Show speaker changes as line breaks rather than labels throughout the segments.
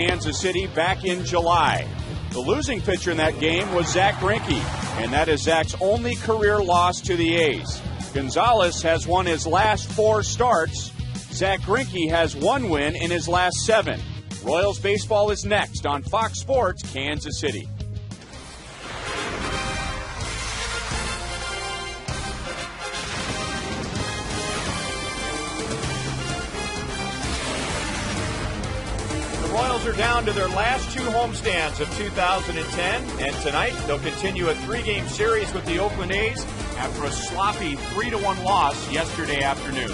Kansas City back in July. The losing pitcher in that game was Zach Greinke, and that is Zach's only career loss to the A's. Gonzalez has won his last 4 starts. Zach Greinke has 1 win in his last 7. Royals baseball is next on Fox Sports Kansas City. The Royals are down to their last 2 homestands of 2010, and tonight they'll continue a 3-game series with the Oakland A's after a sloppy 3-1 loss yesterday afternoon.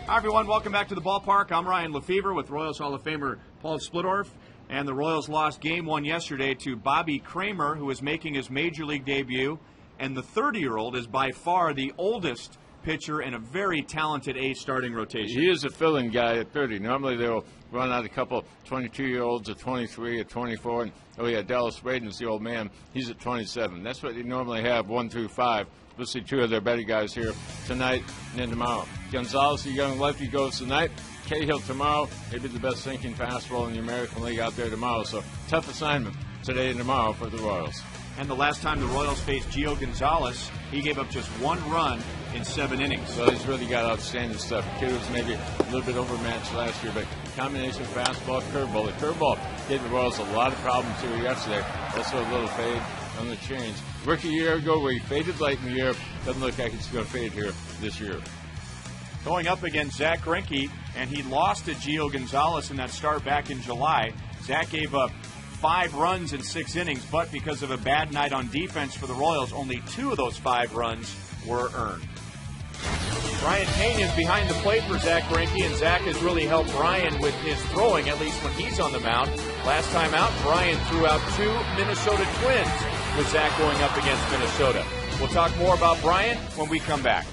Hi, everyone. Welcome back to the ballpark. I'm Ryan Lefevre with Royals Hall of Famer Paul Splittorff. And the Royals lost Game 1 yesterday to Bobby Kramer, who is making his Major League debut. And the 30-year-old is by far the oldest pitcher in a very talented A's starting rotation.
He is a fill-in guy at 30. Normally they'll run out a couple 22-year-olds at 23, at 24. And, Dallas Braden's the old man. He's at 27. That's what they normally have, 1 through 5. We'll see 2 of their better guys here tonight and then tomorrow. Gonzalez, the young lefty, goes tonight. Cahill tomorrow. Maybe the best sinking fastball in the American League out there tomorrow. So tough assignment today and tomorrow for the Royals.
And the last time the Royals faced Gio Gonzalez, he gave up just 1 run in 7 innings.
So he's really got outstanding stuff. The kid was maybe a little bit overmatched last year, but combination fastball, curveball. The curveball gave the Royals a lot of problems here yesterday. Also a little fade on the change. Rookie year ago where he faded late in the year. Doesn't look like it's going to fade here this year.
Going up against Zach Greinke, and he lost to Gio Gonzalez in that start back in July. Zach gave up 5 runs in 6 innings, but because of a bad night on defense for the Royals, only 2 of those 5 runs were earned. Brian Payne is behind the plate for Zach Greinke, and Zach has really helped Brian with his throwing, at least when he's on the mound. Last time out, Brian threw out 2 Minnesota Twins with Zach going up against Minnesota. We'll talk more about Brian when we come back.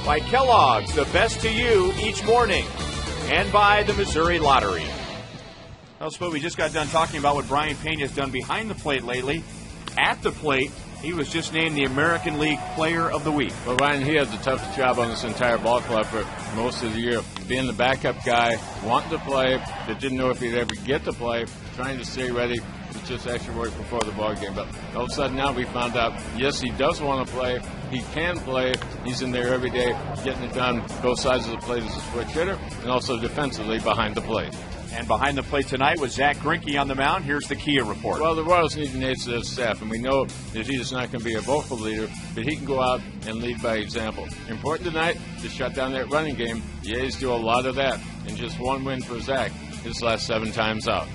By Kellogg's, the best to you each morning, and by the Missouri Lottery. Well, Spud, we just got done talking about what Brian Pena has done behind the plate lately. At the plate, he was just named the American League Player of the Week.
Well, Ryan, he had the toughest job on this entire ball club for most of the year. Being the backup guy, wanting to play, but didn't know if he'd ever get to play, trying to stay ready. It's just extra work before the ball game. But all of a sudden now we found out, yes, he does want to play. He can play. He's in there every day, getting it done both sides of the plate as a switch hitter and also defensively behind the plate.
And behind the plate tonight with Zach Greinke on the mound. Here's the Kia report.
Well, the Royals need an ace to their staff, and we know that he is not going to be a vocal leader, but he can go out and lead by example. Important tonight to shut down that running game. The A's do a lot of that, and just one win for Zach his last 7 times out.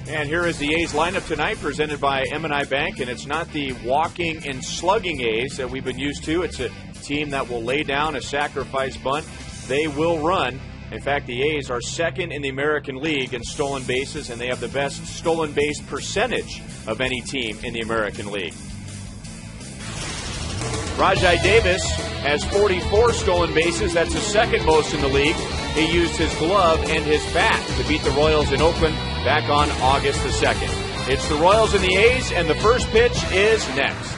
And here is the A's lineup tonight, presented by M&I Bank, and it's not the walking and slugging A's that we've been used to. It's a team that will lay down a sacrifice bunt. They will run. In fact, the A's are second in the American League in stolen bases, and they have the best stolen base percentage of any team in the American League. Rajai Davis has 44 stolen bases. That's the second most in the league. He used his glove and his bat to beat the Royals in Oakland back on August the 2nd. It's the Royals and the A's, and the first pitch is next.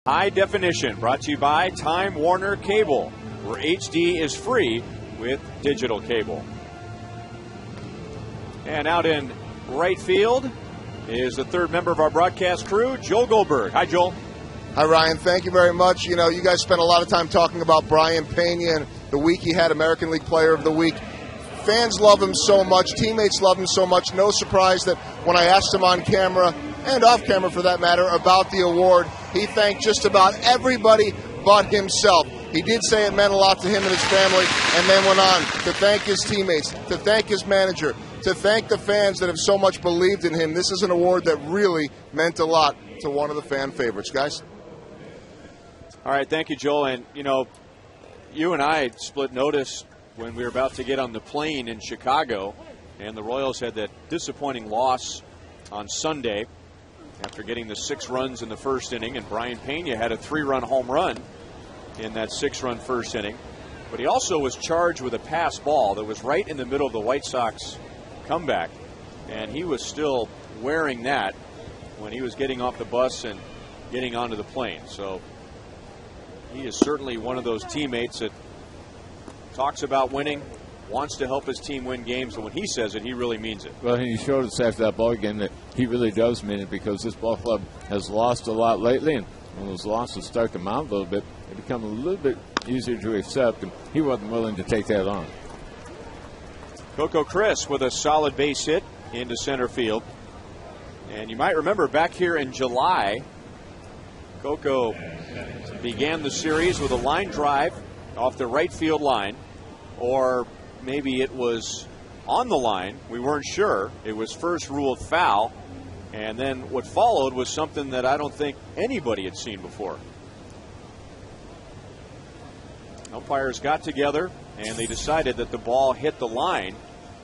High Definition, brought to you by Time Warner Cable, where HD is free with digital cable. And out in right field is the third member of our broadcast crew, Joel Goldberg. Hi, Joel.
Hi, Ryan. Thank you very much. You know, you guys spent a lot of time talking about Brian Pena and the week he had American League Player of the Week. Fans love him so much. Teammates love him so much. No surprise that when I asked him on camera, and off camera for that matter, about the award, he thanked just about everybody but himself. He did say it meant a lot to him and his family, and then went on to thank his teammates, to thank his manager, to thank the fans that have so much believed in him. This is an award that really meant a lot to one of the fan favorites. Guys?
All right, thank you, Joel. And, you know, you and I split notice when we were about to get on the plane in Chicago, and the Royals had that disappointing loss on Sunday. after getting the 6 runs in the first inning, and Brian Pena had a 3-run home run in that 6-run first inning. But he also was charged with a pass ball that was right in the middle of the White Sox comeback, and he was still wearing that when he was getting off the bus and getting onto the plane. So he is certainly one of those teammates that talks about winning, wants to help his team win games, and when he says it, he really means it.
Well, he showed us after that ball game that he really does mean it, because this ball club has lost a lot lately, and when those losses start to mount a little bit, they become a little bit easier to accept, and he wasn't willing to take that on.
Coco Chris with a solid base hit into center field. And you might remember back here in July, Coco began the series with a line drive off the right field line, or maybe it was on the line. We weren't sure. It was first ruled foul, and then what followed was something that I don't think anybody had seen before. Umpires got together and they decided that the ball hit the line.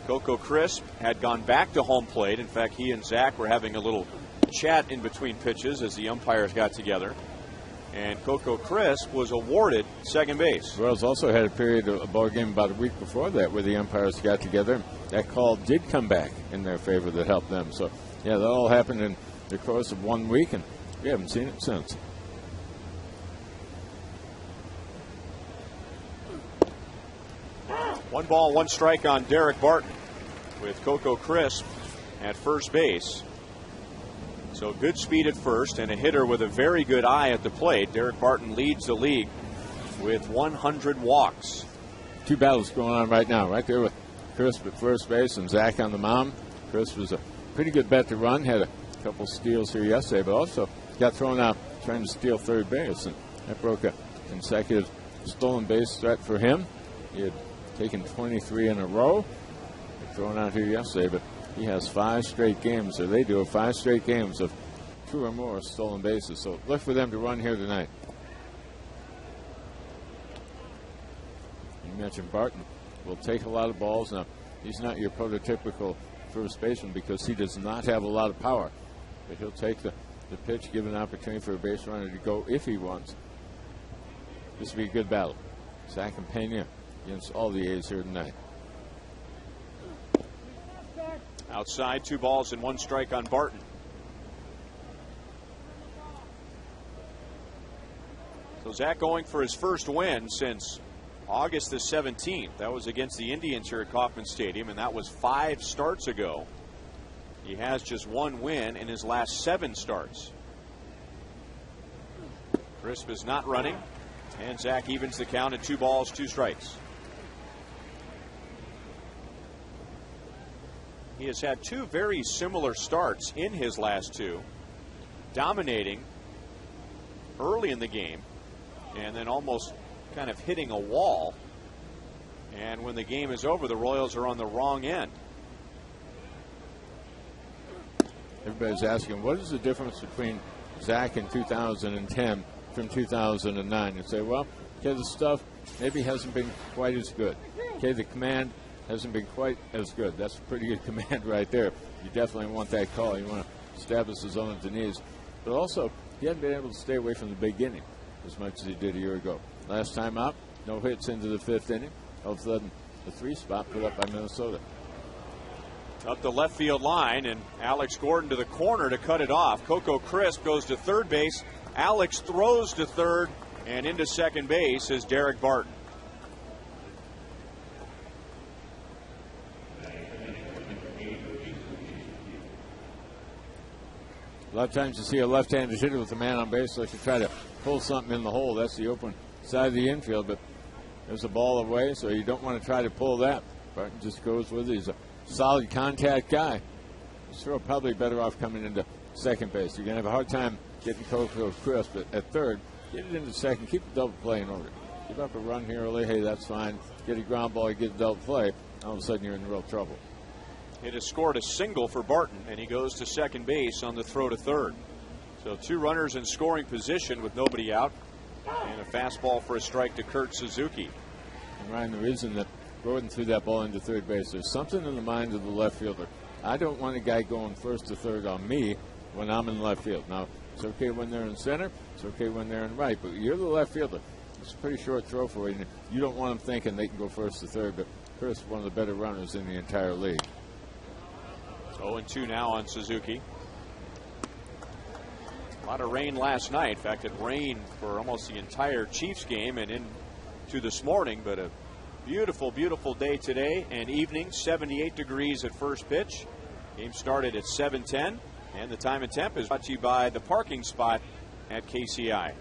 Coco Crisp had gone back to home plate. In fact, he and Zach were having a little chat in between pitches as the umpires got together. And Coco Crisp was awarded second base.
Royals also had a period of a ball game about a week before that where the umpires got together. That call did come back in their favor that helped them. So, yeah, that all happened in the course of 1 week, and we haven't seen it since.
One ball, one strike on Derek Barton with Coco Crisp at first base. So good speed at first and a hitter with a very good eye at the plate. Derek Barton leads the league with 100 walks.
2 battles going on right now, right there with Crisp at first base and Zach on the mound. Crisp was a pretty good bet to run, had a couple steals here yesterday, but also got thrown out trying to steal third base, and that broke a consecutive stolen base threat for him. He had taken 23 in a row, thrown out here yesterday, but he has 5 straight games, or they do, 5 straight games of 2 or more stolen bases. So look for them to run here tonight. You mentioned Barton will take a lot of balls. Now, he's not your prototypical first baseman because he does not have a lot of power, but he'll take the pitch, give an opportunity for a base runner to go if he wants. This will be a good battle. Zach and Pena against all the A's here tonight.
Outside, 2 balls and 1 strike on Barton. So Zach going for his first win since August the 17th. That was against the Indians here at Kauffman Stadium, and that was 5 starts ago. He has just 1 win in his last 7 starts. Crisp is not running, and Zach evens the count at 2 balls, 2 strikes. He has had 2 very similar starts in his last 2, dominating early in the game and then almost kind of hitting a wall. And when the game is over, the Royals are on the wrong end.
Everybody's asking, what is the difference between Zach in 2010 from 2009? You say, well, okay, the stuff maybe hasn't been quite as good. Okay, the command hasn't been quite as good. That's a pretty good command right there. You definitely want that call. You want to establish the zone at the knees. But also, he hasn't been able to stay away from the big inning as much as he did a year ago. Last time out, no hits into the 5th inning. All of a sudden, the 3 spot put up by Minnesota.
Up the left field line, and Alex Gordon to the corner to cut it off. Coco Crisp goes to third base. Alex throws to third, and into second base is Derek Barton.
A lot of times you see a left-handed hitter with a man on base like to try to pull something in the hole. That's the open side of the infield, but there's a ball away, so you don't want to try to pull that. Barton just goes with it. He's a solid contact guy. His throw probably better off coming into second base. You're going to have a hard time getting Coco Crisp at third. Get it into second. Keep the double play in order. Give up a run here early. Hey, that's fine. Get a ground ball. You get a double play. All of a sudden, you're in real trouble.
It has scored a single for Barton, and he goes to second base on the throw to third. So 2 runners in scoring position with nobody out, and a fastball for a strike to Kurt Suzuki.
And Ryan, the reason that Gordon threw that ball into third base, there's something in the mind of the left fielder. I don't want a guy going first to third on me. when I'm in left field. Now, it's okay when they're in center. It's okay when they're in right. But you're the left fielder. It's a pretty short throw for you. You don't want them thinking they can go first to third, but Chris, one of the better runners in the entire league.
0-2 now on Suzuki. A lot of rain last night. In fact, it rained for almost the entire Chiefs game and into this morning, but a beautiful, beautiful day today and evening. 78 degrees at first pitch. Game started at 7:10, and the time and temp is brought to you by the parking spot at KCI.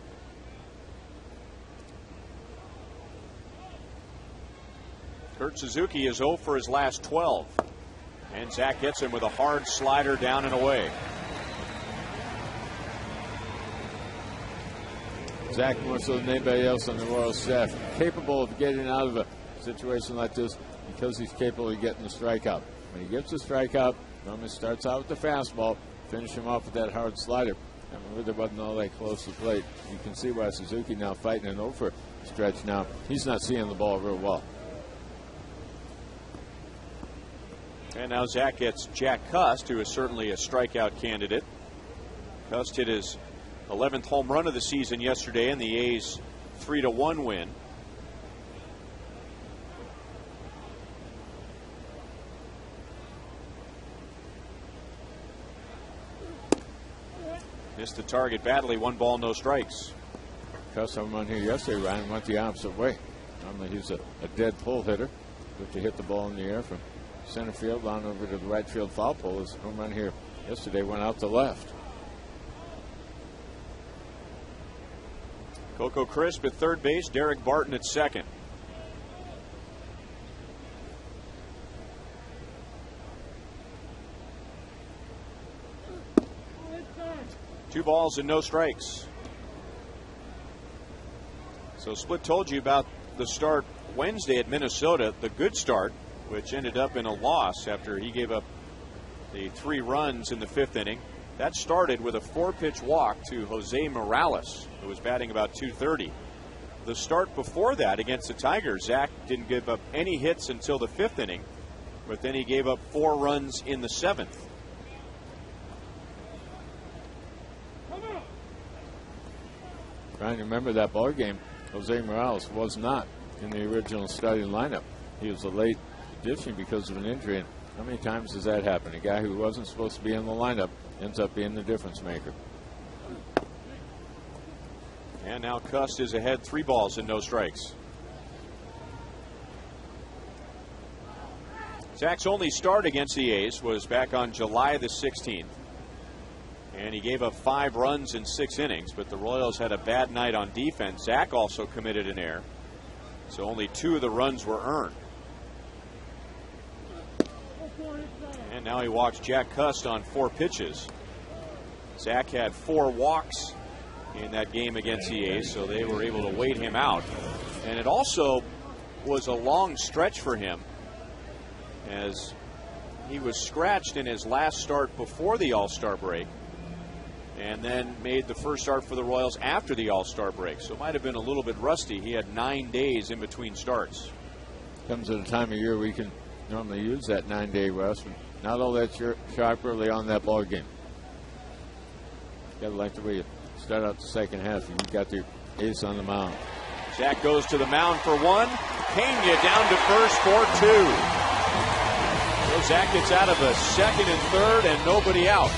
Kurt Suzuki is 0 for his last 12. And Zach hits him with a hard slider down and away.
Zach, more so than anybody else on the Royals staff, capable of getting out of a situation like this because he's capable of getting the strikeout. When he gets the strikeout, normally starts out with the fastball, finish him off with that hard slider. And when there wasn't all that close to the plate, you can see why Suzuki now fighting an over stretch now. He's not seeing the ball real well.
And now Zach gets Jack Cust, who is certainly a strikeout candidate. Cust hit his 11th home run of the season yesterday in the A's 3-1 win. Missed the target badly. 1 ball, no strikes.
Cust home run here yesterday, Ryan, went the opposite way. Normally he's a dead pull hitter, but to hit the ball in the air from center field on over to the right field foul pole. His home run here yesterday went out to left.
Coco Crisp at third base, Derek Barton at second. Two balls and no strikes. So Split told you about the start Wednesday at Minnesota, the good start, which ended up in a loss after he gave up the 3 runs in the 5th inning. That started with a 4-pitch walk to Jose Morales, who was batting about .230. The start before that against the Tigers, Zach didn't give up any hits until the 5th inning, but then he gave up 4 runs in the 7th.
Trying to remember that ball game, Jose Morales was not in the original starting lineup. He was a late addition because of an injury. And how many times does that happen? A guy who wasn't supposed to be in the lineup ends up being the difference maker.
And now Cust is ahead, 3 balls and no strikes. Zach's only start against the A's was back on July the 16th. And he gave up 5 runs in 6 innings, but the Royals had a bad night on defense. Zach also committed an error, so only 2 of the runs were earned. And now he walks Jack Cust on 4 pitches. Zach had 4 walks in that game against the A's, so they were able to wait him out. And it also was a long stretch for him, as he was scratched in his last start before the All-Star break, and then made the first start for the Royals after the All-Star break. So it might have been a little bit rusty. He had 9 days in between starts.
Comes at a time of year we can normally use that 9-day rest. Not all that sharp early on that ball game. Got to like the way you start out the second half. You've got the ace on the mound.
Zach goes to the mound for 1. Pena down to first for 2. So Zach gets out of a second and third and nobody out.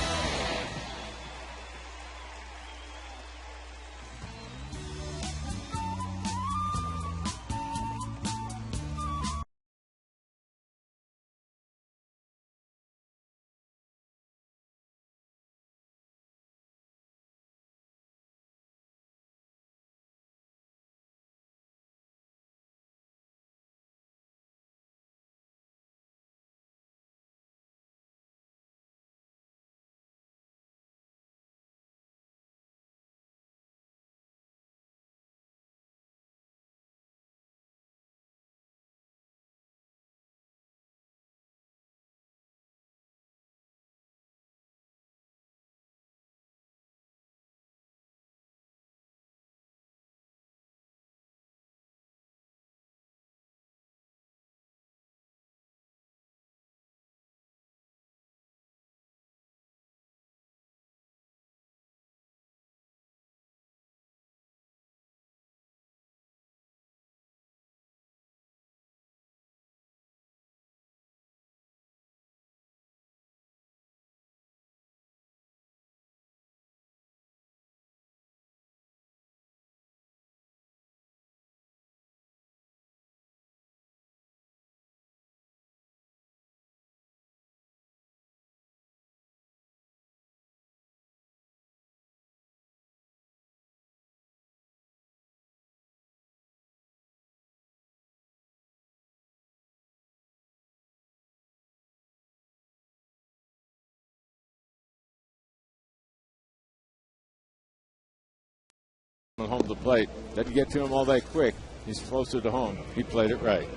home to plate. Doesn't get to him all that quick. He's closer to home. He played it right.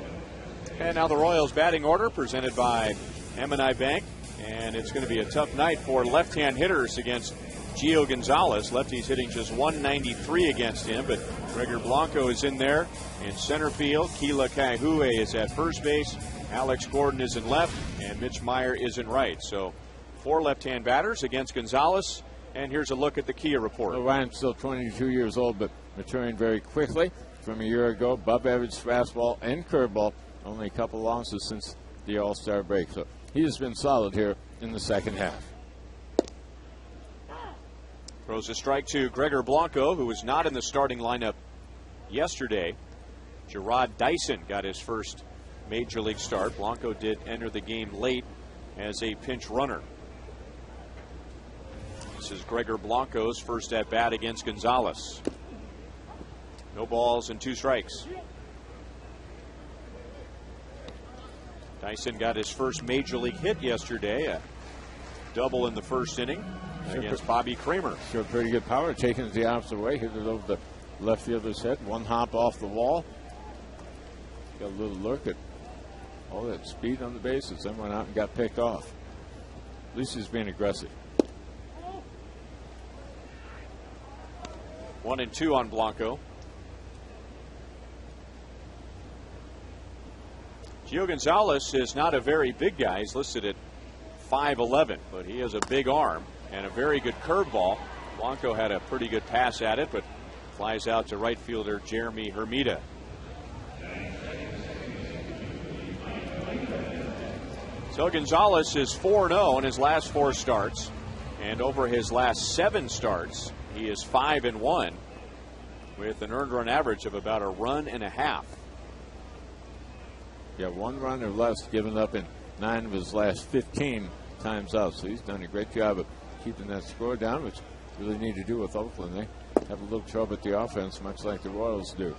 And now the Royals batting order presented by M&I Bank. And it's going to be a tough night for left-hand hitters against Gio Gonzalez. Lefty's hitting just 193 against him, but Gregor Blanco is in there in center field. Keila Kaihue is at first base. Alex Gordon is in left, and Mitch Meyer is in right. So 4 left-hand batters against Gonzalez. And here's a look at the Kia report.
Well, Ryan's still 22 years old, but maturing very quickly from a year ago. Above average fastball and curveball. Only a couple losses since the All-Star break. So he has been solid here in the second half.
Throws a strike to Gregor Blanco, who was not in the starting lineup yesterday. Gerard Dyson got his first major league start. Blanco did enter the game late as a pinch runner. This is Gregor Blanco's first at bat against Gonzalez. No balls and 2 strikes. Dyson got his first major league hit yesterday, a double in the first inning against Bobby Kramer.
Showed pretty good power, taking it the opposite way, hit it over the left fielder's head. 1 hop off the wall. Got a little look at all that speed on the bases, then went out and got picked off. At least he's being aggressive.
1-2 on Blanco. Gio Gonzalez is not a very big guy. He's listed at 5'11", but he has a big arm and a very good curveball. Blanco had a pretty good pass at it, but flies out to right fielder Jeremy Hermida. So Gonzalez is 4-0 in his last 4 starts, and over his last 7 starts, he is 5-1 with an earned run average of about a run and a half.
Yeah, 1 run or less given up in 9 of his last 15 times out. So he's done a great job of keeping that score down, which really need to do with Oakland. They have a little trouble at the offense, much like the Royals do.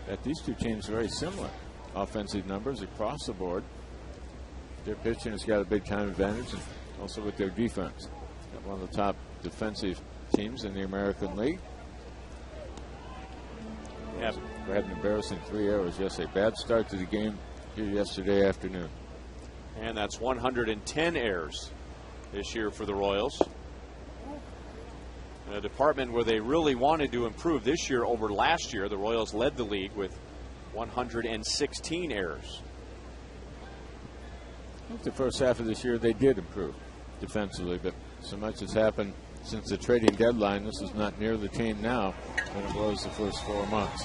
That these two teams are very similar. Offensive numbers across the board. Their pitching has got a big time advantage, and also with their defense. Got one of the top defensive teams in the American League.
Yep.
We had an embarrassing 3 errors yesterday. Bad start to the game here yesterday afternoon.
And that's 110 errors this year for the Royals. A department where they really wanted to improve this year over last year. The Royals led the league with 116 errors.
I think the first half of this year they did improve defensively, but so much has happened since the trading deadline. This is not near the team now than it was the first 4 months.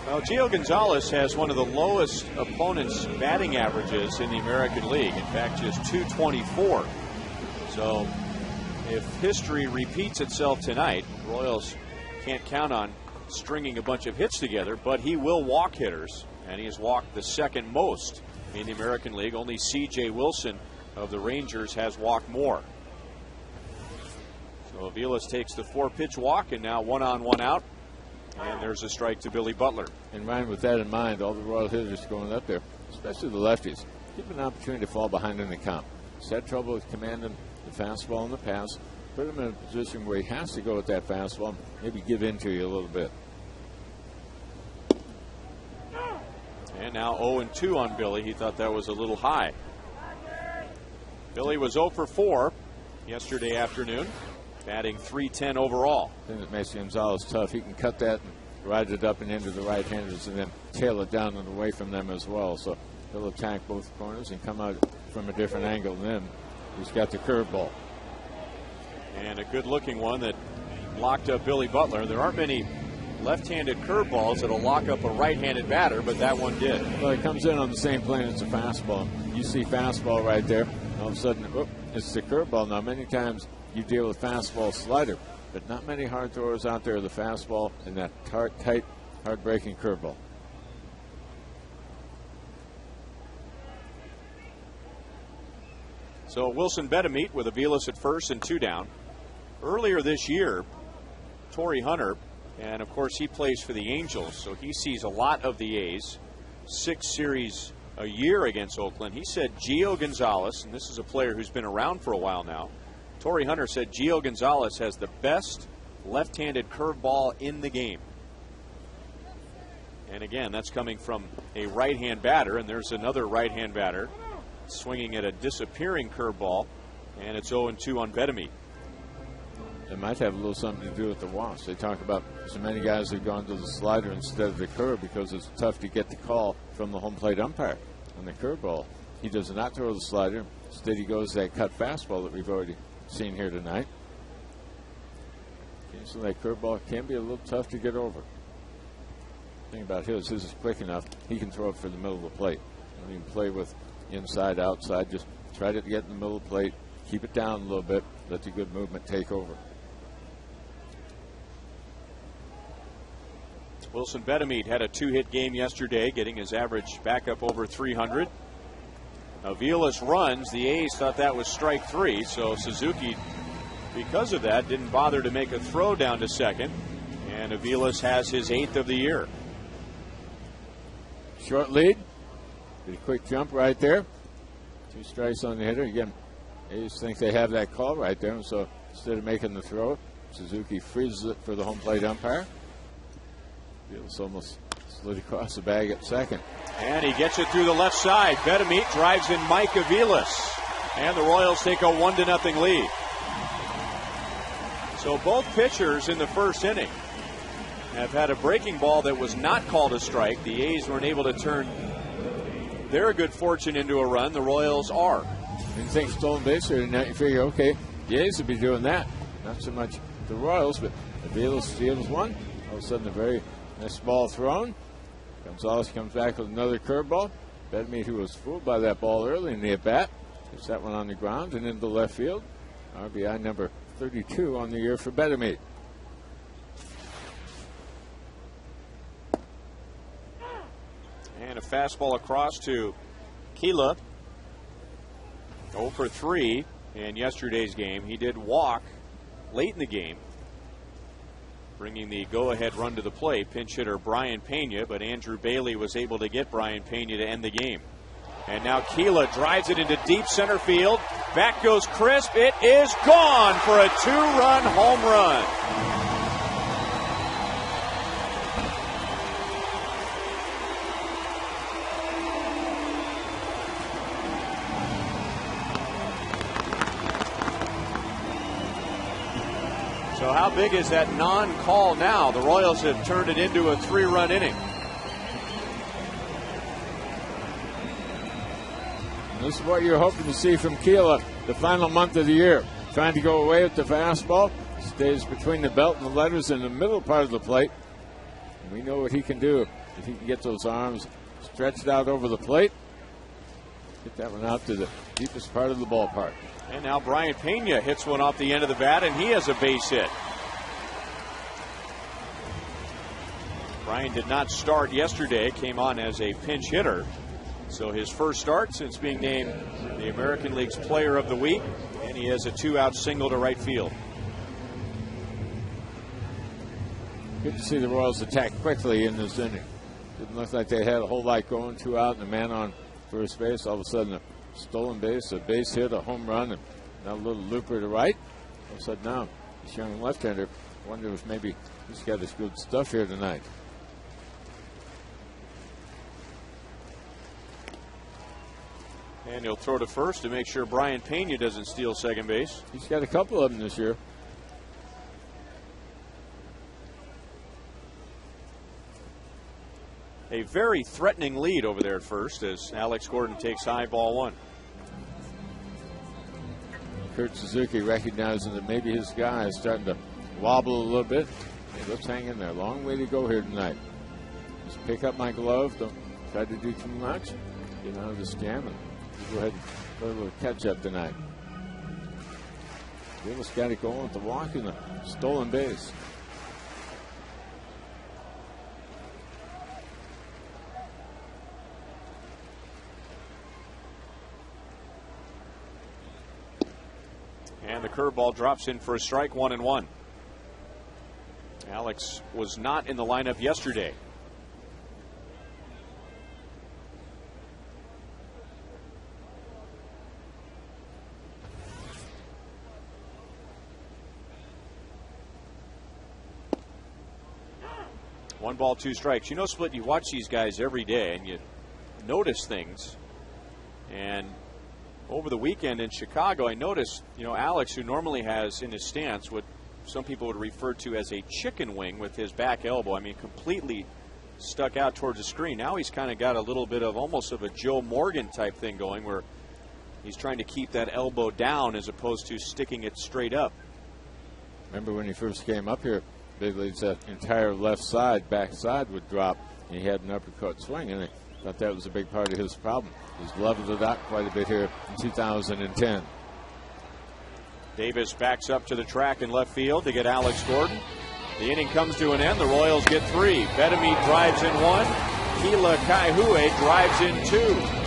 Well, Gio Gonzalez has one of the lowest opponents' batting averages in the American League. In fact, just .224. So if history repeats itself tonight, the Royals can't count on stringing a bunch of hits together, but he will walk hitters, and he has walked the second most in the American League. Only C.J. Wilson of the Rangers has walked more. So Aviles takes the 4-pitch walk, and now 1 on, 1 out. And there's a strike to Billy Butler.
And Ryan, with that in mind, all the Royal hitters going up there, especially the lefties, give them an opportunity to fall behind in the count. He's had trouble with commanding the fastball in the past. Put him in a position where he has to go with that fastball, maybe give in to you a little bit.
And now 0-2 on Billy. He thought that was a little high. Billy was 0 for 4 yesterday afternoon, batting .310 overall.
The thing that makes Gonzalez tough, he can cut that and ride it up and into the right-handers and then tail it down and away from them as well. So he'll attack both corners and come out from a different angle than them. He's got the curveball.
And a good-looking one that locked up Billy Butler. There aren't many left-handed curveballs that'll lock up a right-handed batter, but that one did.
Well, it comes in on the same plane as a fastball. You see fastball right there. All of a sudden, it's the curveball. Now, many times you deal with fastball slider, but not many hard throwers out there. The fastball and that tight, hard-breaking curveball.
So Wilson Betemeet with Aviles at first and 2 down. Earlier this year, Torrey Hunter, and of course he plays for the Angels, so he sees a lot of the A's. 6 series a year against Oakland. He said Gio Gonzalez, and this is a player who's been around for a while now, Torrey Hunter said Gio Gonzalez has the best left-handed curveball in the game. And again, that's coming from a right-hand batter, and there's another right-hand batter swinging at a disappearing curveball, and it's 0-2 on Betemit.
It might have a little something to do with the walks. They talk about so many guys have gone to the slider instead of the curve because it's tough to get the call from the home plate umpire on the curveball. He does not throw the slider. Instead, he goes that cut fastball that we've already seen here tonight. Okay, so that curveball can be a little tough to get over. The thing about his is quick enough. He can throw it for the middle of the plate. Don't even play with inside, outside. Just try to get in the middle of the plate. Keep it down a little bit. Let the good movement take over.
Wilson Betemit had a 2-hit game yesterday, getting his average back up over 300. Aviles runs. The A's thought that was strike 3, so Suzuki, because of that, didn't bother to make a throw down to second. And Aviles has his 8th of the year.
Short lead. Did a quick jump right there. 2 strikes on the hitter. Again, A's think they have that call right there, so instead of making the throw, Suzuki freezes it for the home plate umpire. Aviles almost slid across the bag at second.
And he gets it through the left side. Betemit drives in Mike Aviles. And the Royals take a 1-0 lead. So both pitchers in the first inning have had a breaking ball that was not called a strike. The A's weren't able to turn their good fortune into a run. The Royals are.
Didn't think stolen base here tonight. You figure, okay, the A's would be doing that. Not so much the Royals, but Aviles steals one. All of a sudden, a very nice ball thrown. Gonzalez comes back with another curveball. Betemit, who was fooled by that ball early in the at-bat, gets that one on the ground and into left field. RBI number 32 on the year for Betemit.
And a fastball across to Keela. 0 for 3 in yesterday's game. He did walk late in the game, bringing the go-ahead run to the plate. Pinch hitter Brian Pena, but Andrew Bailey was able to get Brian Pena to end the game. And now Keela drives it into deep center field. Back goes Crisp. It is gone for a 2-run home run. So how big is that non-call now? The Royals have turned it into a 3-run inning.
This is what you're hoping to see from Keela the final month of the year. Trying to go away with the fastball. Stays between the belt and the letters in the middle part of the plate. And we know what he can do if he can get those arms stretched out over the plate. Get that one out to the deepest part of the ballpark.
And now Brian Pena hits one off the end of the bat, and he has a base hit. Brian did not start yesterday, came on as a pinch hitter. So his first start since being named the American League's Player of the Week, and he has a 2-out single to right field.
Good to see the Royals attack quickly in this inning. Didn't look like they had a whole lot going. 2 out and a man on first base. All of a sudden, a stolen base, a base hit, a home run, and now a little looper to right. All of a sudden now, this young left-hander, wonder if maybe he's got his good stuff here tonight.
And he'll throw to first to make sure Brian Pena doesn't steal second base.
He's got a couple of them this year.
A very threatening lead over there at first as Alex Gordon takes high, ball 1.
Kurt Suzuki recognizing that maybe his guy is starting to wobble a little bit. Hey, let's hang in there. Long way to go here tonight. Just pick up my glove. Don't try to do too much. Get out of the scam and go ahead and play a little catch-up tonight. Davis got it going with the walk and the stolen base.
And the curveball drops in for a strike, 1-1. Alex was not in the lineup yesterday.
1 ball, 2 strikes. You know, Split, you watch these guys every day and you notice things. And over the weekend in Chicago, I noticed, you know, Alex, who normally has in his stance what some people would refer to as a chicken wing with his back elbow. I mean, completely stuck out towards the screen. Now he's kind of got a little bit of almost of a Joe Morgan type thing going where he's trying to keep that elbow down as opposed to sticking it straight up.
Remember when he first came up here, Big League's that entire left side, back side would drop, and he had an uppercut swing, and I thought that was a big part of his problem. He's leveled it out quite a bit here in 2010.
Davis backs up to the track in left field to get Alex Gordon. The inning comes to an end. The Royals get 3. Betemit drives in 1. Keila Kaihue drives in 2.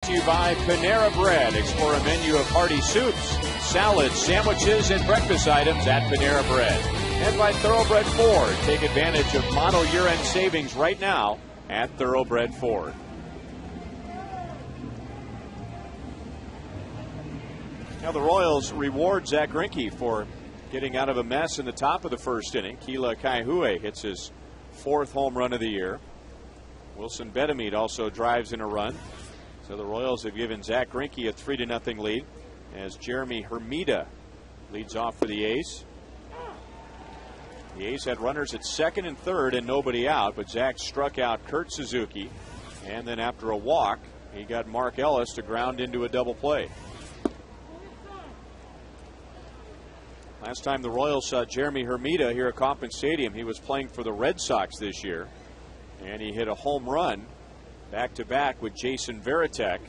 To you by Panera Bread. Explore a menu of hearty soups, salads, sandwiches, and breakfast items at Panera Bread. And by Thoroughbred Ford. Take advantage of model year-end savings right now at Thoroughbred Ford. Now the Royals reward Zach Greinke for getting out of a mess in the top of the first inning. Keila Kaihue hits his 4th home run of the year. Wilson Betemit also drives in a run. So the Royals have given Zach Greinke a 3-0 lead as Jeremy Hermida leads off for the A's. The A's had runners at 2nd and 3rd and nobody out, but Zach struck out Kurt Suzuki, and then after a walk, he got Mark Ellis to ground into a double play. Last time the Royals saw Jeremy Hermida here at Kauffman Stadium, he was playing for the Red Sox this year, and he hit a home run back-to-back with Jason Varitek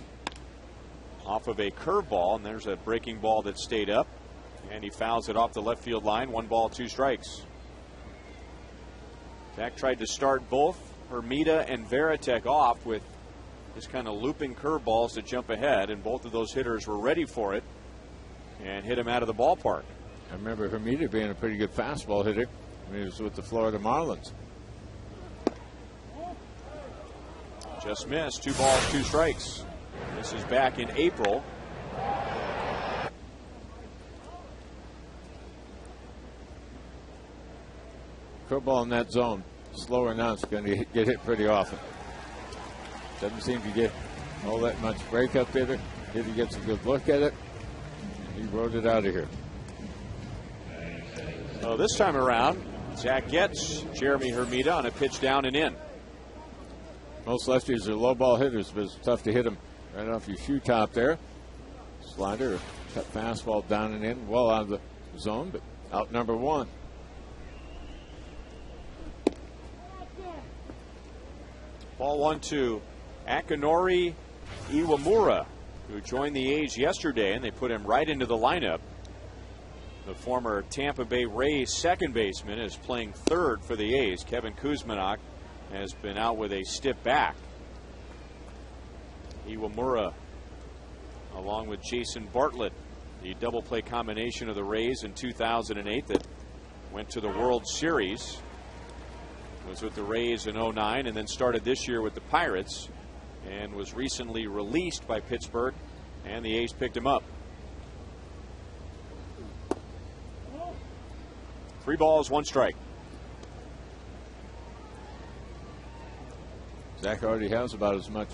off of a curveball, and there's a breaking ball that stayed up, and he fouls it off the left field line. 1 ball, 2 strikes. Zach tried to start both Hermida and Varitek off with just kind of looping curveballs to jump ahead, and both of those hitters were ready for it and hit him out of the ballpark.
I remember Hermida being a pretty good fastball hitter when he was with the Florida Marlins.
Just missed. 2 balls, 2 strikes. This is back in April.
Curveball in that zone, slower now, it's going to get hit pretty often. Doesn't seem to get all that much breakup hitter. Hitter gets a good look at it. He rode it out of here.
So this time around, Zach gets Jeremy Hermida on a pitch down and in.
Most lefties are low ball hitters, but it's tough to hit them right off your shoe top there. Slider, cut fastball down and in, well out of the zone, but out number 1.
Ball 1-2. Akinori Iwamura, who joined the A's yesterday, and they put him right into the lineup. The former Tampa Bay Rays second baseman is playing 3rd for the A's. Kevin Kuzminok has been out with a stiff back. Iwamura, along with Jason Bartlett, the double play combination of the Rays in 2008 that went to the World Series. Was with the Rays in 09 and then started this year with the Pirates and was recently released by Pittsburgh, and the A's picked him up. 3 balls, 1 strike.
Zach already has about as much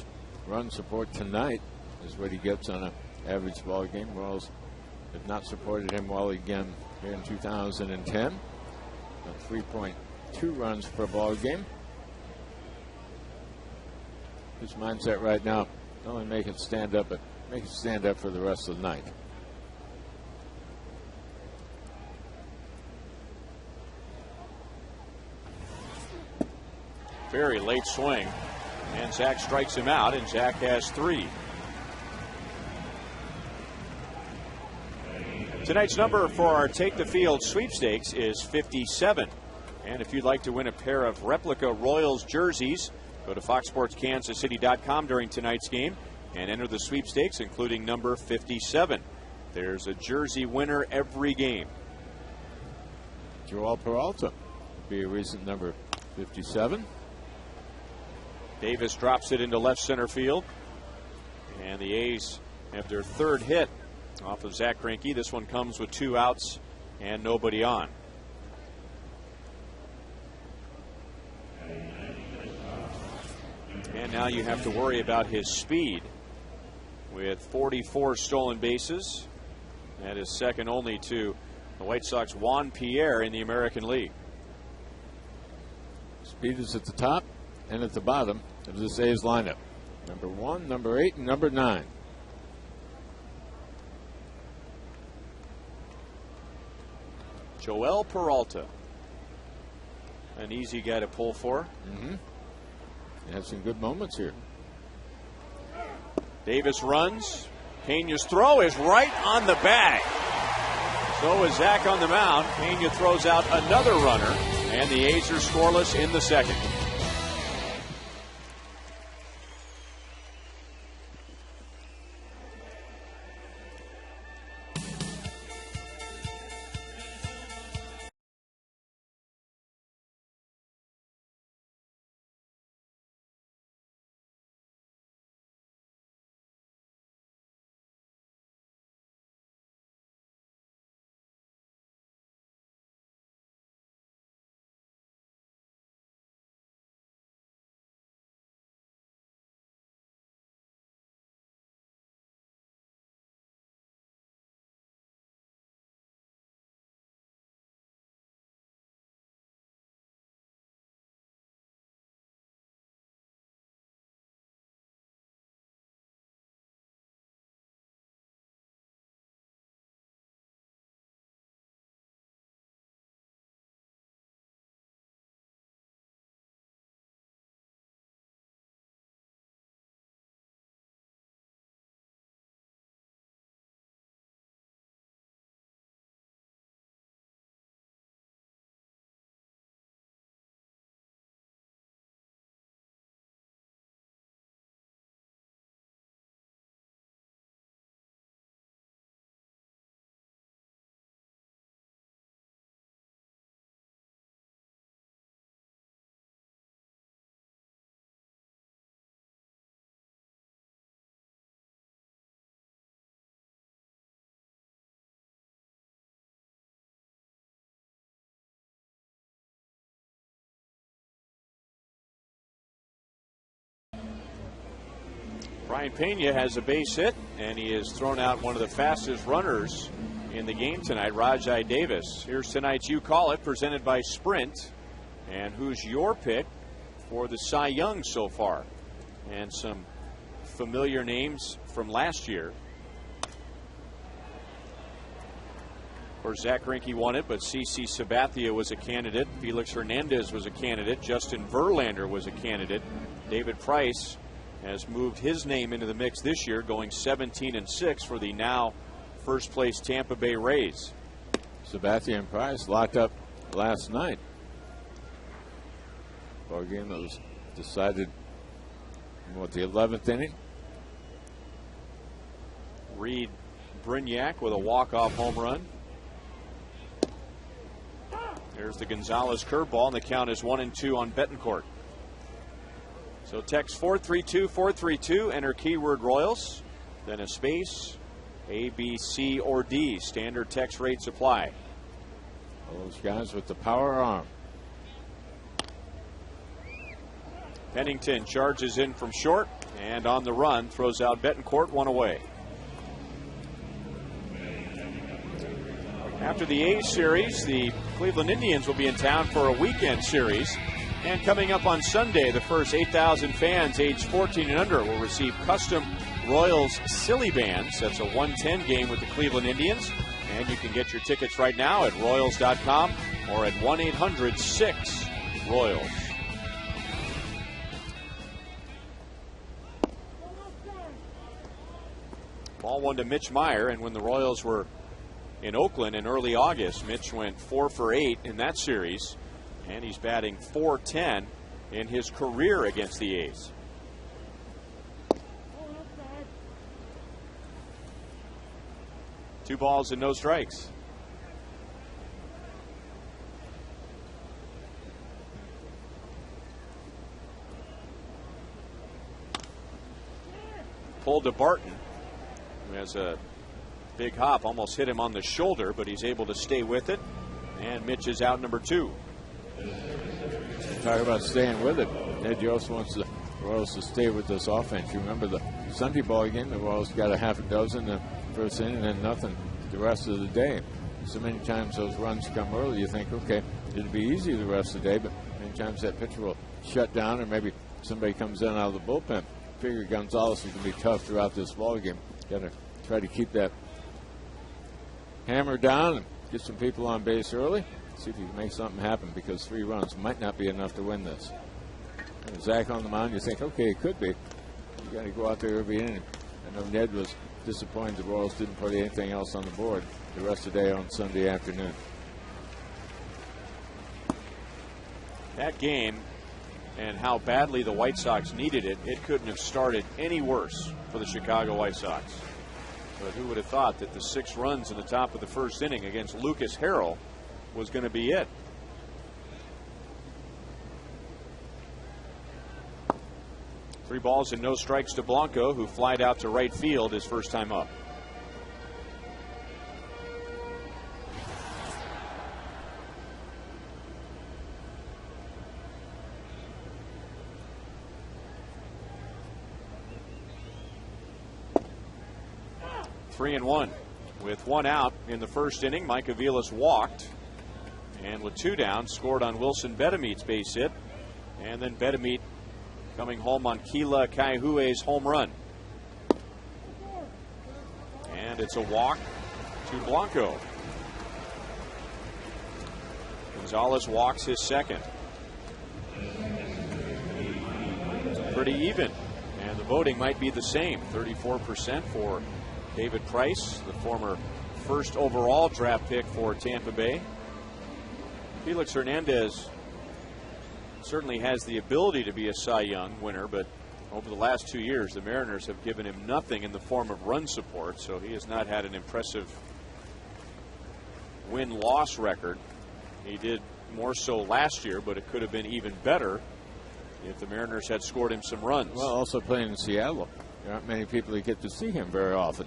run support tonight as what he gets on an average ball game. Royals have not supported him well again here in 2010. 3.2 runs per ball game. His mindset right now, not only make it stand up, but make it stand up for the rest of the night.
Very late swing, and Zach strikes him out, and Zach has 3. Tonight's number for our Take the Field sweepstakes is 57. And if you'd like to win a pair of replica Royals jerseys, go to foxsportskansascity.com during tonight's game and enter the sweepstakes, including number 57. There's a jersey winner every game.
Joel Peralta would be a recent number 57.
Davis drops it into left center field. And the A's have their 3rd hit off of Zach Greinke. This one comes with 2 outs and nobody on. And now you have to worry about his speed. With 44 stolen bases, that is second only to the White Sox' Juan Pierre in the American League.
Speed is at the top and at the bottom of this A's lineup. Number 1, number 8, and number 9.
Joel Peralta, an easy guy to pull for.
He had some good moments here.
Davis runs. Pena's throw is right on the bag. So is Zach on the mound. Pena throws out another runner, and the A's are scoreless in the 2nd. Brian Pena has a base hit, and he has thrown out one of the fastest runners in the game tonight, Rajai Davis. Here's tonight's You Call It, presented by Sprint. And who's your pick for the Cy Young so far? And some familiar names from last year. Of course, Zach Greinke won it, but CC Sabathia was a candidate. Felix Hernandez was a candidate. Justin Verlander was a candidate. David Price has moved his name into the mix this year, going 17-6 for the now first place Tampa Bay Rays.
Sabathia and Price locked up last night. Ball game that was decided in the 11th inning.
Reed Brignac with a walk-off home run. There's the Gonzalez curveball, and the count is 1-2 on Betancourt. So text 432-432, enter keyword Royals, then a space, A, B, C, or D. Standard text rates apply.
Those guys with the power arm.
Pennington charges in from short, and on the run, throws out Betancourt, one away. After the A's series, the Cleveland Indians will be in town for a weekend series. And coming up on Sunday, the first 8,000 fans aged 14 and under will receive custom Royals Silly Bands. That's a 110 game with the Cleveland Indians. And you can get your tickets right now at Royals.com or at 1-800-6-ROYALS. Ball one to Mitch Meyer, and when the Royals were in Oakland in early August, Mitch went 4 for 8 in that series, and he's batting .410 in his career against the A's. Two balls and no strikes. Pulled to Barton, who has a big hop, almost hit him on the shoulder, but he's able to stay with it. And Mitch is out, number 2.
Talk about staying with it. Ed Yost wants the Royals to stay with this offense. You remember the Sunday ball game, the Royals got a half a dozen the first inning and then nothing the rest of the day. So many times those runs come early, you think, okay, it'll be easy the rest of the day, but many times that pitcher will shut down, or maybe somebody comes in out of the bullpen. Figure Gonzalez is going to be tough throughout this ball game. Got to try to keep that hammer down and get some people on base early. See if you can make something happen, because 3 runs might not be enough to win this. And Zach on the mound, you think, okay, it could be. You got to go out there every inning. I know Ned was disappointed the Royals didn't put anything else on the board the rest of the day on Sunday afternoon.
That game and how badly the White Sox needed it, it couldn't have started any worse for the Chicago White Sox. But who would have thought that the 6 runs in the top of the first inning against Lucas Harrell was going to be it? Three balls and no strikes to Blanco, who flied out to right field his first time up. Three and one. With 1 out in the first inning, Mike Aviles walked. And with 2 down, scored on Wilson Betemeet's base hit. And then Betemeet coming home on Keila Kaihue's home run. And it's a walk to Blanco. Gonzalez walks his second. Pretty even. And the voting might be the same. 34% for David Price, the former first overall draft pick for Tampa Bay. Felix Hernandez certainly has the ability to be a Cy Young winner, but over the last 2 years, the Mariners have given him nothing in the form of run support, so he has not had an impressive win-loss record. He did more so last year, but it could have been even better if the Mariners had scored him some runs.
Well, also playing in Seattle. There aren't many people who get to see him very often.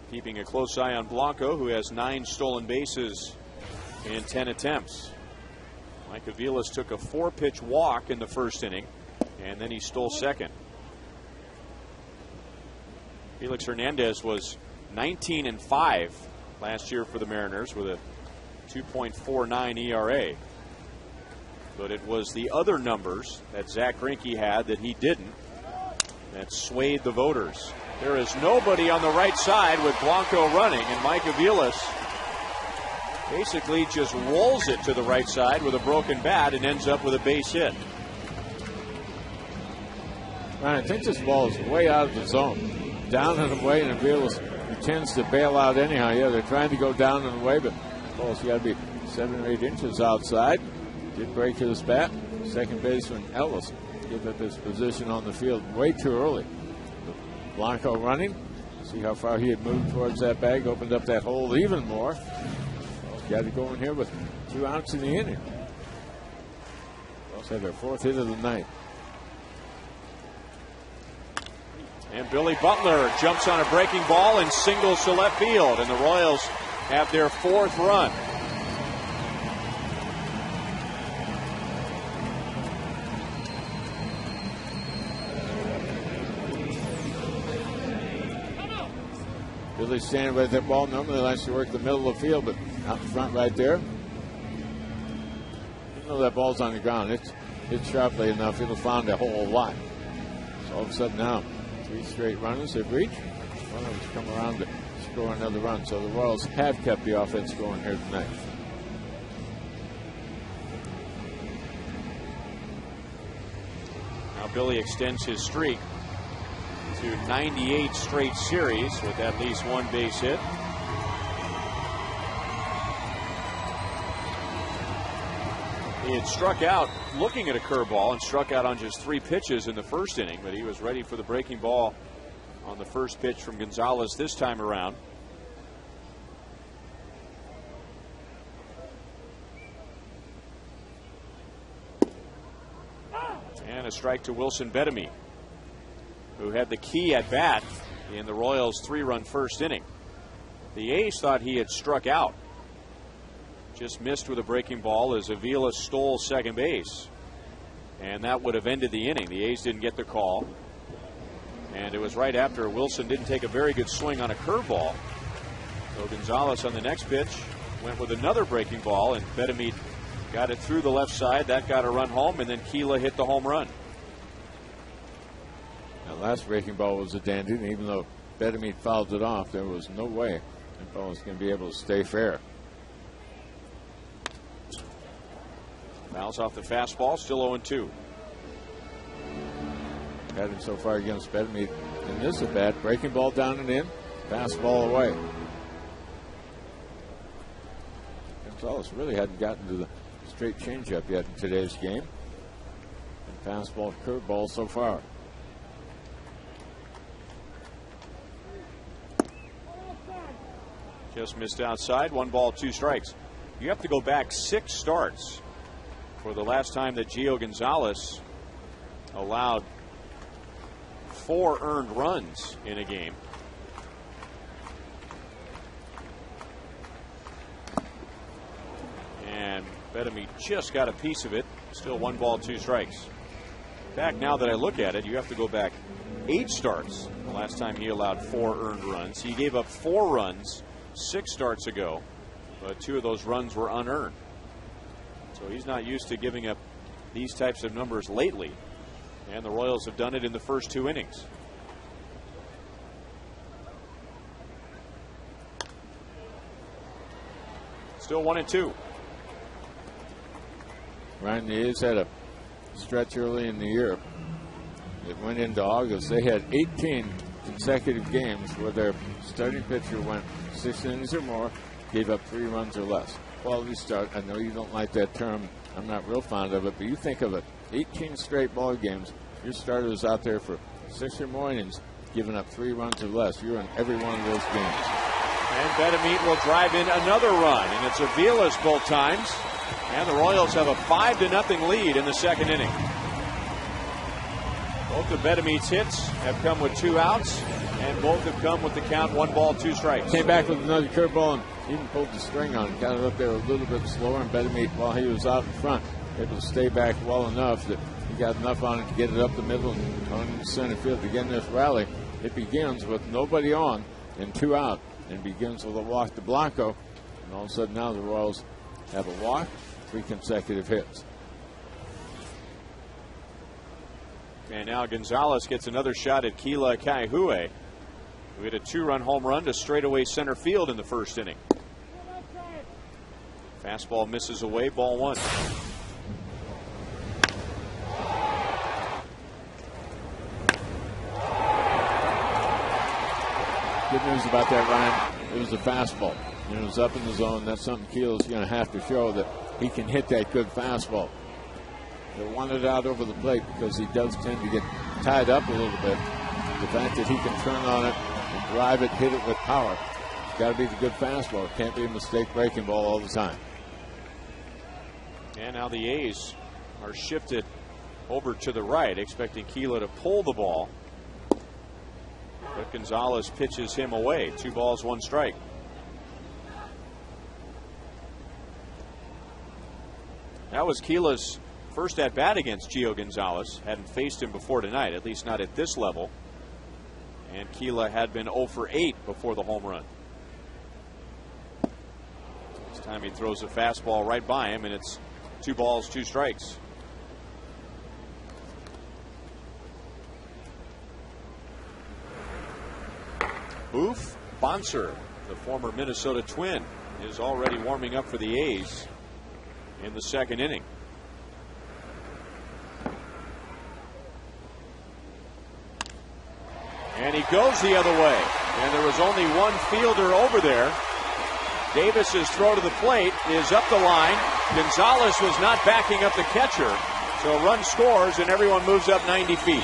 Keeping a close eye on Blanco, who has 9 stolen bases in 10 attempts. Mike Aviles took a 4-pitch walk in the first inning, and then he stole second. Felix Hernandez was 19-5 last year for the Mariners with a 2.49 ERA. But it was the other numbers that Zach Greinke had that he didn't that swayed the voters. There is nobody on the right side with Blanco running, and Mike Aviles basically just rolls it to the right side with a broken bat and ends up with a base hit.
I think this ball is way out of the zone. Down and away, and Aviles tends to bail out anyhow. Yeah, they're trying to go down and away, but the ball's got to be 7 or 8 inches outside. Did break his bat. second baseman Ellis give up his position on the field way too early. Blanco running. See how far he had moved towards that bag. Opened up that hole even more. Well, got to go in here with 2 outs in the inning. Royals had their 4th hit of the night.
And Billy Butler jumps on a breaking ball and singles to left field. And the Royals have their 4th run.
Billy standing with that ball. Normally likes to work the middle of the field, but out in front right there. Even though that ball's on the ground, it's hit sharply enough, it'll find a hole a lot. So all of a sudden now, 3 straight runners have reached. One of them's come around to score another run. So the Royals have kept the offense going here tonight.
Now Billy extends his streak to 98 straight series with at least 1 base hit. He had struck out looking at a curveball and struck out on just 3 pitches in the first inning, but he was ready for the breaking ball on the first pitch from Gonzalez this time around. And a strike to Wilson Betemit, who had the key at bat in the Royals' 3-run first inning. The A's thought he had struck out. Just missed with a breaking ball as Avila stole second base. And that would have ended the inning. The A's didn't get the call. And it was right after Wilson didn't take a very good swing on a curveball. So Gonzalez on the next pitch went with another breaking ball, and Betemit got it through the left side. That got a run home, and then Keela hit the home run.
That last breaking ball was a dandy, and even though Betemit fouled it off, there was no way that ball was going to be able to stay fair.
Fouls off the fastball, still 0-2.
Batting so far against Betemit in this at bat, breaking ball down and in, fastball away. Gonzalez really hadn't gotten to the straight changeup yet in today's game. And fastball, curveball so far.
Just missed outside. 1 ball, 2 strikes. You have to go back 6 starts for the last time that Gio Gonzalez allowed 4 earned runs in a game. And Betemit just got a piece of it. Still 1 ball, 2 strikes. In fact, now that I look at it, you have to go back 8 starts. The last time he allowed 4 earned runs. He gave up 4 runs 6 starts ago, but 2 of those runs were unearned. So he's not used to giving up these types of numbers lately. And the Royals have done it in the first 2 innings. Still 1-2.
Ryan, the A's had a stretch early in the year. It went into August. They had 18 consecutive games where their starting pitcher went 6 innings or more, gave up 3 runs or less. Quality start. I know you don't like that term. I'm not real fond of it, but you think of it. 18 straight ball games. Your starter is out there for 6 or more innings, giving up 3 runs or less. You're in every one of those games.
And Betemit will drive in another run, and it's Avila's both times. And the Royals have a 5-0 lead in the second inning. Both of Betemit's hits have come with 2 outs, and both have come with the count 1 ball, 2 strikes.
Came back with another curveball and even pulled the string on it. Got it up there a little bit slower, and Betemit, while he was out in front, able to stay back well enough that he got enough on it to get it up the middle and on into center field. Again, this rally, it begins with nobody on and 2 out, and begins with a walk to Blanco. And all of a sudden now the Royals have a walk, 3 consecutive hits.
And now Gonzalez gets another shot at Keila Kaihue, who hit a 2-run home run to straightaway center field in the first inning. Fastball misses away, ball 1.
Good news about that, Ryan. It was a fastball. It was up in the zone. That's something Keel's going to have to show, that he can hit that good fastball. He'll want it out over the plate because he does tend to get tied up a little bit. The fact that he can turn on it and drive it, hit it with power. It's got to be the good fastball. It can't be a mistake breaking ball all the time.
And now the A's are shifted over to the right, expecting Keela to pull the ball. But Gonzalez pitches him away. 2 balls, 1 strike. That was Keela's first at bat against Gio Gonzalez. Hadn't faced him before tonight, at least not at this level. And Keela had been 0 for 8 before the home run. This time he throws a fastball right by him, and it's 2 balls, 2 strikes. Boof Bonser, the former Minnesota Twin, is already warming up for the A's in the 2nd inning. And he goes the other way. And there was only one fielder over there. Davis's throw to the plate is up the line. Gonzalez was not backing up the catcher. So a run scores and everyone moves up 90 feet.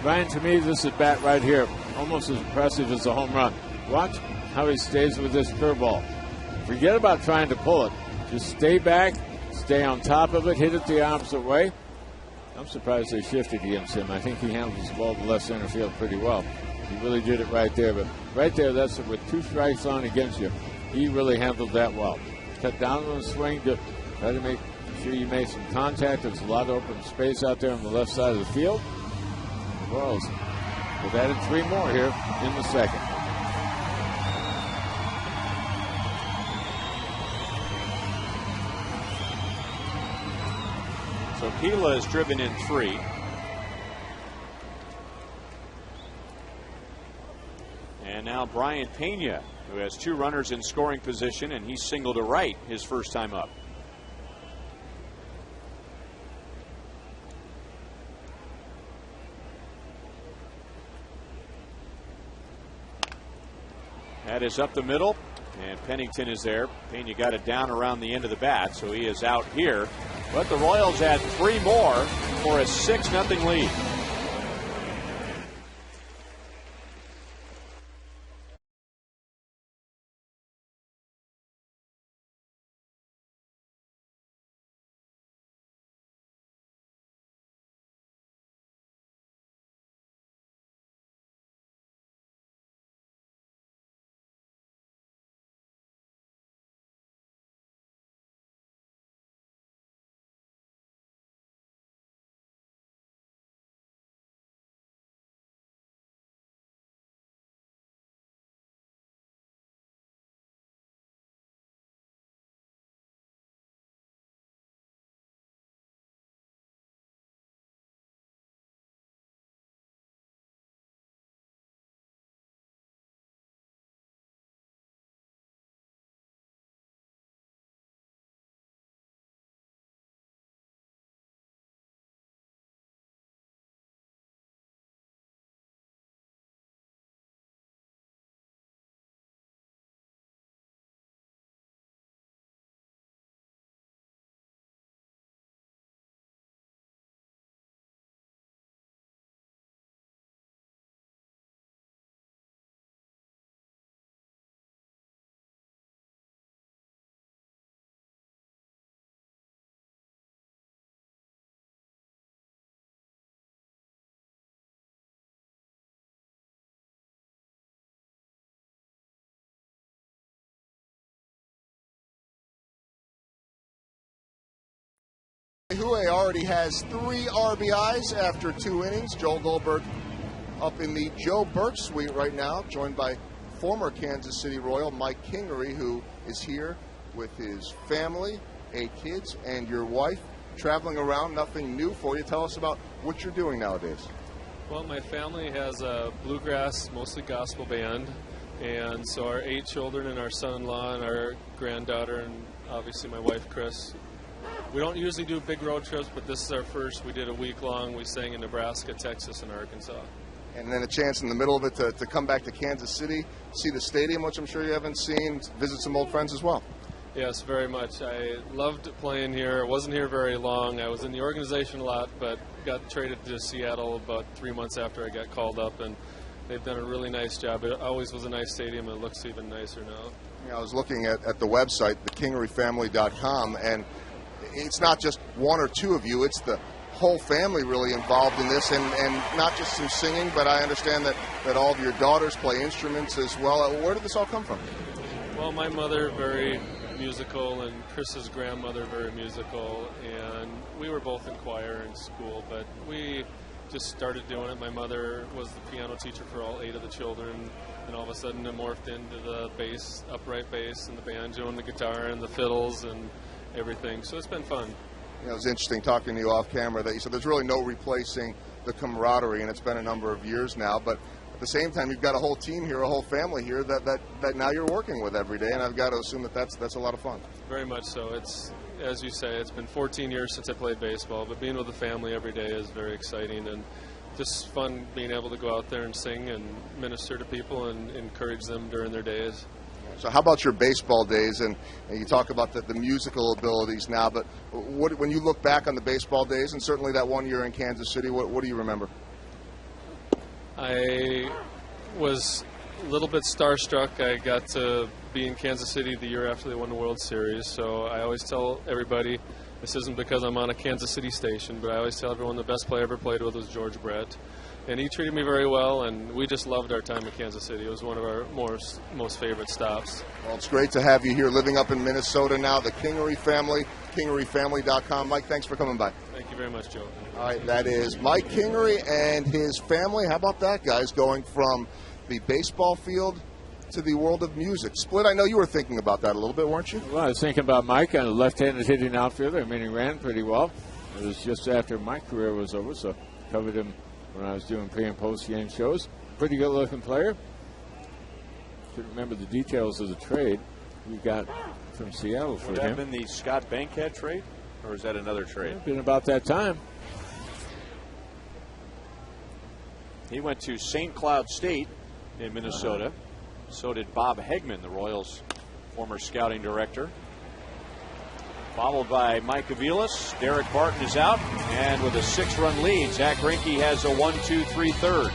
Ryan, to me, this at bat right here, almost as impressive as a home run. Watch how he stays with this curveball. Forget about trying to pull it. Just stay back, stay on top of it, hit it the opposite way. I'm surprised they shifted against him. I think he handles the ball to left center field pretty well. He really did it right there. But right there, that's with 2 strikes on against you. He really handled that well. Cut down on the swing to try to make sure you make some contact. There's a lot of open space out there on the left side of the field. The Royals have added 3 more here in the 2nd.
So Keela is driven in 3. And now Brian Pena, who has 2 runners in scoring position, and he's singled to right his first time up. That is up the middle, and Pennington is there. Pena got it down around the end of the bat, so he is out here. But the Royals add 3 more for a 6-0 lead.
KCA already has 3 RBIs after 2 innings. Joel Goldberg up in the Joe Burke suite right now, joined by former Kansas City Royal Mike Kingery, who is here with his family, 8 kids, and your wife, traveling around. Nothing new for you. Tell us about what you're doing nowadays.
Well, my family has a bluegrass, mostly gospel band, and so our 8 children and our son-in-law and our granddaughter and obviously my wife, Chris. We don't usually do big road trips, but this is our first. We did a week long. We sang in Nebraska, Texas, and Arkansas.
and then a chance in the middle of it to come back to Kansas City, see the stadium, which I'm sure you haven't seen, visit some old friends as well.
Yes, very much. I loved playing here. I wasn't here very long. I was in the organization a lot, but got traded to Seattle about 3 months after I got called up, and they've done a really nice job. It always was a nice stadium, and it looks even nicer now.
I was looking at the website, thekingeryfamily.com, and it's not just one or two of you, it's the whole family really involved in this, and not just some singing, but I understand that all of your daughters play instruments as well. Where did this all come from?
Well, my mother, very musical, and Chris's grandmother, very musical, and we were both in choir in school, but we just started doing it. My mother was the piano teacher for all 8 of the children, and all of a sudden it morphed into the bass, upright bass, and the banjo, and the guitar, and the fiddles, and everything. So it's been fun.
It was interesting talking to you off camera that you said there's really no replacing the camaraderie, and it's been a number of years now, but at the same time, you've got a whole team here, a whole family here that now you're working with every day, and I've got to assume that's a lot of fun.
Very much so. It's, as you say, it's been 14 years since I played baseball, but being with the family every day is very exciting, and just fun being able to go out there and sing and minister to people and encourage them during their days.
So how about your baseball days? And you talk about the musical abilities now, but when you look back on the baseball days, and certainly that one year in Kansas City, what do you remember?
I was a little bit starstruck. I got to be in Kansas City the year after they won the World Series, so I always tell everybody, this isn't because I'm on a Kansas City station, but I always tell everyone the best player I ever played with was George Brett. And he treated me very well, and we just loved our time in Kansas City. It was one of our most favorite stops.
Well, it's great to have you here living up in Minnesota now, the Kingery family, kingeryfamily.com. Mike, thanks for coming by.
Thank you very much, Joe.
All right, that is Mike Kingery and his family. How about that, guys, going from the baseball field to the world of music? Split, I know you were thinking about that a little bit, weren't you?
Well, I was thinking about Mike on a left-handed hitting outfielder. I mean, he ran pretty well. It was just after my career was over, so covered him when I was doing pre- and post-game shows. Pretty good-looking player. Should remember the details of the trade we got from Seattle for him.
Would that have been the Scott Bankhead trade, or is that another trade?
It's been about that time.
He went to St. Cloud State in Minnesota. So did Bob Hegman, the Royals' former scouting director. Followed by Mike Aviles. Derek Barton is out. And with a 6-run lead, Zach Greinke has a 1-2-3 third.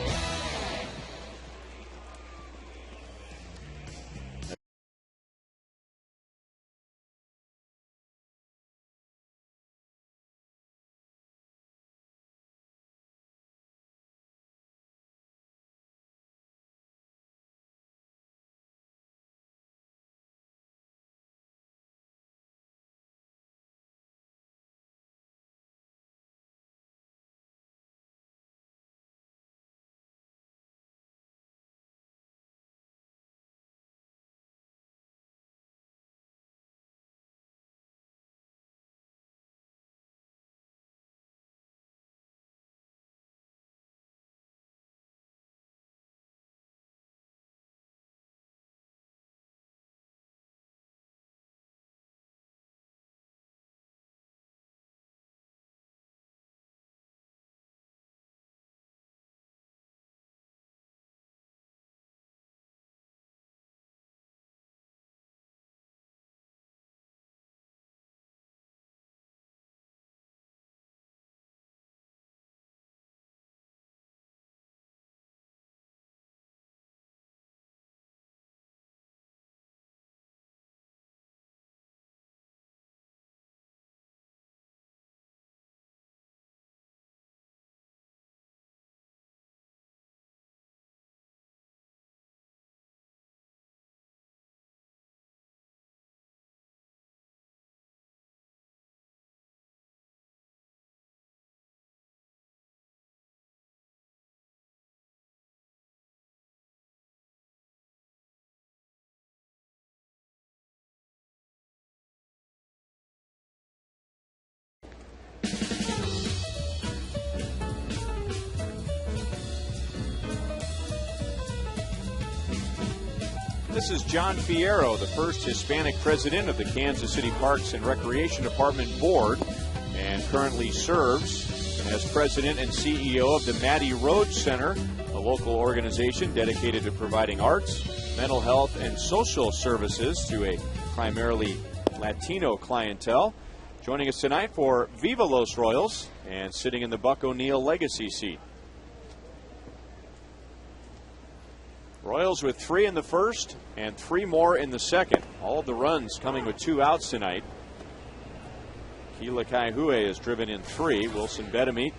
This is John Fierro, the first Hispanic president of the Kansas City Parks and Recreation Department Board, and currently serves as president and CEO of the Mattie Rhodes Center, a a local organization dedicated to providing arts, mental health, and social services to a primarily Latino clientele. Joining us tonight for Viva Los Royals and sitting in the Buck O'Neill legacy seat. Royals with 3 in the first and 3 more in the second. All of the runs coming with 2 outs tonight. Keila Kaihue has driven in 3. Wilson Bedemeet,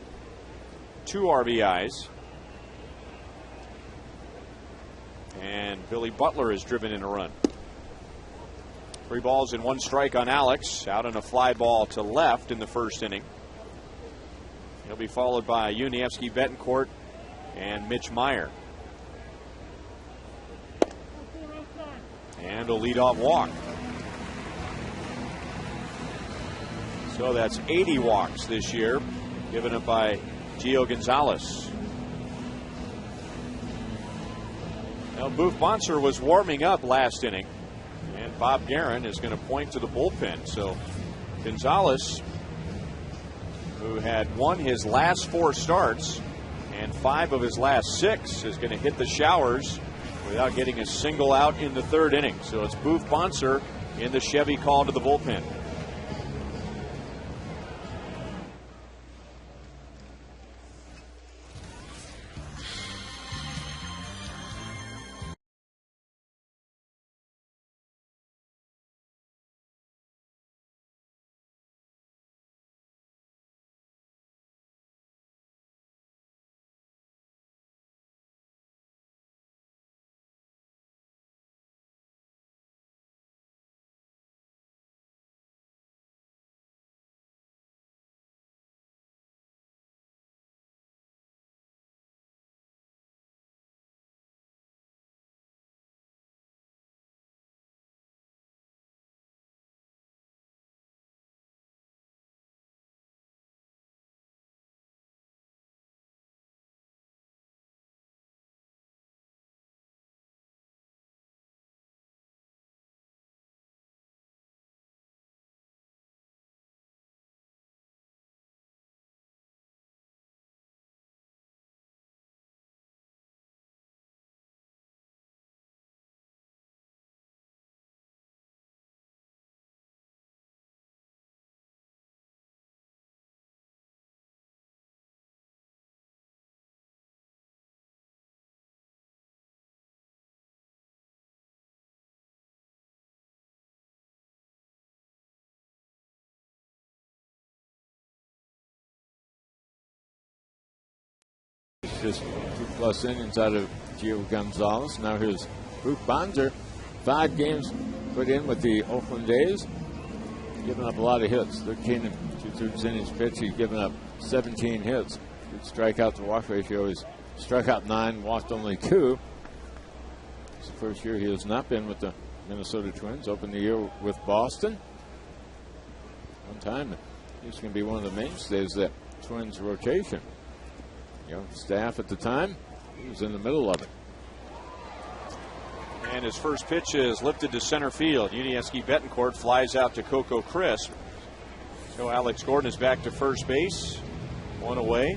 2 RBIs. And Billy Butler has driven in a run. 3 balls and 1 strike on Alex, out on a fly ball to left in the first inning. He'll be followed by Yuniesky Betancourt and Mitch Meyer. And a leadoff walk. So that's 80 walks this year, given up by Gio Gonzalez. Now, Boof Bonser was warming up last inning, and Bob Guerin is going to point to the bullpen. So Gonzalez, who had won his last 4 starts and 5 of his last 6, is going to hit the showers without getting a single out in the 3rd inning. So it's Boof Bonser in the Chevy call to the bullpen.
Just 2+ innings out of Gio Gonzalez. Now here's Boof Bonser. 5 games put in with the Oakland A's. Giving up a lot of hits. 13 and 2/3 innings pitched. He's given up 17 hits. Good strikeout to walk ratio. He's struck out 9, walked only 2. It's the first year he has not been with the Minnesota Twins. Opened the year with Boston. One time he's going to be one of the mainstays of that Twins rotation. Young staff at the time, he was in the middle of it.
And his first pitch is lifted to center field. Yuniesky Betancourt flies out to Coco Crisp. So Alex Gordon is back to first base. 1 away.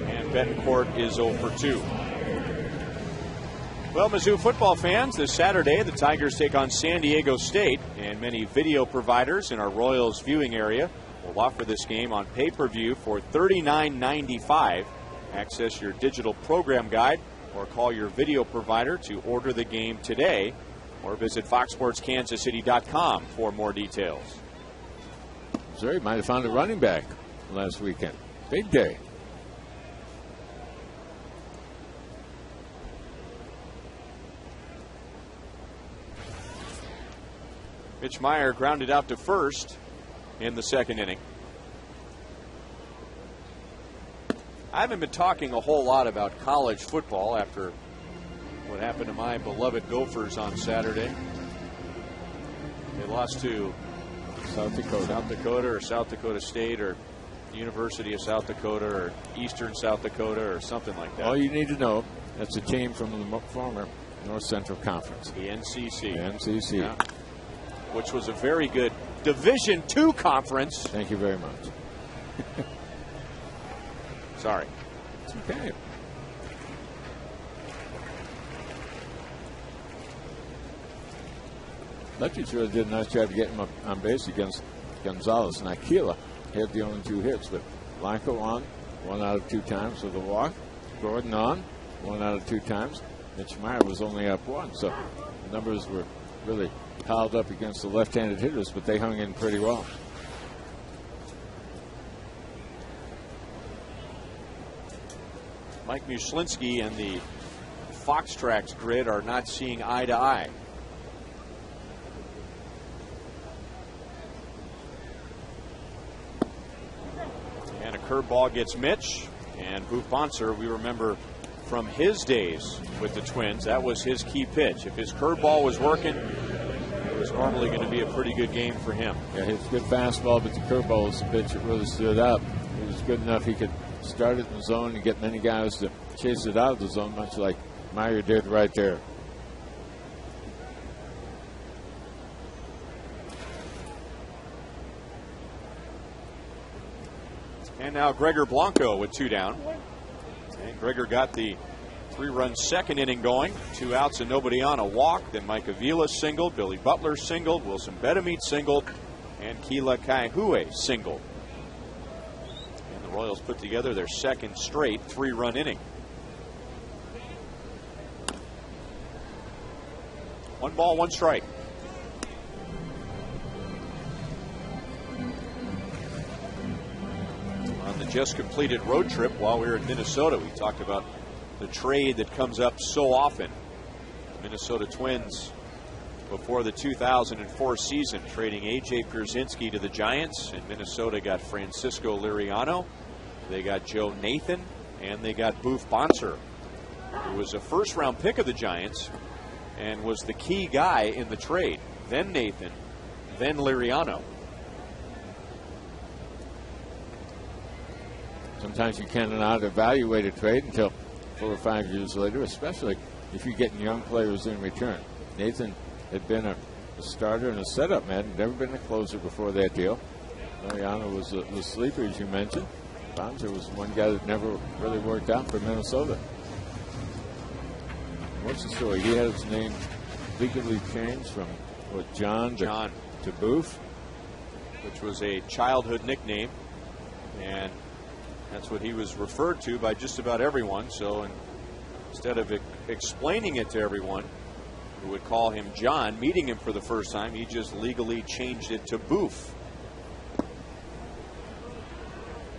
And Betancourt is 0 for 2. Well, Mizzou football fans, this Saturday the Tigers take on San Diego State. And many video providers in our Royals viewing area will offer this game on pay-per-view for $39.95. Access your digital program guide or call your video provider to order the game today, or visit foxsportskansascity.com for more details.
Missouri might have found a running back last weekend. Big day.
Mitch Meyer grounded out to first in the 2nd inning. I haven't been talking a whole lot about college football after what happened to my beloved Gophers on Saturday. They lost to South Dakota or South Dakota State or University of South Dakota or Eastern South Dakota or something like that.
All you need to know, that's a team from the former North Central Conference.
The NCC.
NCC.
Yeah. Which was a very good Division II conference.
Thank you very much.
Sorry.
It's okay. Lefties really did a nice job of getting him up on base against Gonzalez. And Aquila had the only 2 hits, but Blanco on 1 out of 2 times with a walk. Gordon on 1 out of 2 times. Mitch Meyer was only up 1. So the numbers were really piled up against the left-handed hitters, but they hung in pretty well.
Mike Muszlinski and the Fox Tracks grid are not seeing eye to eye. And a curveball gets Mitch. And Boof Bonser, we remember from his days with the Twins, that was his key pitch. If his curveball was working, it was normally going to be a pretty good game for him.
Yeah, his good fastball, but the curveball was the pitch that really stood up. It was good enough he could start it in the zone and get many guys to chase it out of the zone, much like Meyer did right there.
And now Gregor Blanco with 2 down. And Gregor got the 3-run second inning going. 2 outs and nobody on, a walk. Then Mike Avila singled, Billy Butler singled, Wilson Betemit singled, and Keila Kaihue singled. And the Royals put together their second straight 3-run inning. 1 ball, 1 strike. On the just completed road trip while we were in Minnesota, we talked about the trade that comes up so often. The Minnesota Twins, before the 2004 season, trading A.J. Pierzynski to the Giants, and Minnesota got Francisco Liriano. They got Joe Nathan, and they got Boof Bonser, who was a first-round pick of the Giants and was the key guy in the trade. Then Nathan, then Liriano.
Sometimes you cannot evaluate a trade until 4 or 5 years later, especially if you're getting young players in return. Nathan had been a starter and a setup man, had never been a closer before that deal. Liriano was the sleeper, as you mentioned. Bonser was one guy that never really worked out for Minnesota. What's the story? He had his name legally changed from John to Boof,
which was a childhood nickname, and that's what he was referred to by just about everyone. So instead of explaining it to everyone who would call him John, meeting him for the first time, he just legally changed it to Boof.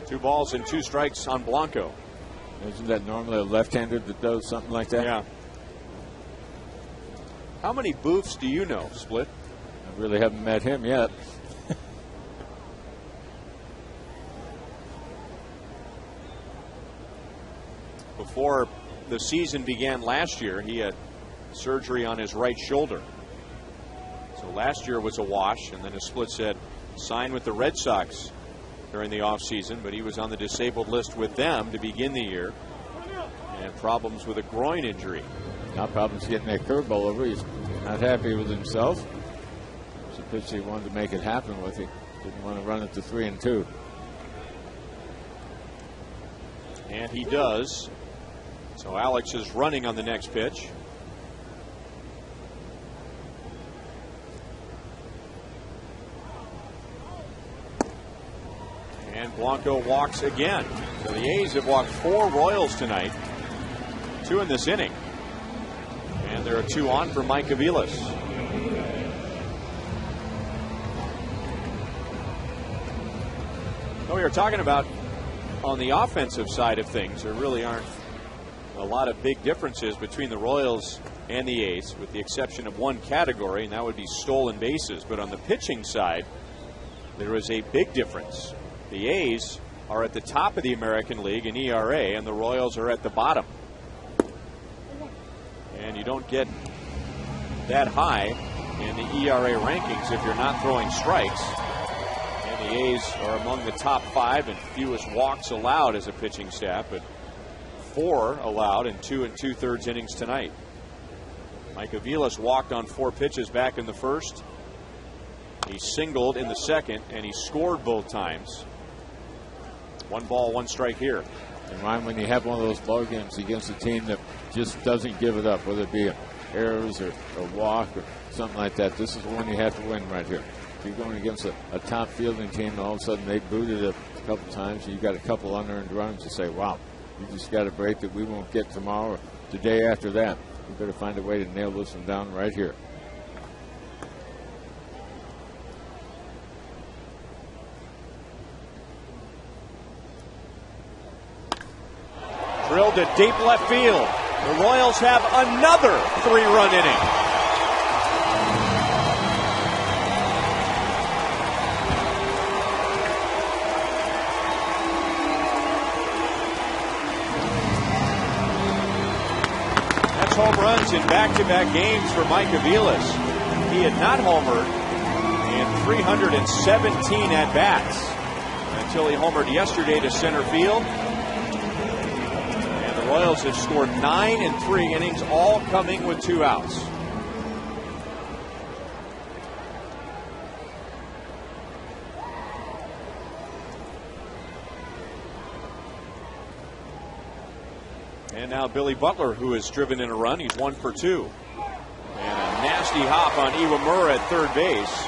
2 balls and 2 strikes on Blanco.
Isn't that normally a left-hander that does something like that?
Yeah. How many Boofs do you know, Split?
I really haven't met him yet.
Before the season began last year, he had surgery on his right shoulder. So last year was a wash, and then as Split said, signed with the Red Sox during the offseason, but he was on the disabled list with them to begin the year, and problems with a groin injury.
Now problems getting that curveball over. He's not happy with himself. It's a pitch he wanted to make it happen with. He didn't want to run it to 3-2.
And he does. So Alex is running on the next pitch. And Blanco walks again. So the A's have walked 4 Royals tonight. 2 in this inning. And there are 2 on for Mike Aviles. We are talking about on the offensive side of things, there really aren't a lot of big differences between the Royals and the A's, with the exception of one category, and that would be stolen bases. But on the pitching side, there is a big difference. The A's are at the top of the American League in ERA, and the Royals are at the bottom. And you don't get that high in the ERA rankings if you're not throwing strikes. And the A's are among the top 5 and fewest walks allowed as a pitching staff, but 4 allowed in 2 2/3 innings tonight. Mike Aviles walked on 4 pitches back in the first. He singled in the second, and he scored both times. 1 ball, 1 strike here.
And Ryan, when you have one of those ball games against a team that just doesn't give it up, whether it be a errors or walk or something like that. This is the one you have to win right here. If you're going against a top fielding team and all of a sudden they booted it a couple times and you got a couple unearned runs, you say, wow, you just got a break that we won't get tomorrow or the day after that. You better find a way to nail this one down right here.
Drilled to deep left field. The Royals have another 3-run inning. That's home runs in back-to-back games for Mike Aviles. He had not homered in 317 at-bats until he homered yesterday to center field. The Royals have scored 9 in 3 innings, all coming with 2 outs. And now Billy Butler, who has driven in a run. He's 1 for 2. And a nasty hop on Iwamura at third base.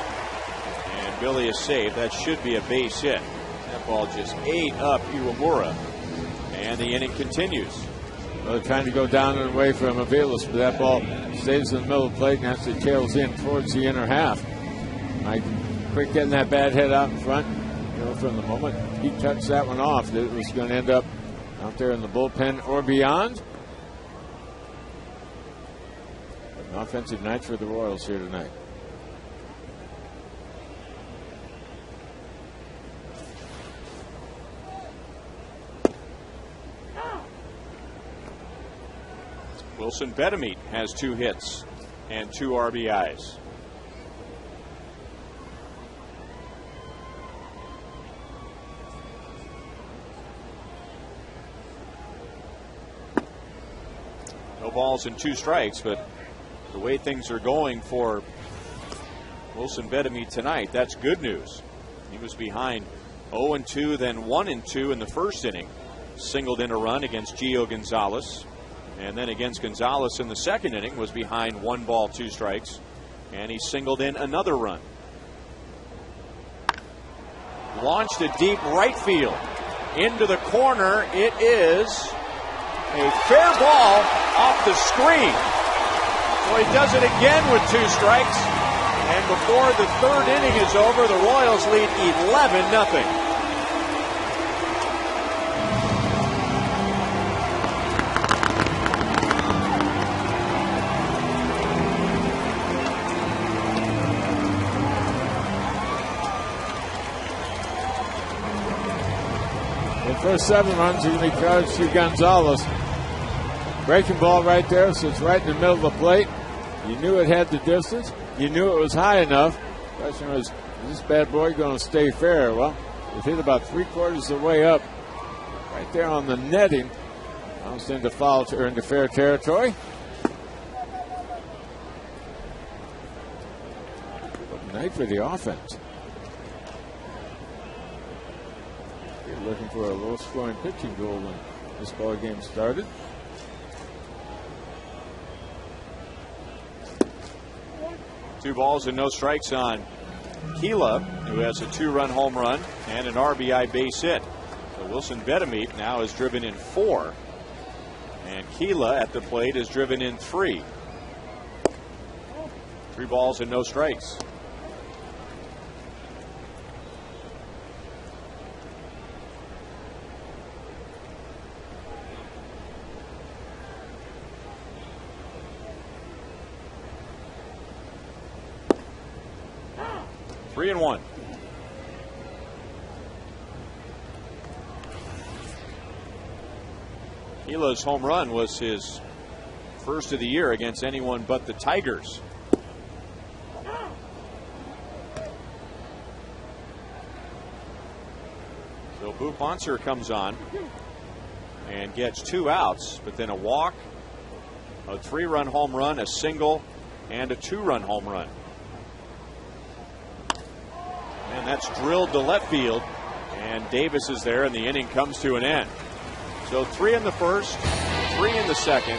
And Billy is saved. That should be a base hit. That ball just ate up Iwamura. And the inning continues.
Well, they're trying to go down and away from Aviles, but that ball stays in the middle of the plate and actually tails in towards the inner half. Mike Quick getting that bad hit out in front. You know, from the moment he touched that one off, it was going to end up out there in the bullpen or beyond. An offensive night for the Royals here tonight.
Wilson Betemit has 2 hits and 2 RBIs. No balls and 2 strikes, but the way things are going for Wilson Betemit tonight, that's good news. He was behind 0-2, then 1-2 in the first inning. Singled in a run against Gio Gonzalez. And then against Gonzalez in the second inning was behind 1 ball, 2 strikes. And he singled in another run. Launched to deep right field. Into the corner. It is a fair ball off the screen. So he does it again with 2 strikes. And before the third inning is over, the Royals lead 11-0.
First 7 runs are going to be charged to Gonzalez. Breaking ball right there, so it's right in the middle of the plate. You knew it had the distance. You knew it was high enough. The question was, is this bad boy going to stay fair? Well, it hit about 3/4 of the way up, right there on the netting. Bounced into foul or into fair territory. Good night for the offense. Looking for a low-scoring pitching goal when this ball game started.
Two balls and no strikes on Keela, who has a 2-run home run and an RBI base hit. So Wilson Betemit now has driven in 4, and Keela at the plate has driven in 3. 3 balls and no strikes. Three and 1. Keela's home run was his first of the year against anyone but the Tigers. So Boop Bonser comes on and gets 2 outs, but then a walk, a 3-run home run, a single, and a 2-run home run. And that's drilled to left field, and Davis is there, and the inning comes to an end. So 3 in the first, 3 in the second,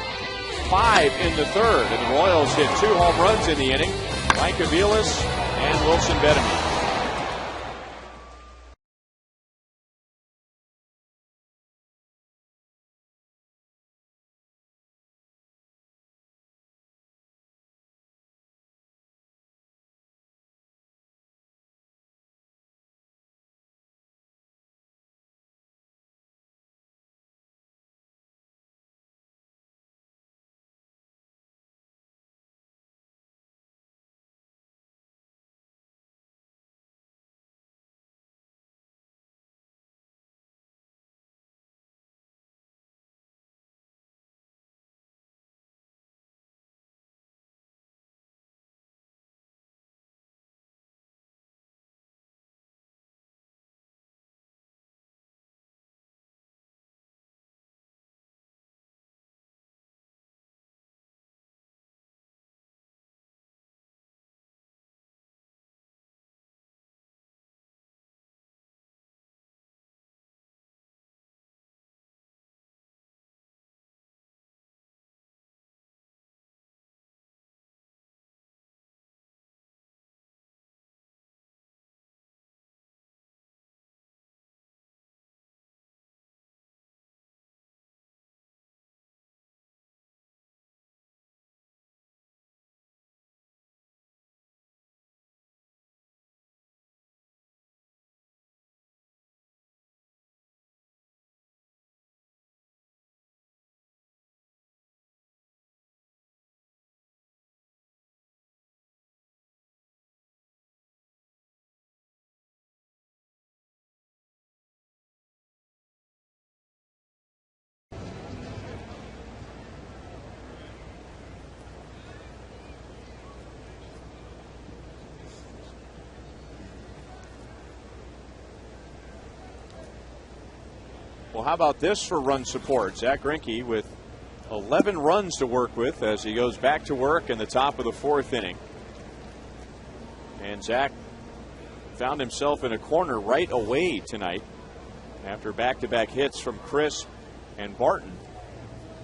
5 in the third, and the Royals hit 2 home runs in the inning. Mike Aviles and Wilson Bettamy. Well, how about this for run support? Zach Greinke with 11 runs to work with as he goes back to work in the top of the 4th inning. And Zach found himself in a corner right away tonight after back-to-back hits from Chris and Barton.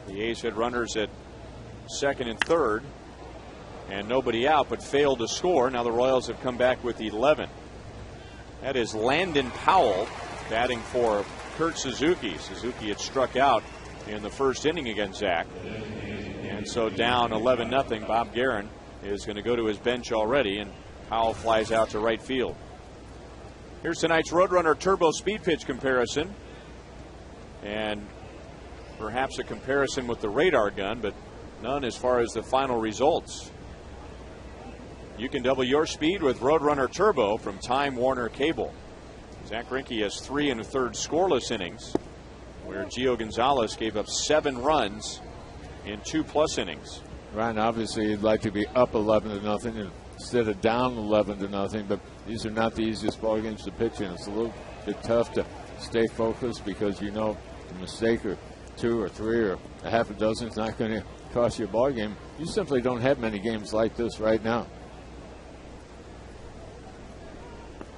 The A's had runners at 2nd and 3rd and nobody out, but failed to score. Now the Royals have come back with 11. That is Landon Powell batting for Kurt Suzuki. Suzuki had struck out in the 1st inning against Zach. And so down 11-0. Bob Guerin is going to go to his bench already, and Powell flies out to right field. Here's tonight's Roadrunner Turbo Speed Pitch comparison. And perhaps a comparison with the radar gun, but none as far as the final results. You can double your speed with Roadrunner Turbo from Time Warner Cable. Zach Greinke has 3 1/3 scoreless innings, where Gio Gonzalez gave up 7 runs in 2+ innings.
Ryan, obviously, you'd like to be up 11-0 instead of down 11-0, but these are not the easiest ball games to pitch in. It's a little bit tough to stay focused because you know a mistake or 2 or 3 or a half a dozen is not going to cost you a ball game. You simply don't have many games like this right now.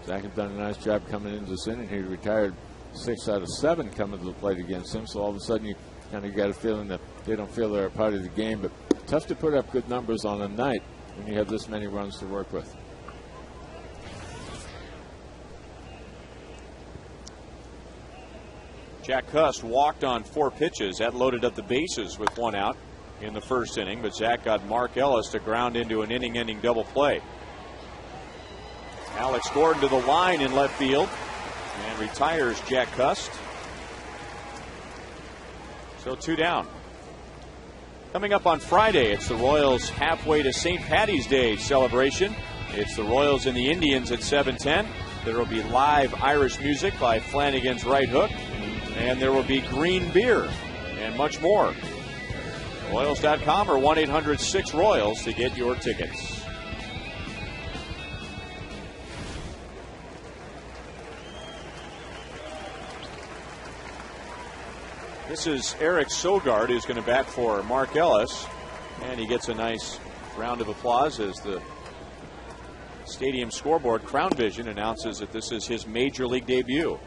Zach has done a nice job coming into this inning. He retired 6 out of 7 coming to the plate against him. So all of a sudden you kind of got a feeling that they don't feel they're a part of the game. But tough to put up good numbers on a night when you have this many runs to work with.
Jack Cust walked on 4 pitches. That loaded up the bases with 1 out in the 1st inning. But Zach got Mark Ellis to ground into an inning-ending double play. Alex Gordon to the line in left field and retires Jack Cust. So 2 down. Coming up on Friday, it's the Royals halfway to St. Paddy's Day celebration. It's the Royals and the Indians at 7:10. There will be live Irish music by Flanagan's Right Hook, and there will be green beer and much more. Royals.com or 1-800-6-ROYALS to get your tickets. This is Eric Sogard, who's going to bat for Mark Ellis, and he gets a nice round of applause as the stadium scoreboard Crown Vision announces that this is his major league debut.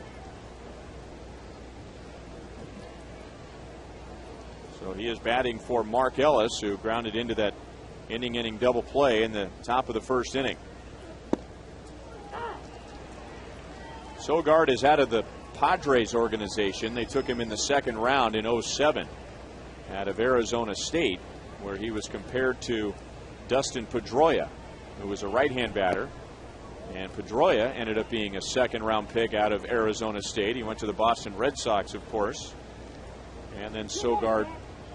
So he is batting for Mark Ellis, who grounded into that inning double play in the top of the first inning. Sogard is out of the Padres organization. They took him in the second round in 2007 out of Arizona State, where he was compared to Dustin Pedroia, who was a right-hand batter. And Pedroia ended up being a second-round pick out of Arizona State. He went to the Boston Red Sox, of course. And then Sogard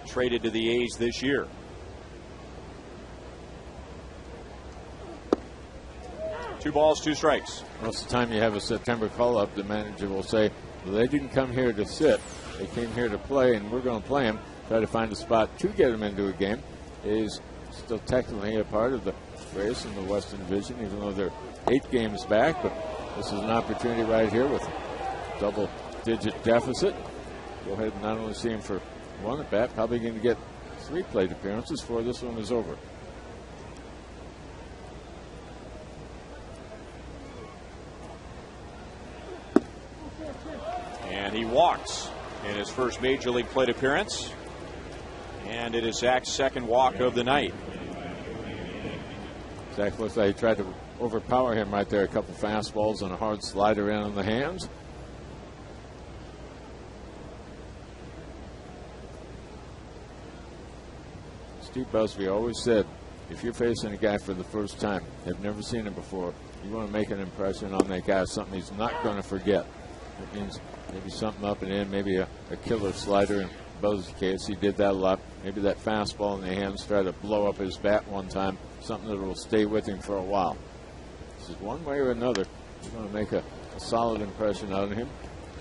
traded to the A's this year. Two balls, two strikes.
Most of the time you have a September call-up, the manager will say, well, they didn't come here to sit. They came here to play, and we're going to play them. Try to find a spot to get them into a game. He's still technically a part of the race in the Western Division, even though they're 8 games back. But this is an opportunity right here with a double-digit deficit. Go ahead and not only see him for one at bat, probably going to get 3 plate appearances before this one is over.
And he walks in his first major league plate appearance. And it is Zach's second walk of the night.
Zach looks like he tried to overpower him right there. A couple fastballs and a hard slider in on the hands. Steve Busby always said, if you're facing a guy for the first time, have never seen him before, you want to make an impression on that guy, something he's not going to forget. It means maybe something up and in, maybe a killer slider. In Busby's case, he did that a lot. Maybe that fastball in the hands tried to blow up his bat one time, something that will stay with him for a while. This is one way or another, you want to make a solid impression on him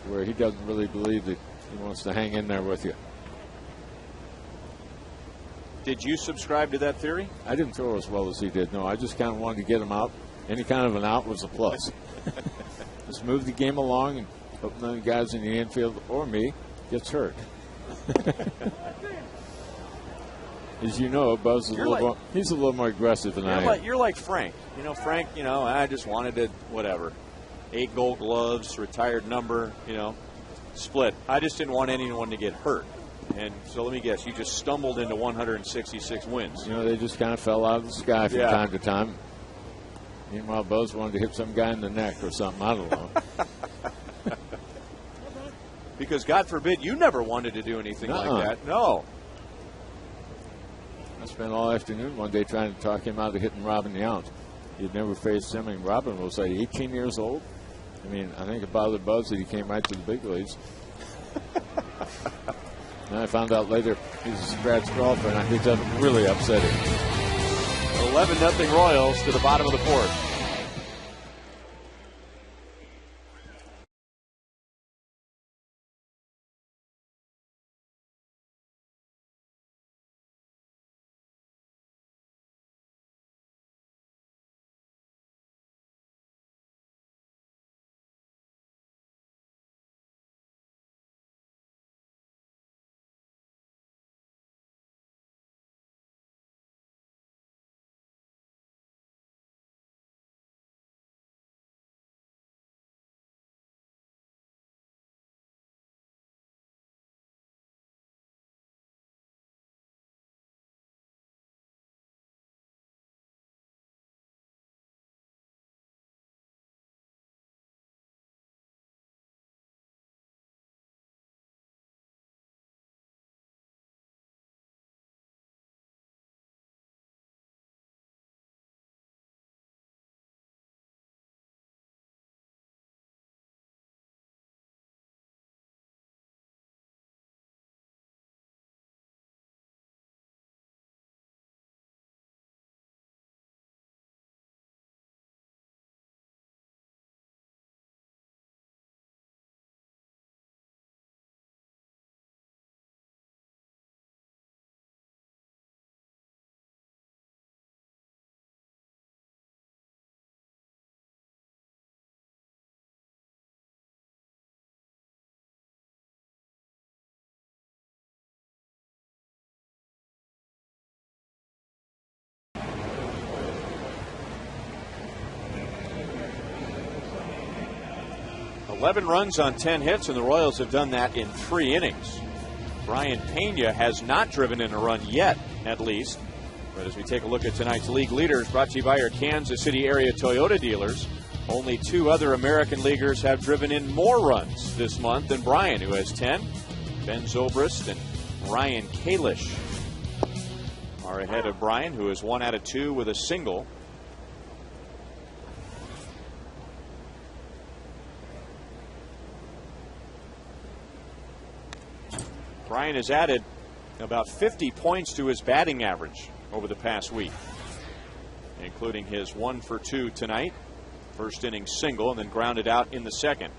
where he doesn't really believe that he wants to hang in there with you.
Did you subscribe to that theory?
I didn't throw as well as he did. No, I just kind of wanted to get him out. Any kind of an out was a plus. Just move the game along and hope none of the guys in the infield or me gets hurt. As you know, Buzz is he's a little more aggressive than I am.
You're like Frank. Frank, I just wanted to, whatever. 8 gold gloves, retired number, split. I just didn't want anyone to get hurt. And so let me guess, you just stumbled into 166 wins.
They just kind of fell out of the sky from time to time. Meanwhile, Buzz wanted to hit some guy in the neck or something. I don't know.
Because God forbid you never wanted to do anything like that. No.
I spent all afternoon one day trying to talk him out of hitting Robin Yount. He'd never faced him, and Robin was like 18 years old. I think it bothered Buzz that he came right to the big leagues. And I found out later he's a scratch golfer, and I think that really upset him.
11-0 Royals to the bottom of the fourth. $11 runs on 10 hits, and the Royals have done that in 3 innings. Brian Pena has not driven in a run yet, at least. But as we take a look at tonight's league leaders, brought to you by your Kansas City area Toyota dealers, only 2 other American leaguers have driven in more runs this month than Brian, who has 10. Ben Zobrist and Ryan Kalish are ahead of Brian, who is 1 out of 2 with a single. Brian has added about 50 points to his batting average over the past week, including his 1 for 2 tonight. First inning single and then grounded out in the second.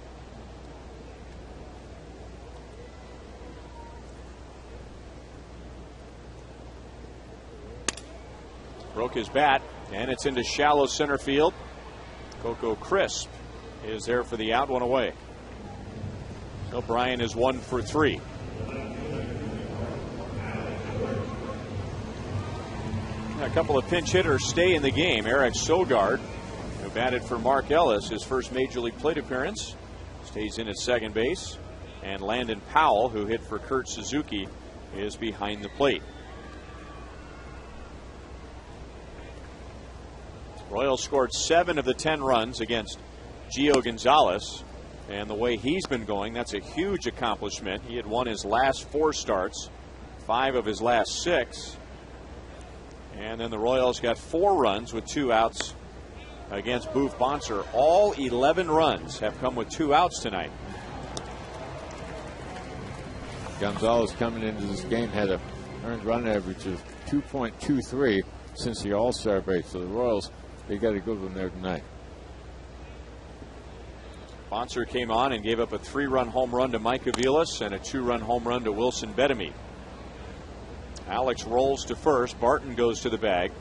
Broke his bat, and it's into shallow center field. Coco Crisp is there for the out, 1 away. So Brian is 1 for 3. A couple of pinch hitters stay in the game. Eric Sogard, who batted for Mark Ellis, his first major league plate appearance, stays in at second base. And Landon Powell, who hit for Kurt Suzuki, is behind the plate. Royals scored 7 of the 10 runs against Gio Gonzalez. And the way he's been going, that's a huge accomplishment. He had won his last 4 starts, 5 of his last 6. And then the Royals got 4 runs with 2 outs against Boof Bonser. All 11 runs have come with 2 outs tonight.
Gonzalez coming into this game had a earned run average of 2.23 since the All-Star break. So the Royals, they got a good one there tonight.
Bonser came on and gave up a 3-run home run to Mike Aviles and a 2-run home run to Wilson Betemit. Alex rolls to first. Barton goes to the bag.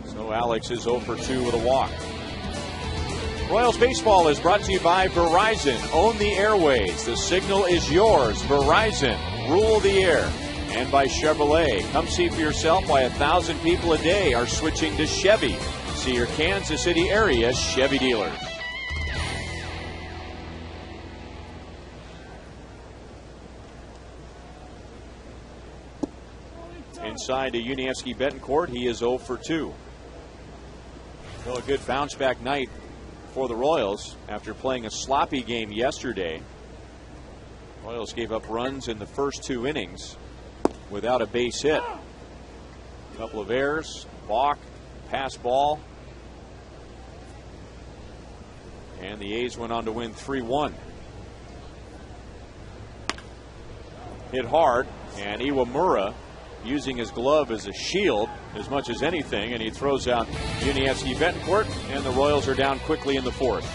So Alex is 0 for 2 with a walk. Royals baseball is brought to you by Verizon. Own the airways. The signal is yours. Verizon. Rule the air. And by Chevrolet. Come see for yourself why 1,000 people a day are switching to Chevy. See your Kansas City area Chevy dealers. Inside to Yuniesky Betancourt, he is 0 for 2. Well, a good bounce back night for the Royals after playing a sloppy game yesterday. Royals gave up runs in the first 2 innings without a base hit. A couple of errors, balk, pass ball. And the A's went on to win 3-1. Hit hard, and Iwamura using his glove as a shield as much as anything, and he throws out Yuniesky Betancourt, and the Royals are down quickly in the 4th.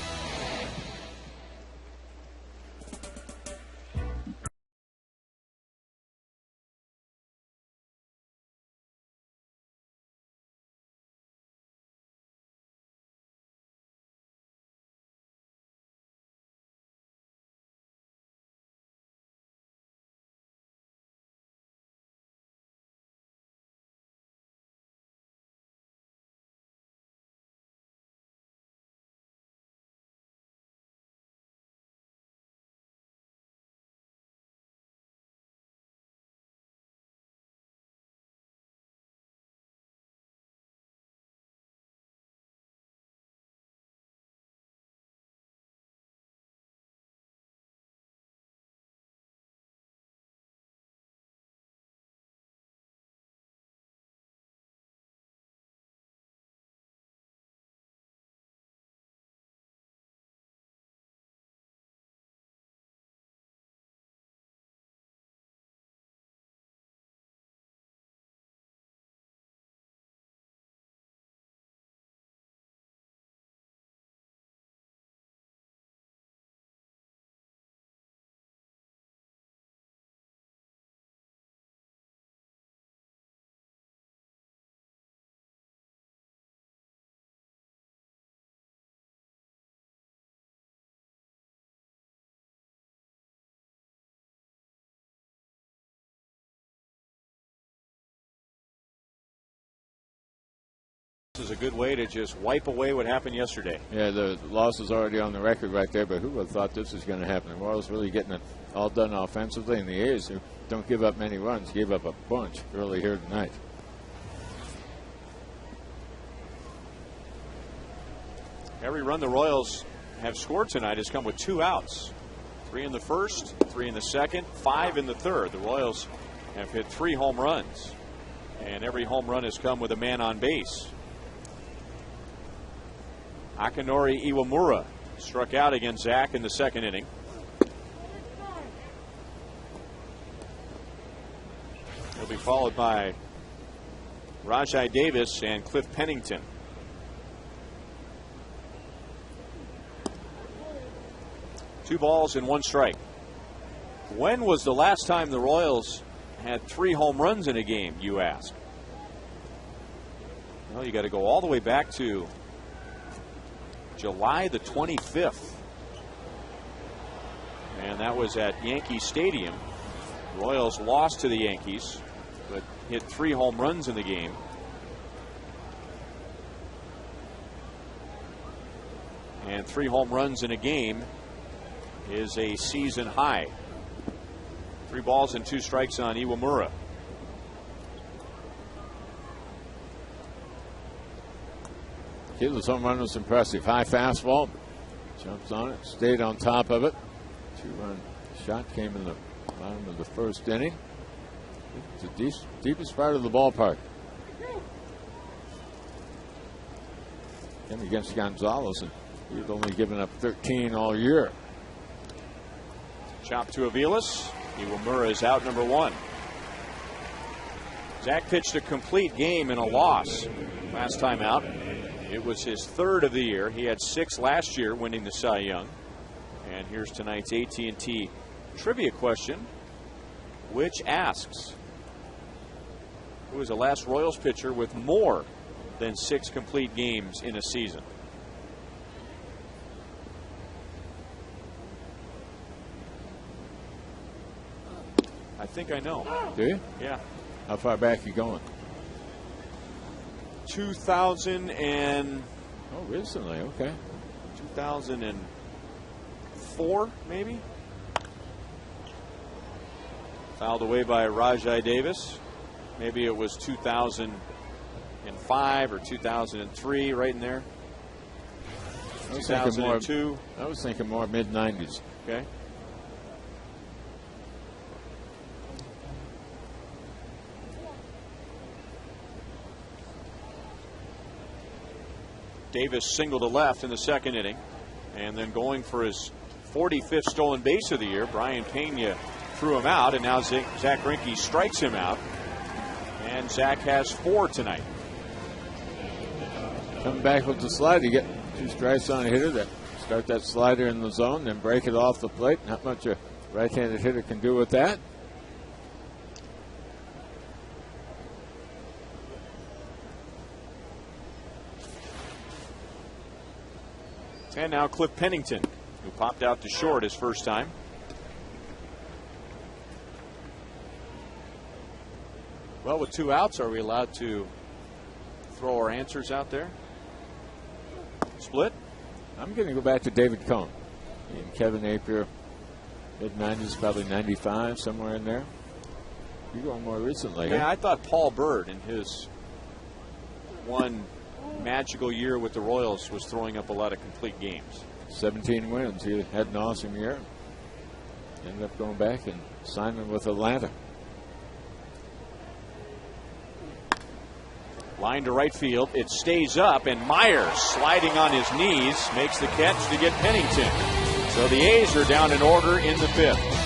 This is a good way to just wipe away what happened yesterday.
Yeah, the loss is already on the record right there, but who would have thought this was going to happen? The Royals really getting it all done offensively, and the A's, who don't give up many runs. Gave up a bunch early here tonight.
Every run the Royals have scored tonight has come with 2 outs. 3 in the first, 3 in the second, 5 in the third. The Royals have hit 3 home runs, and every home run has come with a man on base. Akinori Iwamura struck out against Zach in the second inning. He'll be followed by Rajai Davis and Cliff Pennington. Two balls and 1 strike. When was the last time the Royals had 3 home runs in a game, you ask? Well, you got to go all the way back to July the 25th. And that was at Yankee Stadium. The Royals lost to the Yankees, but hit 3 home runs in the game. And 3 home runs in a game is a season high. 3 balls and 2 strikes on Iwamura.
His home run was impressive. High fastball. Jumps on it. Stayed on top of it. 2-run shot came in the bottom of the first inning. It's the deepest part of the ballpark. And against Gonzalez, and he's only given up 13 all year.
Chop to Aviles. Iwamura is out, number 1. Zach pitched a complete game in a loss last time out. It was his 3rd of the year. He had 6 last year, winning the Cy Young. And here's tonight's AT&T trivia question, which asks, who was the last Royals pitcher with more than 6 complete games in a season? I think I know.
Do you?
Yeah.
How far back you going?
2000 and
Oh, recently. Okay.
2004, maybe. Fouled away by Rajai Davis. Maybe it was 2005 or 2003, right in there. 2002.
I was thinking more mid-90s.
Okay. Davis singled to left in the second inning, and then going for his 45th stolen base of the year, Brian Pena threw him out, and now Zach Greinke strikes him out, and Zach has 4 tonight.
Coming back with the slider, you get 2 strikes on a hitter that start that slider in the zone, then break it off the plate. Not much a right-handed hitter can do with that.
And now Cliff Pennington, who popped out to short his first time. Well, with 2 outs, are we allowed to throw our answers out there? Split?
I'm going to go back to David Cohn and Kevin Napier, mid-90s, probably 95, somewhere in there. You're going more recently.
Yeah,
huh?
I thought Paul Byrd in his one magical year with the Royals was throwing up a lot of complete games.
17 wins. He had an awesome year. Ended up going back and signing with Atlanta.
Line to right field. It stays up, and Myers, sliding on his knees, makes the catch to get Pennington. So the A's are down in order in the 5th.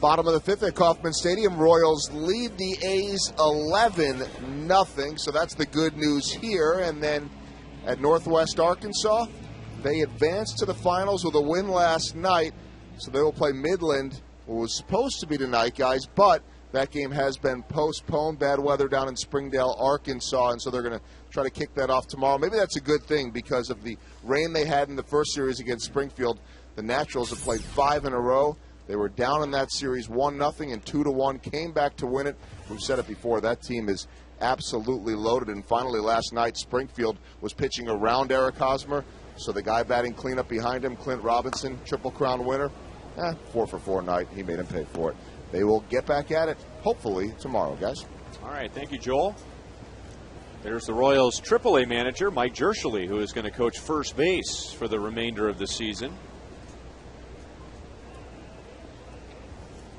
Bottom of the fifth at Kauffman Stadium. Royals lead the A's 11-0. So that's the good news here. And then at Northwest Arkansas, they advanced to the finals with a win last night. So they will play Midland. It was supposed to be tonight, guys, but that game has been postponed. Bad weather down in Springdale, Arkansas, and so they're going to try to kick that off tomorrow. Maybe that's a good thing because of the rain they had in the first series against Springfield. The Naturals have played 5 in a row. They were down in that series 1-0 and 2-1, came back to win it. We've said it before, that team is absolutely loaded. And finally, last night, Springfield was pitching around Eric Hosmer, so the guy batting cleanup behind him, Clint Robinson, Triple Crown winner, 4-for-4 night. He made him pay for it. They will get back at it, hopefully, tomorrow, guys.
All right, thank you, Joel. There's the Royals AAA manager, Mike Jershely, who is going to coach first base for the remainder of the season.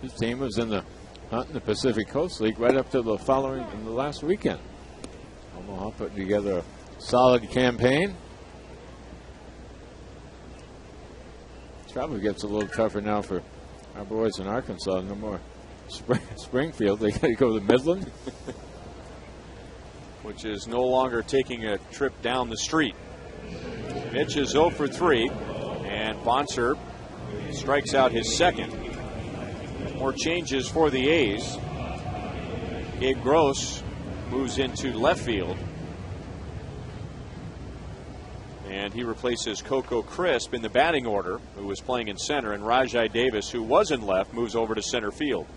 His team was in the hunt in the Pacific Coast League right up to the last weekend. Omaha putting together a solid campaign. Probably gets a little tougher now for our boys in Arkansas. No more Springfield. They got to go to Midland,
which is no longer taking a trip down the street. Mitch is 0 for 3, and Bonser strikes out his second. More changes for the A's. Gabe Gross moves into left field, and he replaces Coco Crisp in the batting order, who was playing in center, and Rajai Davis, who was in left, moves over to center field.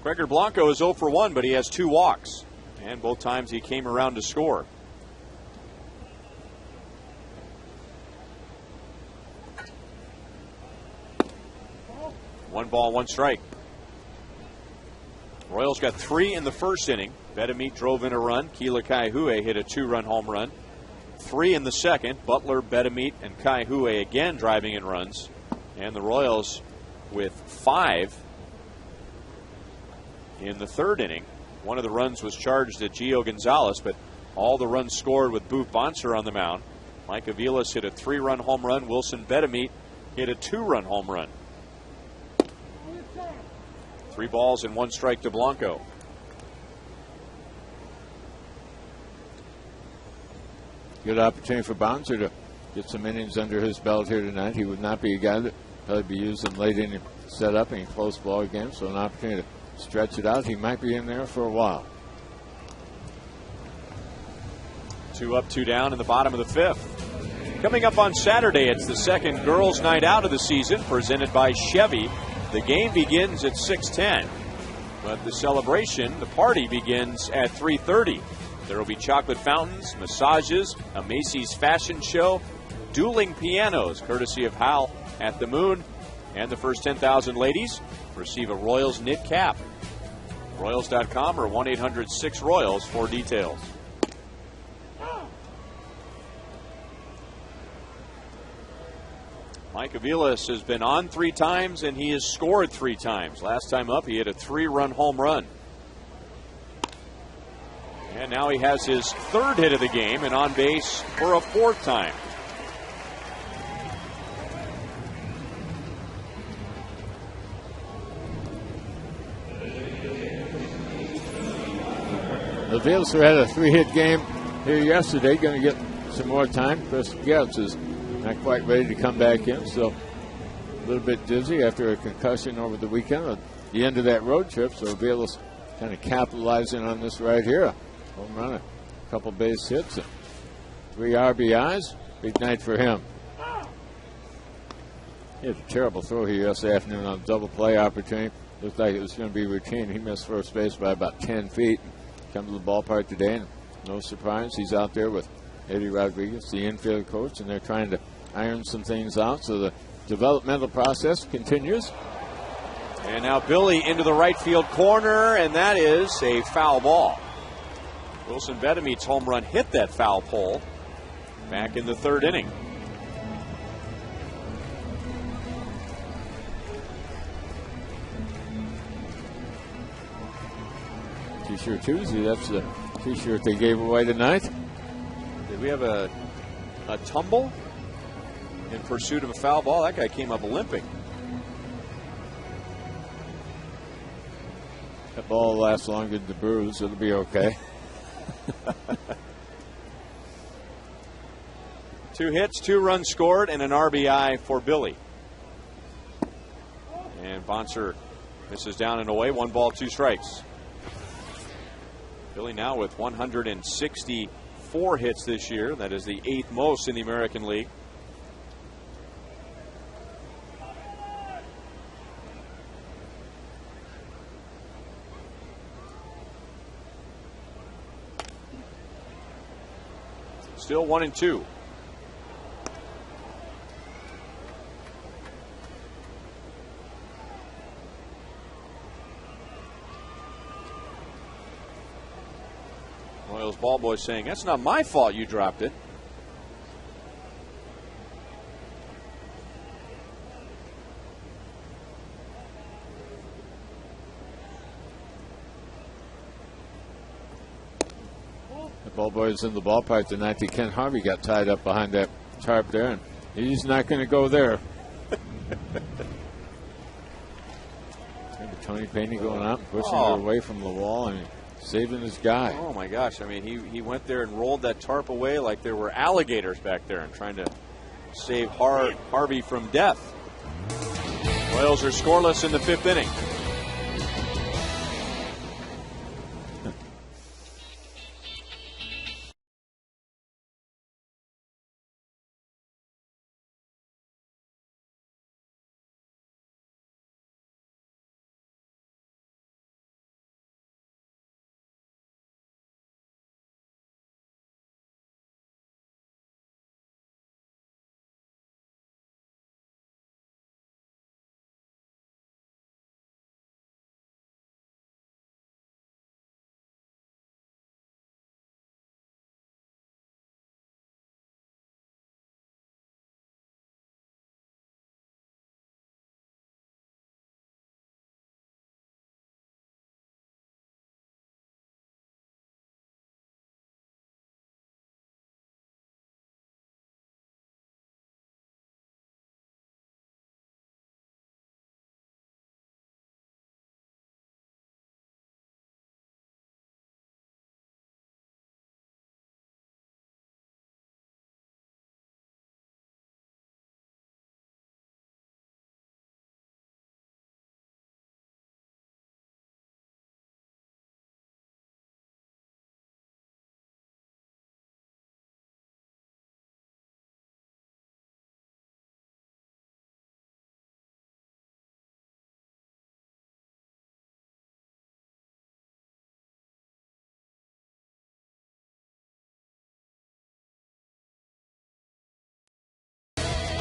Gregor Blanco is 0 for 1, but he has 2 walks, and both times he came around to score. One ball, 1 strike. Royals got 3 in the first inning. Bedamit drove in a run. Keila Kaihue hit a 2-run home run. 3 in the second. Butler, Bedamit, and Kaihue again driving in runs. And the Royals with 5 in the third inning. One of the runs was charged at Gio Gonzalez, but all the runs scored with Boof Bonser on the mound. Mike Aviles hit a 3-run home run. Wilson Bedamit hit a 2-run home run. 3 balls and 1 strike to Blanco.
Good opportunity for Bonser to get some innings under his belt here tonight. He would not be a guy that probably be used in late inning setup in close ball games, so an opportunity to stretch it out. He might be in there for a while.
2 up, 2 down in the bottom of the fifth. Coming up on Saturday, it's the second girls' night out of the season, presented by Chevy. The game begins at 6:10, but the celebration, the party, begins at 3:30. There will be chocolate fountains, massages, a Macy's fashion show, dueling pianos, courtesy of Hal at the Moon, and the first 10,000 ladies receive a Royals knit cap. Royals.com or 1-800-6-ROYALS for details. Mike Aviles has been on 3 times, and he has scored 3 times. Last time up, he hit a 3-run home run. And now he has his 3rd hit of the game and on base for a 4th time.
Aviles had a 3-hit game here yesterday. Going to get some more time. Chris Getz is not quite ready to come back in, so a little bit dizzy after a concussion over the weekend at the end of that road trip. So Aviles kind of capitalizing on this right here. Home run, a couple base hits, and 3 RBIs. Big night for him. He had a terrible throw here yesterday afternoon on a double play opportunity. Looked like it was going to be routine. He missed first base by about 10 feet. Come to the ballpark today, and no surprise, he's out there with Eddie Rodriguez, the infield coach, and they're trying to iron some things out. So the developmental process continues.
And now Billy into the right field corner, and that is a foul ball. Wilson Bedamit's home run hit that foul pole back in the 3rd inning.
T-shirt Tuesday, that's the T-shirt they gave away tonight.
Did we have a tumble in pursuit of a foul ball. That guy came up limping.
That ball lasts longer than the bruise. It'll be okay.
2 hits, 2 runs scored, and an RBI for Billy. And Bonser misses down and away. 1 ball, 2 strikes. Billy now with 164 hits this year. That is the 8th most in the American League. Still 1-2. Royals ball boy saying, "That's not my fault you dropped it."
The ball boy is in the ballpark tonight. Ken Harvey got tied up behind that tarp there, and he's not going to go there. Tony Peña going out and pushing her away from the wall and saving his guy.
Oh my gosh. I mean, he went there and rolled that tarp away like there were alligators back there and trying to save Harvey from death. Royals are scoreless in the 5th inning.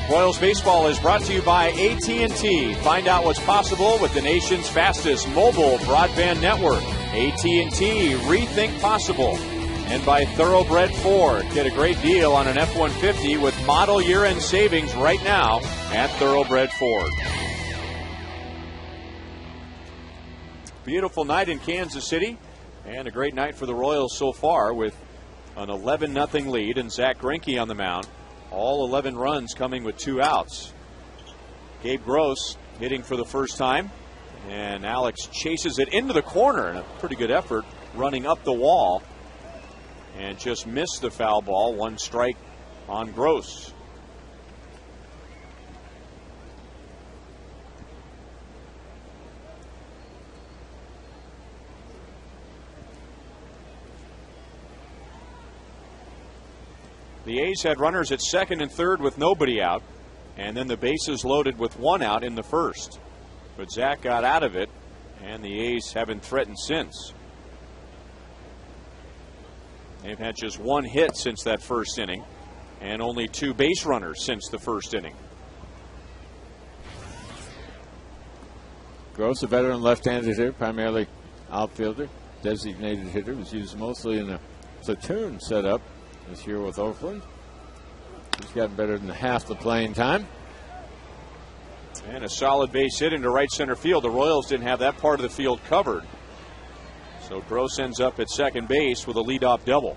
Royals baseball is brought to you by AT&T. Find out what's possible with the nation's fastest mobile broadband network. AT&T, rethink possible. And by Thoroughbred Ford. Get a great deal on an F-150 with model year-end savings right now at Thoroughbred Ford. Beautiful night in Kansas City, and a great night for the Royals so far with an 11-0 lead and Zach Greinke on the mound. All 11 runs coming with 2 outs. Gabe Gross hitting for the first time, and Alex chases it into the corner in a pretty good effort, running up the wall, and just missed the foul ball. 1 strike on Gross. The A's had runners at 2nd and 3rd with nobody out, and then the bases loaded with 1 out in the 1st. But Zach got out of it, and the A's haven't threatened since. They've had just 1 hit since that 1st inning, and only 2 base runners since the 1st inning.
Gross, a veteran left-handed hitter, primarily outfielder, designated hitter, was used mostly in a platoon setup this year with Oakland. He's gotten better than half the playing time.
And a solid base hit into right center field. The Royals didn't have that part of the field covered. So Gross ends up at second base with a leadoff double.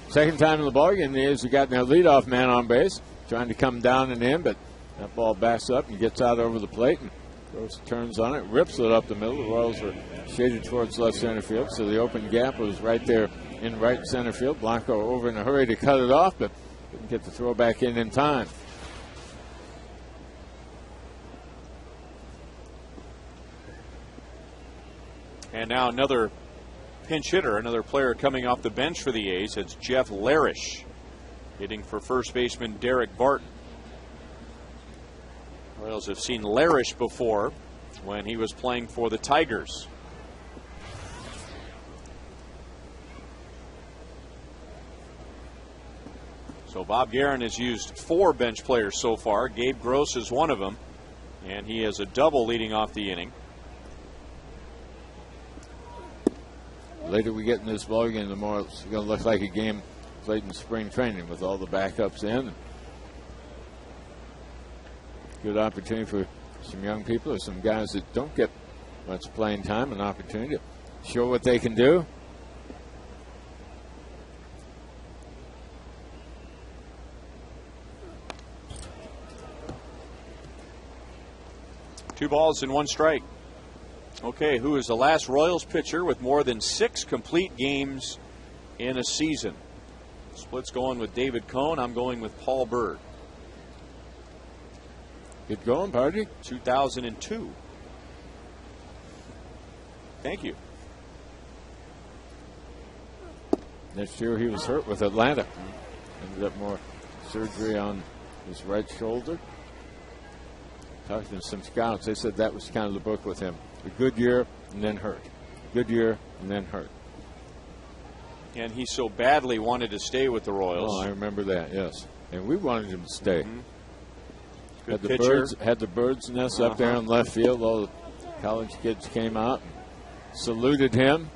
Second time in the ballgame, the A's have gotten their leadoff man on base, trying to come down and in, but that ball backs up and gets out over the plate, and Gross turns on it, rips it up the middle. The Royals were shaded towards left center field, so the open gap was right there in right center field. Blanco over in a hurry to cut it off, but didn't get the throw back in time.
And now another pinch hitter, another player coming off the bench for the A's. It's Jeff Larish hitting for first baseman Derek Barton. Royals have seen Larish before when he was playing for the Tigers. So Bob Guerin has used 4 bench players so far. Gabe Gross is one of them, and he has a double leading off the inning.
Later we get in this ballgame, the more it's going to look like a game played in spring training with all the backups in. Good opportunity for some young people or some guys that don't get much playing time, an opportunity to show what they can do.
Two balls and 1 strike. Okay, who is the last Royals pitcher with more than 6 complete games in a season? Split's going with David Cohn. I'm going with Paul Bird.
Good going, Party.
2002. Thank you.
Next year he was hurt with Atlanta. Ended up more surgery on his right shoulder. Talking to some scouts, they said that was kind of the book with him. A good year and then hurt. Good year and then hurt.
And he so badly wanted to stay with the Royals.
Oh, I remember that, yes. And we wanted him to stay.
Mm-hmm.
Had the bird's nest up there in left field. All the college kids came out and saluted him.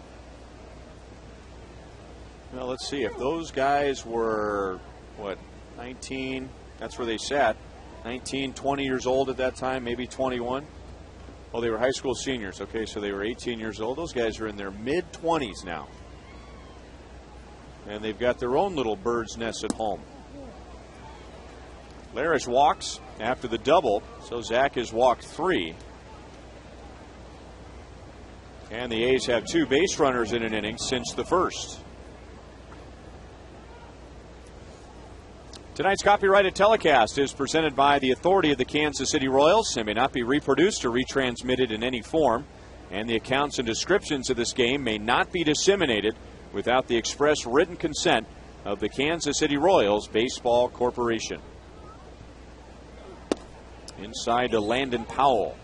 Well, let's see. If those guys were, 19, that's where they sat. 19, 20 years old at that time, maybe 21. Oh, they were high school seniors. Okay, so they were 18 years old. Those guys are in their mid-20s now. And they've got their own little bird's nest at home. Larish walks after the double, so Zach has walked 3. And the A's have 2 base runners in an inning since the first. Tonight's copyrighted telecast is presented by the authority of the Kansas City Royals and may not be reproduced or retransmitted in any form. And the accounts and descriptions of this game may not be disseminated without the express written consent of the Kansas City Royals Baseball Corporation. Inside to Landon Powell.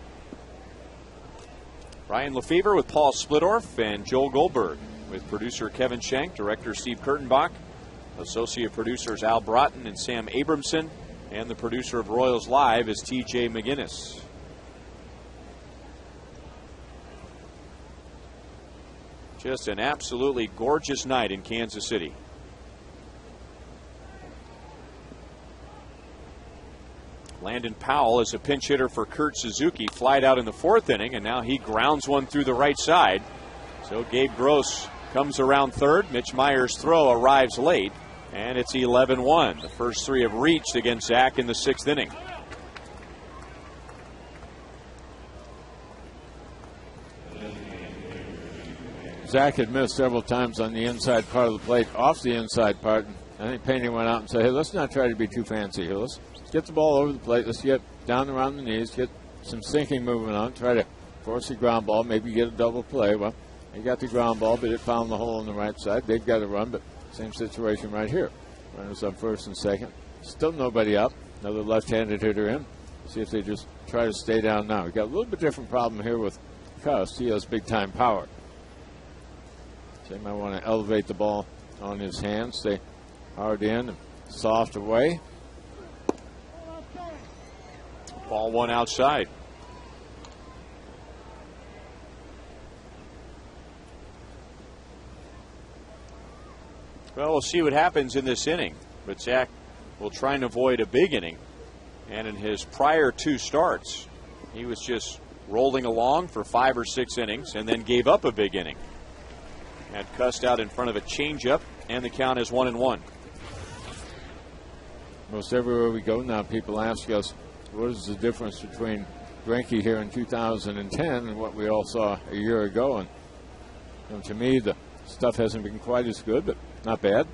Ryan Lefevre with Paul Splittorff and Joel Goldberg with producer Kevin Schenk, director Steve Kurtenbach, associate producers Al Broughton and Sam Abramson, and the producer of Royals Live is TJ McGinnis. Just an absolutely gorgeous night in Kansas City. Landon Powell is a pinch hitter for Kurt Suzuki, flied out in the 4th inning, and now he grounds one through the right side. So Gabe Gross comes around third. Mitch Meyer's throw arrives late, and it's 11-1. The first 3 have reached against Zach in the 6th inning.
Zach had missed several times on the inside part of the plate, off the inside part. I think Payne went out and said, hey, let's not try to be too fancy here. Let's get the ball over the plate. Let's get down around the knees, get some sinking movement on, try to force a ground ball, maybe get a double play. Well, he got the ground ball, but it found the hole on the right side. They've got a run, but same situation right here. Runners on first and second. Still nobody up. Another left-handed hitter in. See if they just try to stay down now. We've got a little bit different problem here with Cust. He has big-time power. So they might want to elevate the ball on his hand, stay hard in and soft away.
Ball one outside. Well, we'll see what happens in this inning. But Zach will try and avoid a big inning. And in his prior 2 starts, he was just rolling along for 5 or 6 innings and then gave up a big inning. Had Cust out in front of a changeup and the count is 1-1.
Most everywhere we go now, people ask us, what is the difference between Greinke here in 2010 and what we all saw a year ago? And to me, the stuff hasn't been quite as good, but not bad.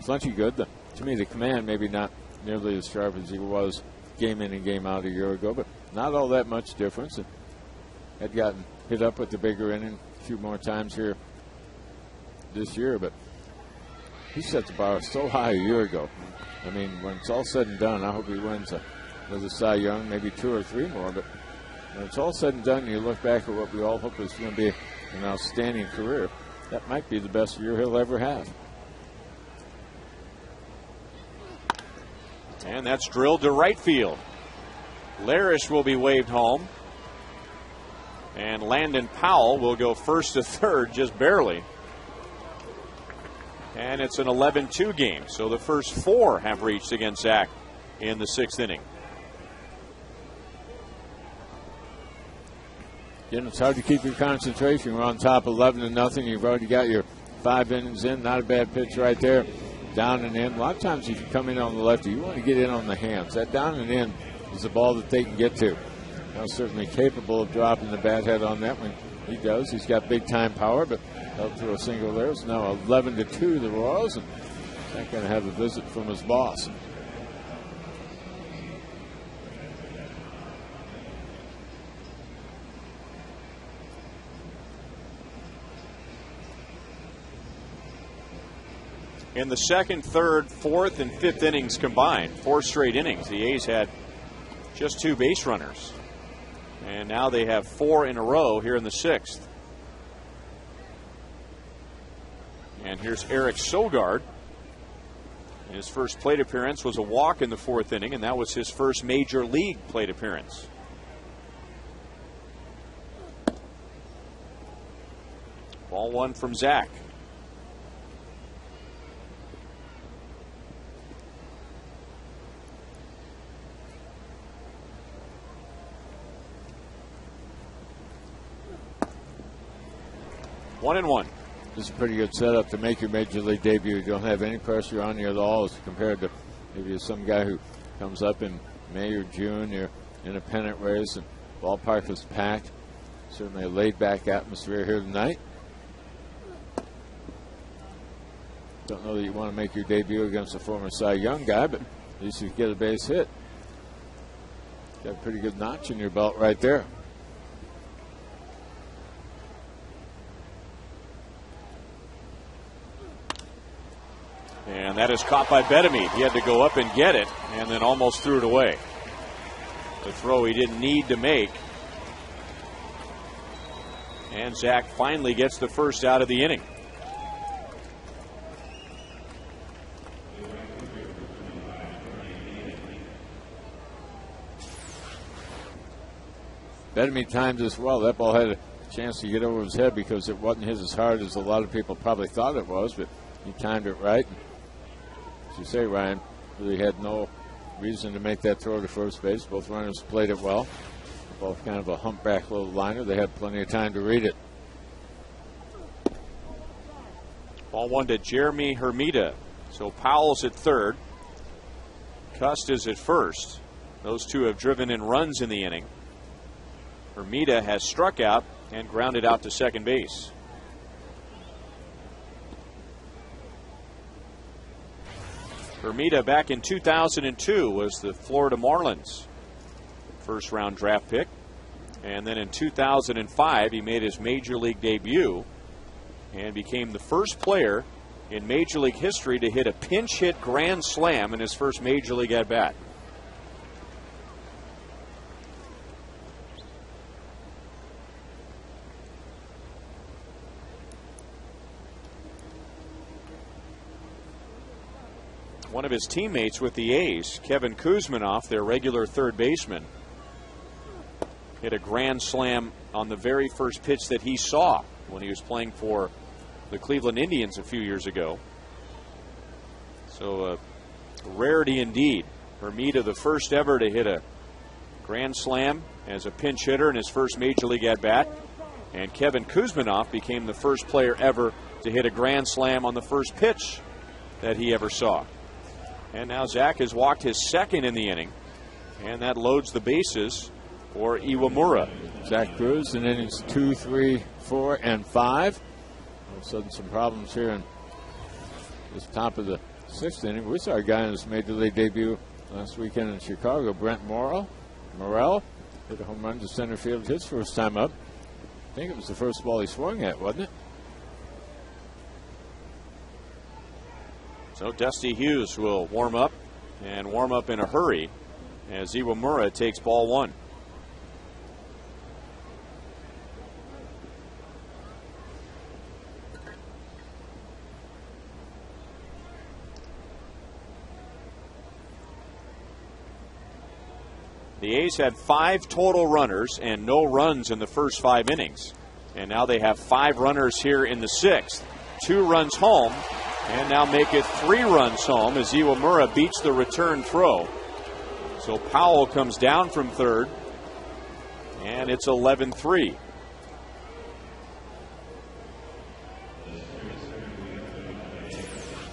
Plenty good. To me, the command maybe not nearly as sharp as he was game in and game out a year ago, but not all that much difference. And had gotten hit up with the bigger inning a few more times here this year, but he set the bar so high a year ago. I mean, when it's all said and done, I hope he wins another Cy Young, maybe 2 or 3 more. But when it's all said and done, you look back at what we all hope is going to be an outstanding career. That might be the best year he'll ever have.
And that's drilled to right field. Larish will be waved home. And Landon Powell will go first to third, just barely. And it's an 11-2 game. So the first 4 have reached against Zach in the 6th inning.
Again, it's hard to keep your concentration. We're on top 11-0. You've already got your 5 innings in. Not a bad pitch right there. Down and in. A lot of times if you come in on the lefty, you want to get in on the hands. That down and in is a ball that they can get to. Now certainly capable of dropping the bat head on that one. He does. He's got big time power, but held through a single there. It's now 11-2 the Royals, and he's not going to have a visit from his boss.
In the 2nd, 3rd, 4th, and 5th innings combined, 4 straight innings, the A's had just 2 base runners. And now they have 4 in a row here in the 6th. And here's Eric Sogard. His first plate appearance was a walk in the 4th inning, and that was his first major league plate appearance. Ball 1 from Zach. One and one.
This is a pretty good setup to make your major league debut. You don't have any pressure on you at all as compared to maybe some guy who comes up in May or June. You're in a pennant race and ballpark is packed. Certainly a laid-back atmosphere here tonight. Don't know that you want to make your debut against a former Cy Young guy, but at least you get a base hit. Got a pretty good notch in your belt right there.
And that is caught by Bettamy. He had to go up and get it and then almost threw it away. The throw he didn't need to make. And Zach finally gets the first out of the inning.
Bettamy timed this well. That ball had a chance to get over his head because it wasn't hit as hard as a lot of people probably thought it was, but he timed it right. As you say, Ryan, really had no reason to make that throw to first base. Both runners played it well. Both kind of a humpback little liner. They had plenty of time to read it.
Ball 1 to Jeremy Hermida. So Powell's at third. Cust is at first. Those two have driven in runs in the inning. Hermida has struck out and grounded out to second base. Hermida back in 2002 was the Florida Marlins first round draft pick. And then in 2005 he made his major league debut and became the first player in major league history to hit a pinch hit grand slam in his first major league at bat. One of his teammates with the A's, Kevin Kuzminoff, their regular third baseman, hit a grand slam on the very first pitch that he saw when he was playing for the Cleveland Indians a few years ago. So a rarity indeed. Hermida, the first ever to hit a grand slam as a pinch hitter in his first major league at bat. And Kevin Kuzminoff became the first player ever to hit a grand slam on the first pitch that he ever saw. And now Zach has walked his second in the inning, and that loads the bases for Iwamura.
Zach Cruz in innings 2, 3, 4, and 5. All of a sudden, some problems here in this top of the 6th inning. We saw a guy in his major league debut last weekend in Chicago, Brent Morrell, hit a home run to center field his first time up. I think it was the first ball he swung at, wasn't it?
So Dusty Hughes will warm up, and warm up in a hurry as Iwamura takes ball 1. The A's had 5 total runners and no runs in the first 5 innings. And now they have 5 runners here in the 6th. 2 runs home, and now make it 3 runs home as Iwamura beats the return throw. So Powell comes down from third, and it's 11-3.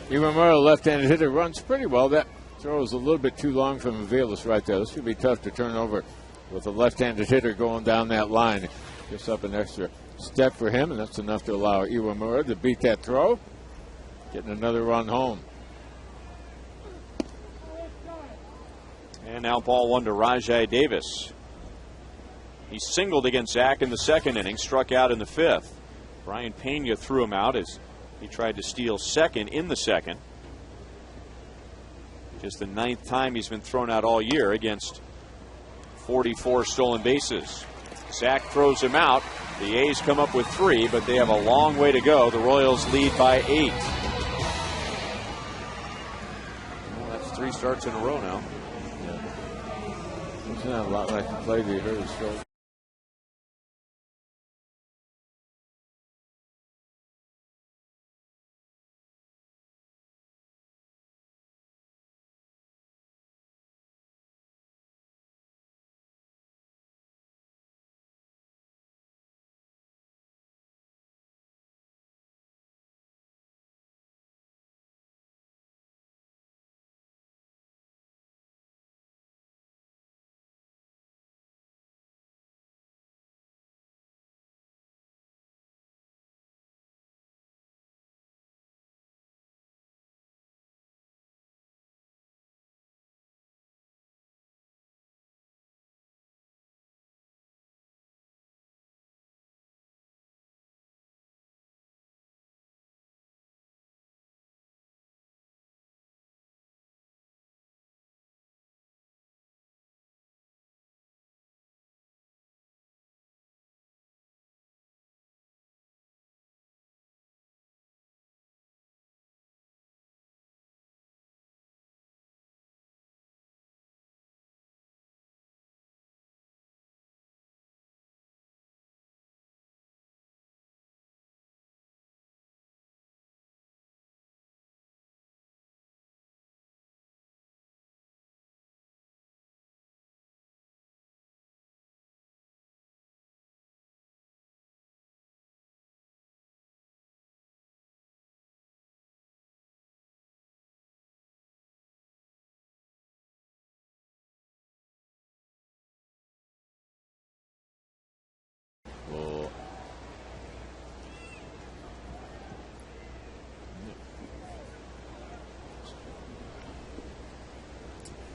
Iwamura, left-handed hitter, runs pretty well. That throw is a little bit too long from Aviles right there. This should be tough to turn over with a left-handed hitter going down that line. Gives up an extra step for him, and that's enough to allow Iwamura to beat that throw. Getting another run home.
And now ball 1 to Rajai Davis. He singled against Zach in the 2nd inning, struck out in the 5th. Brian Pena threw him out as he tried to steal second in the 2nd. Just the 9th time he's been thrown out all year against 44 stolen bases. Zach throws him out. The A's come up with 3, but they have a long way to go. The Royals lead by 8. Well, that's 3 starts in a row now.
It's not a lot like the play we heard his shoulder.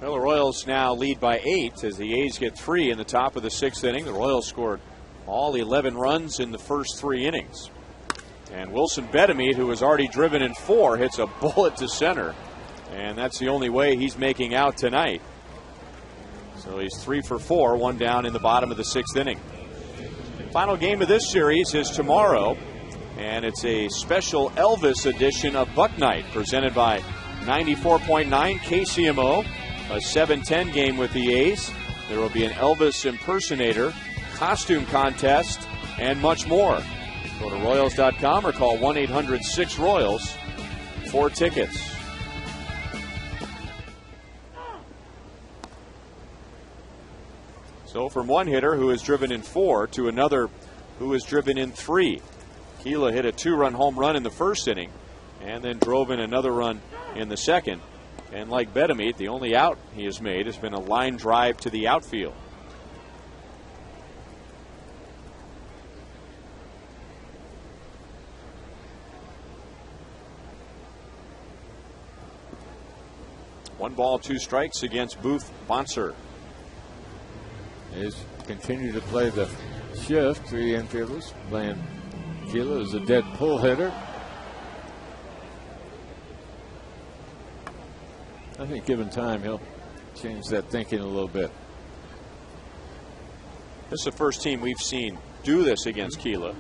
Well, the Royals now lead by 8 as the A's get 3 in the top of the 6th inning. The Royals scored all 11 runs in the first 3 innings. And Wilson Betemit, who has already driven in 4, hits a bullet to center. And that's the only way he's making out tonight. So he's 3 for 4, 1 down in the bottom of the 6th inning. Final game of this series is tomorrow. And it's a special Elvis edition of Buck Night presented by 94.9 KCMO. A 7:10 game with the A's. There will be an Elvis impersonator, costume contest, and much more. Go to Royals.com or call 1-800-6-ROYALS for tickets. So from one hitter who has driven in 4 to another who has driven in 3. Keela hit a 2-run home run in the first inning and then drove in another run in the second. And like Bedamit, the only out he has made has been a line drive to the outfield. One ball, two strikes against Booth Bonser.
He's continued to play the shift. Three infielders playing Keela as a dead pull hitter. I think given time, he'll change that thinking a little bit.
This is the first team we've seen do this against Keela.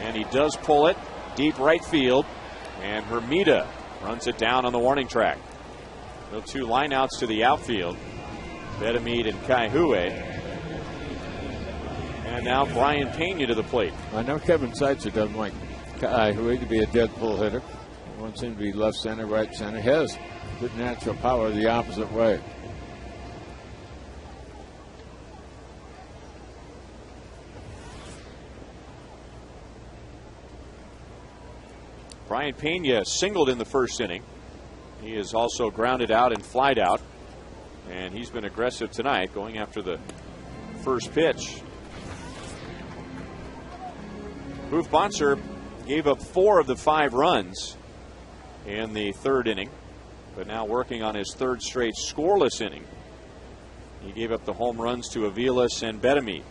And he does pull it deep right field. And Hermida runs it down on the warning track. So two lineouts to the outfield. Bedamit and Kaihue. And now Brian Pena to the plate.
I know Kevin Seitzer doesn't like Kaihue to be a dead pull hitter. He wants him to be left center, right center. He has good natural power the opposite way.
Brian Pena singled in the first inning. He is also grounded out and flied out. And he's been aggressive tonight, going after the first pitch. Booth Bonser gave up 4 of the 5 runs in the third inning, but now working on his third straight scoreless inning. He gave up the home runs to Aviles and Bedamit.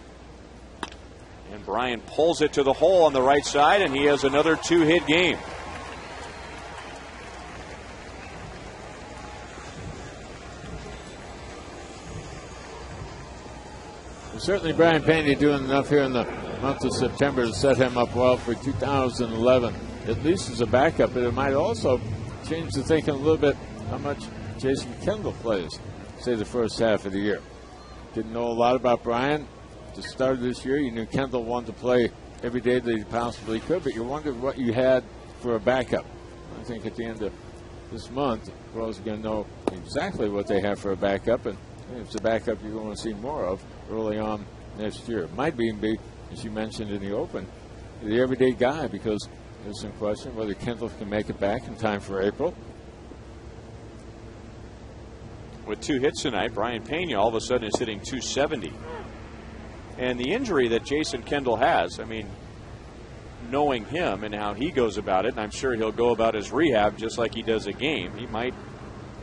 And Brian pulls it to the hole on the right side, and he has another 2-hit game.
Certainly Brian Pena doing enough here in the month of September to set him up well for 2011, at least as a backup. But it might also change the thinking a little bit how much Jason Kendall plays, say, the first half of the year. Didn't know a lot about Brian. At the start of this year, you knew Kendall wanted to play every day that he possibly could, but you wondered what you had for a backup. I think at the end of this month, the Royals are going to know exactly what they have for a backup, and if it's a backup you're going to see more of early on next year. It might even be, as you mentioned in the open, the everyday guy, because there's some question whether Kendall can make it back in time for April.
With 2 hits tonight, Brian Pena all of a sudden is hitting .270. And the injury that Jason Kendall has, I mean, knowing him and how he goes about it, and I'm sure he'll go about his rehab just like he does a game, he might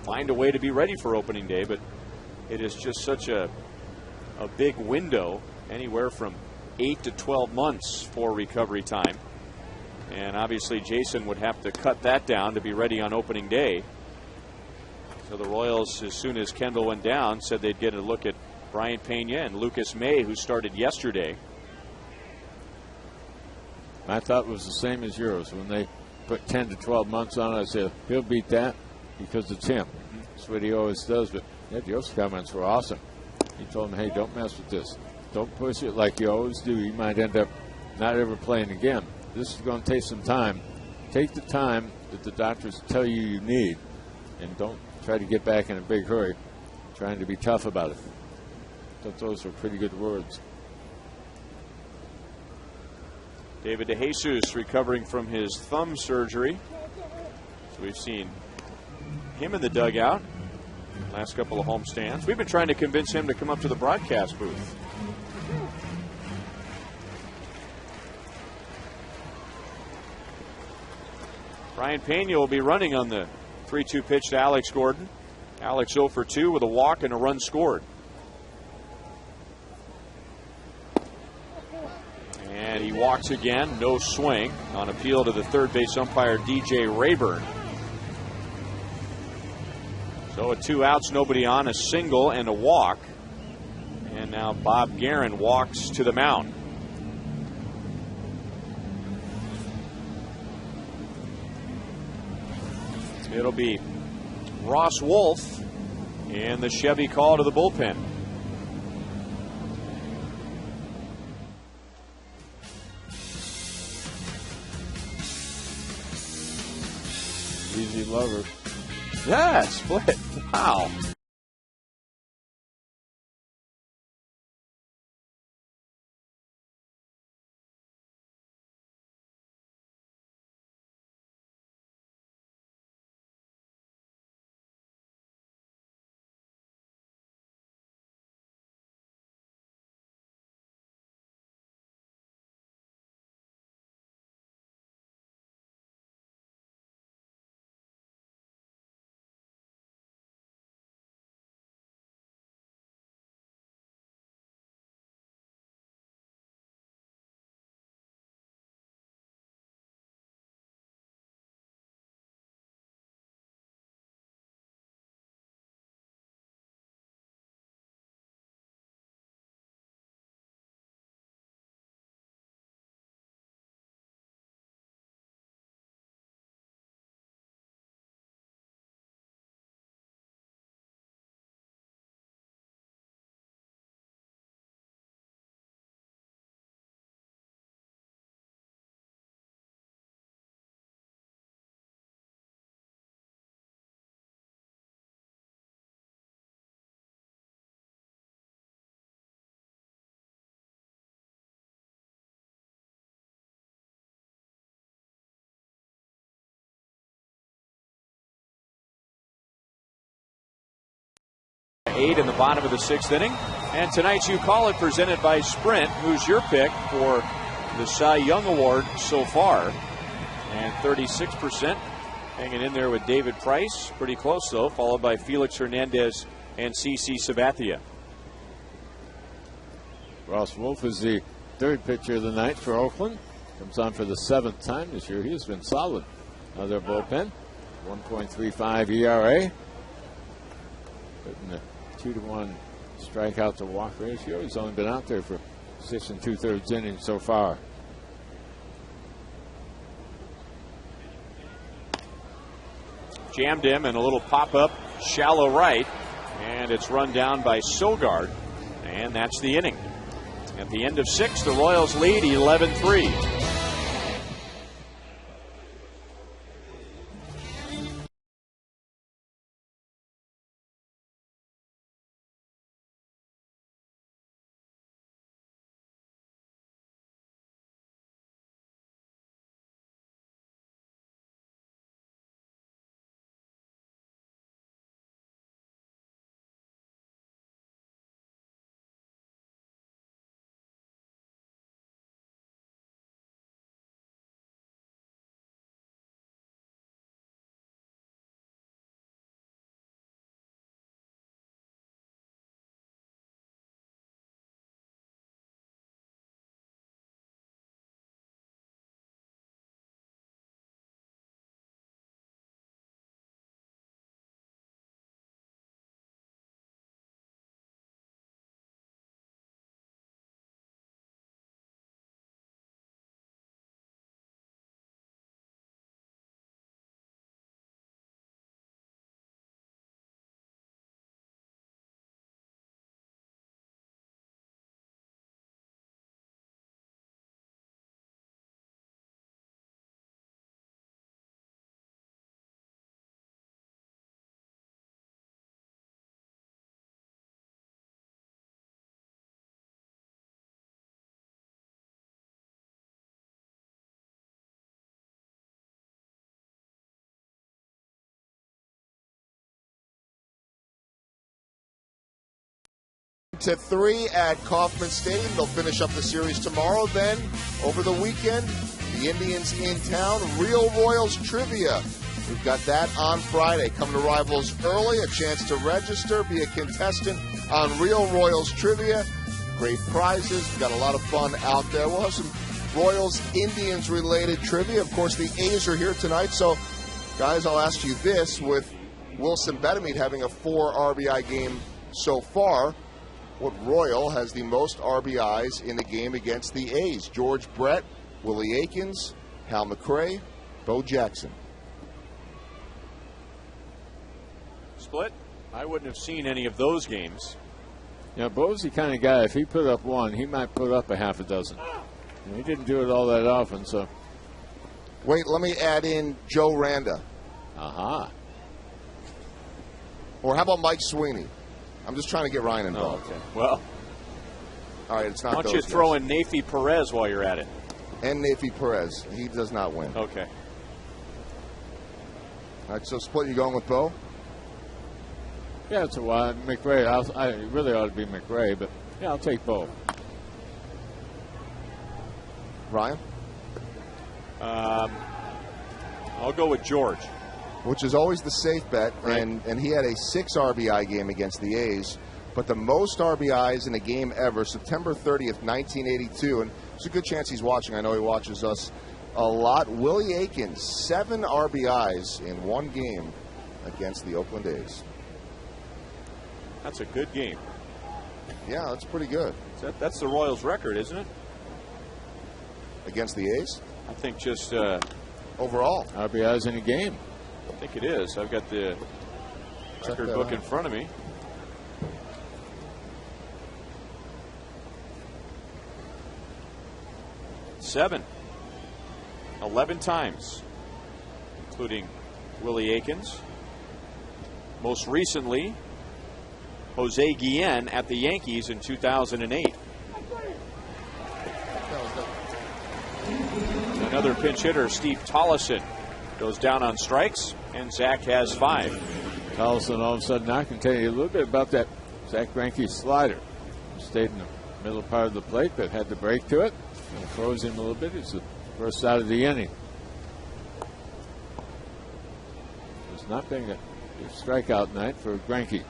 find a way to be ready for opening day, but it is just such a big window, anywhere from 8 to 12 months for recovery time. And obviously Jason would have to cut that down to be ready on opening day. So the Royals, as soon as Kendall went down, said they'd get a look at Brian Pena and Lucas May, who started yesterday.
My thought was the same as yours. When they put 10 to 12 months on it, I said, he'll beat that because it's him. That's what he always does. But Joe's comments were awesome. He told him, hey, don't mess with this. Don't push it like you always do. You might end up not ever playing again. This is going to take some time. Take the time that the doctors tell you need, and don't try to get back in a big hurry, trying to be tough about it. I thought those were pretty good words.
David DeJesus recovering from his thumb surgery. So we've seen him in the dugout last couple of homestands. We've been trying to convince him to come up to the broadcast booth. Brian Pena will be running on the 3-2 pitch to Alex Gordon. Alex 0 for 2 with a walk and a run scored. And he walks again, no swing, on appeal to the third base umpire DJ Rayburn. So with 2 outs, nobody on, a single and a walk. And now Bob Guerin walks to the mound. It'll be Ross Wolf in the Chevy call to the bullpen.
Easy lover.
Yeah, split. Wow. 8 in the bottom of the 6th inning. And tonight's You Call It presented by Sprint. Who's your pick for the Cy Young Award so far? And 36% hanging in there with David Price. Pretty close, though, followed by Felix Hernandez and CC Sabathia.
Ross Wolf is the third pitcher of the night for Oakland. Comes on for the 7th time this year. He has been solid. Their bullpen, 1.35 ERA. Putting a 2-to-1 strikeout to walk ratio. He's only been out there for 6 2/3 innings so far.
Jammed him and a little pop-up shallow right, and it's run down by Sogard, and that's the inning. At the end of 6, the Royals lead 11-3.
To 3 at Kauffman Stadium. They'll finish up the series tomorrow. Then, over the weekend, the Indians in town. Real Royals trivia. We've got that on Friday. Come to Rivals early. A chance to register, be a contestant on Real Royals trivia. Great prizes. We've got a lot of fun out there. We'll have some Royals-Indians related trivia. Of course, the A's are here tonight. So, guys, I'll ask you this. With Wilson Betemit having a 4 RBI game so far, what Royal has the most RBIs in the game against the A's? George Brett, Willie Aikens, Hal McRae, Bo Jackson.
Split? I wouldn't have seen any of those games.
Yeah, Bo's the kind of guy, if he put up 1, he might put up a half a dozen. And he didn't do it all that often, so.
Wait, let me add in Joe Randa.
Aha.
Or how about Mike Sweeney? I'm just trying to get Ryan involved.
Oh, okay. Well,
all right, it's not.
Why don't you throw in Nafi Perez while you're at it?
And Nafi Perez. He does not win.
Okay.
All right, so Split, you going with Bo?
Yeah, it's a while. McRae, I really ought to be McRae, but yeah, I'll take Bo.
Ryan?
I'll go with George.
Which is always the safe bet,
right.
and he had a 6 RBI game against the A's, but the most RBIs in a game ever, September 30th, 1982, and there's a good chance he's watching. I know he watches us a lot. Willie Aikens, 7 RBIs in 1 game against the Oakland A's.
That's a good game.
Yeah, that's pretty good.
That's the Royals' record, isn't it?
Against the A's?
I think just
overall.
RBIs in a game.
I think it is. I've got the record book in front of me. Seven. 11 times, including Willie Aikens. Most recently, Jose Guillen at the Yankees in 2008. Another pinch hitter, Steve Tollison, goes down on strikes, and Zach has 5.
Tollison, all of a sudden, I can tell you a little bit about that Zach Greinke's slider. Stayed in the middle part of the plate, but had to break to it. And froze him a little bit. It's the first out of the inning. It's not been a strikeout night for Greinke.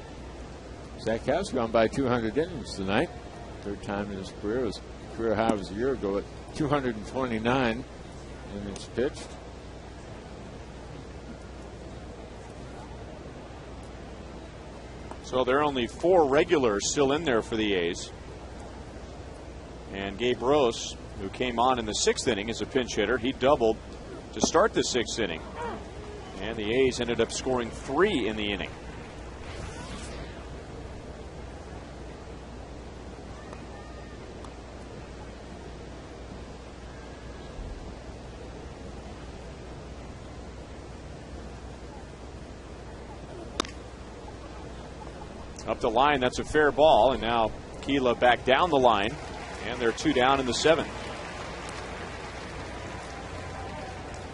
Zach has gone by 200 innings tonight. Third time in his career. His career high was a year ago at 229 innings pitched.
So there are only 4 regulars still in there for the A's. And Gabe Rose, who came on in the 6th inning as a pinch hitter, he doubled to start the 6th inning. And the A's ended up scoring 3 in the inning. Up the line, that's a fair ball, and now Keela back down the line, and they're 2 down in the 7th.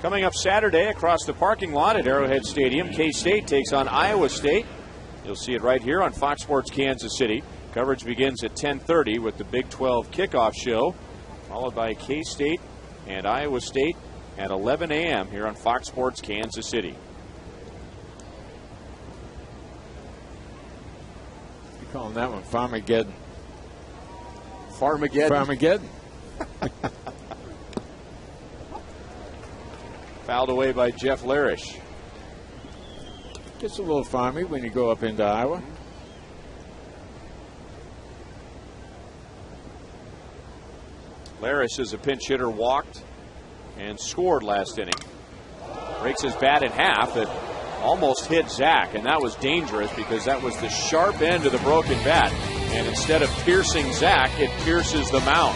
Coming up Saturday across the parking lot at Arrowhead Stadium, K-State takes on Iowa State. You'll see it right here on Fox Sports Kansas City. Coverage begins at 10:30 with the Big 12 kickoff show, followed by K-State and Iowa State at 11 a.m. here on Fox Sports Kansas City.
Calling that one Farmageddon.
Farmageddon.
Farmageddon.
Fouled away by Jeff Larish.
Gets a little farmy when you go up into Iowa.
Larish, as a pinch hitter, walked and scored last inning. Breaks his bat in half. It almost hit Zach, and that was dangerous because that was the sharp end of the broken bat. And instead of piercing Zach, it pierces the mound.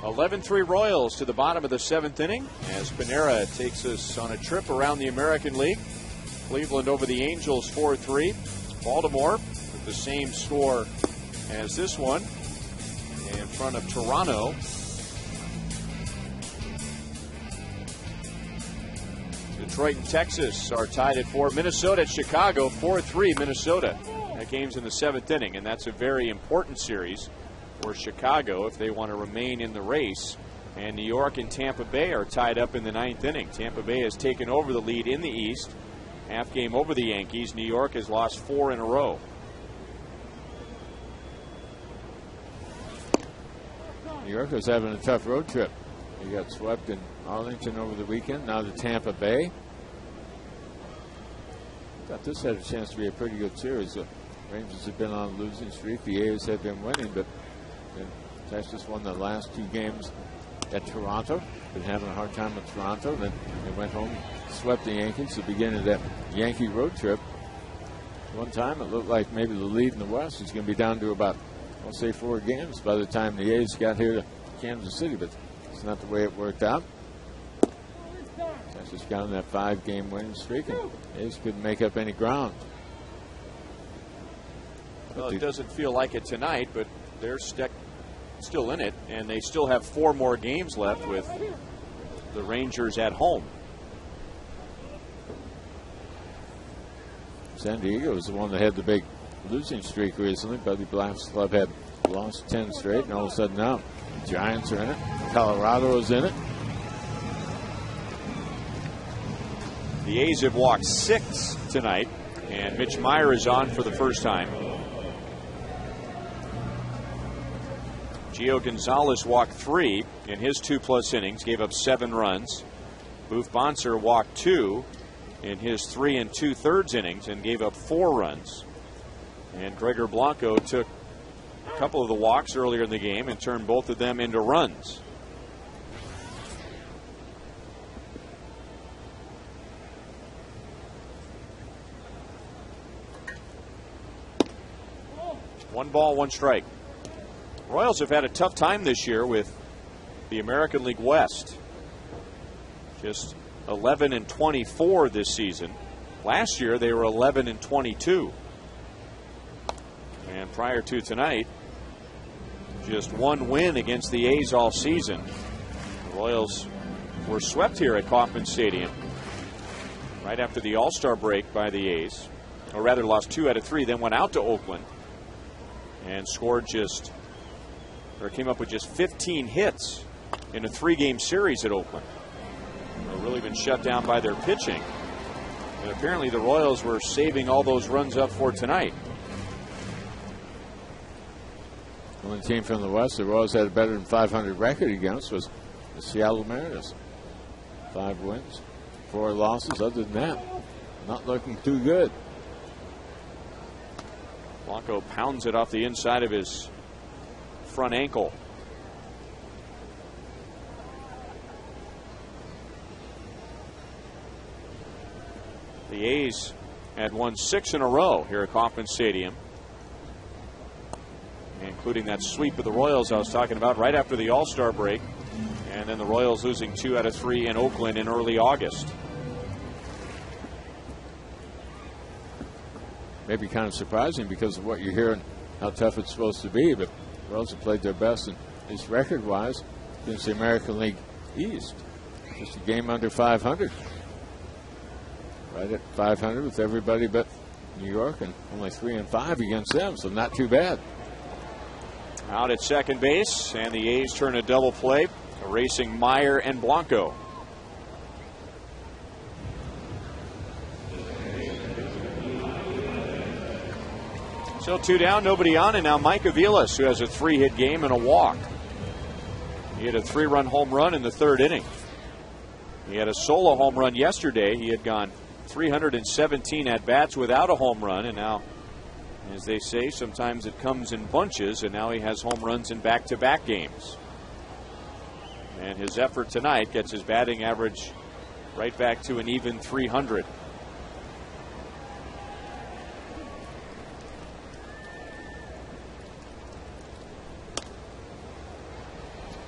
(11-3) Royals to the bottom of the 7th inning as Panera takes us on a trip around the American League. Cleveland over the Angels 4-3. Baltimore with the same score as this one in front of Toronto. Detroit and Texas are tied at 4. Minnesota at Chicago 4-3 Minnesota. That game's in the 7th inning, and that's a very important series for Chicago if they want to remain in the race. And New York and Tampa Bay are tied up in the 9th inning. Tampa Bay has taken over the lead in the East. Half game over the Yankees. New York has lost 4 in a row.
New York was having a tough road trip. He got swept in Arlington over the weekend. Now to Tampa Bay. Thought this had a chance to be a pretty good series. The Rangers have been on a losing streak. The A's have been winning, but Texas won the last 2 games at Toronto. Been having a hard time with Toronto. Then they went home swept the Yankees at the beginning of that Yankee road trip. One time it looked like maybe the lead in the West was going to be down to about, I'll say, 4 games by the time the A's got here to Kansas City, but it's not the way it worked out. Texas got on that 5-game winning streak, and the A's couldn't make up any ground.
Well, it doesn't feel like it tonight, but they're still in it, and they still have 4 more games left with the Rangers at home.
San Diego was the one that had the big losing streak recently. Buddy Black's club had lost 10 straight, and all of a sudden now the Giants are in it. Colorado is in it.
The A's have walked 6 tonight, and Mitch Meyer is on for the first time. Gio Gonzalez walked 3 in his 2+ innings, gave up 7 runs. Boof Bonser walked 2 in his 3 2/3 innings and gave up 4 runs. And Gregor Blanco took a couple of the walks earlier in the game and turned both of them into runs. One ball, 1 strike. Royals have had a tough time this year with the American League West. Just 11-24 this season. Last year they were 11-22. And prior to tonight, just 1 win against the A's all season. The Royals were swept here at Kauffman Stadium right after the All-Star break by the A's. Or rather lost 2 out of 3, then went out to Oakland and came up with just 15 hits in a 3-game series at Oakland. They've really been shut down by their pitching. And apparently the Royals were saving all those runs up for tonight.
The only team from the West the Royals had a better than 500 record against was the Seattle Mariners. 5 wins, 4 losses. Other than that, not looking too good.
Blanco pounds it off the inside of his front ankle. The A's had won 6 in a row here at Kauffman Stadium, including that sweep of the Royals I was talking about right after the All-Star break, and then the Royals losing 2 out of 3 in Oakland in early August.
Maybe kind of surprising because of what you're hearing, how tough it's supposed to be, but the Royals have played their best, and just record-wise against the American League East. Just a game under 500. Right at 500 with everybody but New York, and only 3-5 against them, so not too bad.
Out at second base, and the A's turn a double play, erasing Meyer and Blanco. So 2 down, nobody on, and now Mike Aviles, who has a 3-hit game and a walk. He had a 3-run home run in the 3rd inning. He had a solo home run yesterday. He had gone 317 at-bats without a home run, and now, as they say, sometimes it comes in bunches, and now he has home runs in back-to-back games. And his effort tonight gets his batting average right back to an even 300.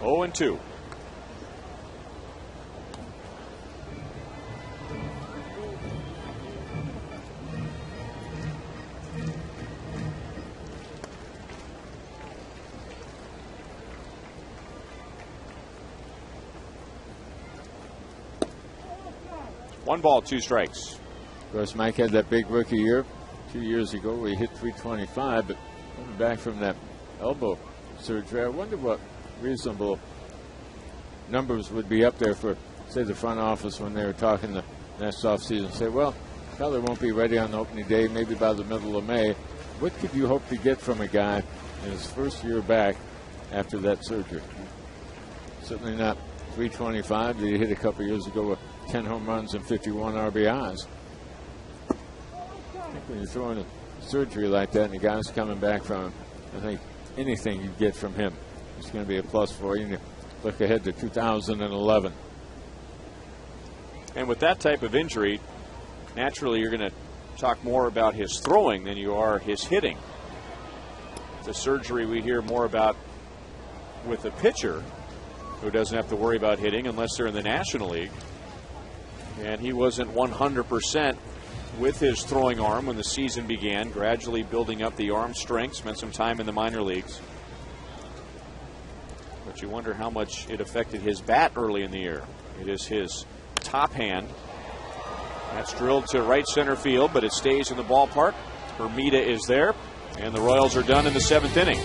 Oh, and 2. One ball, 2 strikes.
Of course, Mike had that big rookie year 2 years ago where he hit 325, but coming back from that elbow surgery, I wonder what reasonable numbers would be up there for, say, the front office when they were talking the next offseason. Say, well, probably won't be ready on opening day, maybe by the middle of May. What could you hope to get from a guy in his first year back after that surgery? Certainly not 325 that he hit a couple years ago with 10 home runs and 51 RBIs. I think when you're throwing a surgery like that and the guy's coming back from it, I think anything you get from him is going to be a plus for you. And you look ahead to 2011.
And with that type of injury, naturally you're going to talk more about his throwing than you are his hitting. The surgery we hear more about with a pitcher who doesn't have to worry about hitting unless they're in the National League. And he wasn't 100% with his throwing arm when the season began, gradually building up the arm strength, spent some time in the minor leagues. But you wonder how much it affected his bat early in the year. It is his top hand. That's drilled to right center field, but it stays in the ballpark. Hermida is there, and the Royals are done in the 7th inning.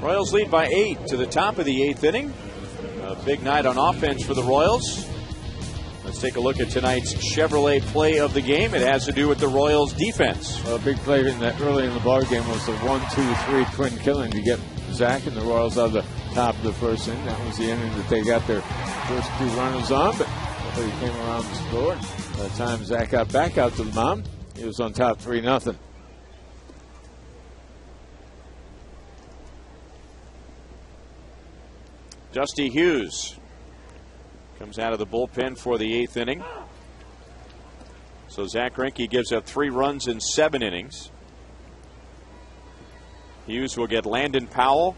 Royals lead by 8 to the top of the 8th inning. A big night on offense for the Royals. Let's take a look at tonight's Chevrolet play of the game. It has to do with the Royals defense.
Well, a big play in that early in the ball game was the 1-2-3 twin killing to get Zach and the Royals out of the top of the first inning. That was the inning that they got their first 2 runners on, but nobody came around to score. By the time Zach got back out to the mound, he was on top 3-0.
Dusty Hughes comes out of the bullpen for the 8th inning. So Zach Greinke gives up 3 runs in 7 innings. Hughes will get Landon Powell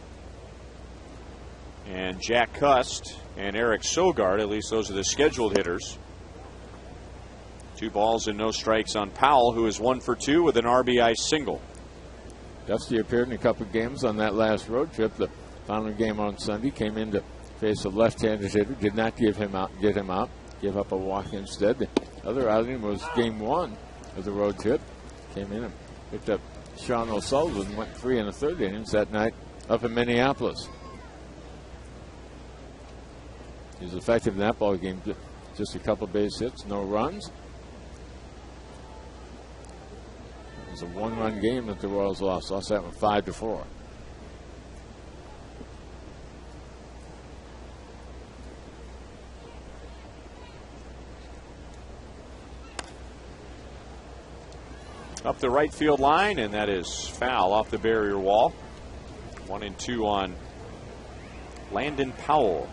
and Jack Cust and Eric Sogard. At least those are the scheduled hitters. 2 balls and no strikes on Powell, who is 1 for 2 with an RBI single.
Dusty appeared in a couple of games on that last road trip. The final game on Sunday, came in to face a left-handed hitter, did not get him out, gave up a walk instead. The other outing was game 1 of the road trip. Came in and picked up Sean O'Sullivan, went 3 1/3 innings that night up in Minneapolis. He was effective in that ball game, just a couple base hits, no runs. It was a 1-run game that the Royals lost that one 5-4.
Up the right field line, and that is foul off the barrier wall. 1-2 on Landon Powell.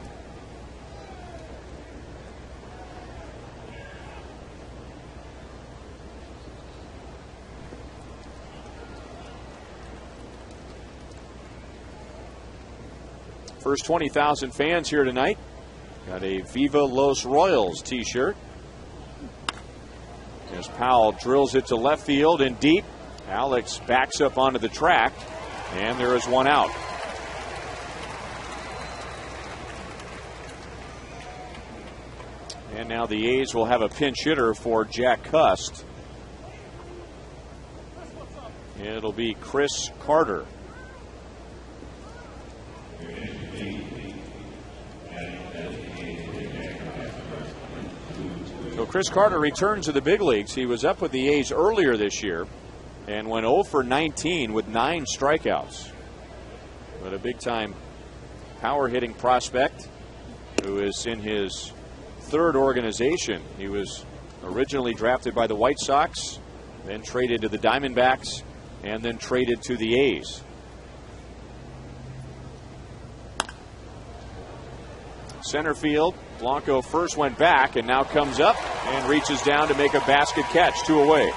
First 20,000 fans here tonight. Got a Viva Los Royals t-shirt. As Powell drills it to left field and deep. Alex backs up onto the track, and there is 1 out. And now the A's will have a pinch hitter for Jack Cust. It'll be Chris Carter. So Chris Carter returns to the big leagues. He was up with the A's earlier this year. and went 0 for 19 with 9 strikeouts. But a big-time power-hitting prospect who is in his 3rd organization. He was originally drafted by the White Sox, then traded to the Diamondbacks, and then traded to the A's. Center field, Blanco first went back and now comes up and reaches down to make a basket catch, 2 away.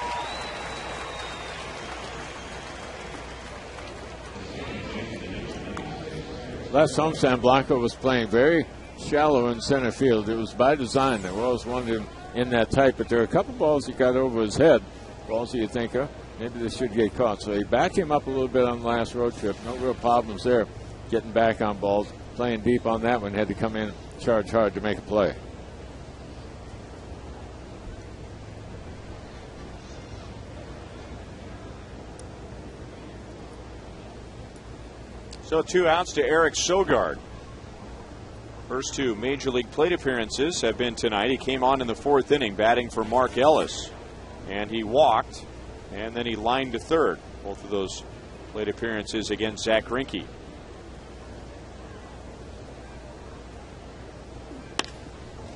Last homestand, Blanco was playing very shallow in center field. It was by design. The Royals wanted him in that tight, but there are a couple balls he got over his head. Balls that you think, maybe they should get caught. So he backed him up a little bit on the last road trip. No real problems there getting back on balls. Playing deep on that one, had to come in, charge hard to make a play.
So 2 outs to Eric Sogard. First 2 Major League plate appearances have been tonight. He came on in the 4th inning batting for Mark Ellis, and he walked, and then he lined to third. Both of those plate appearances against Zach Greinke.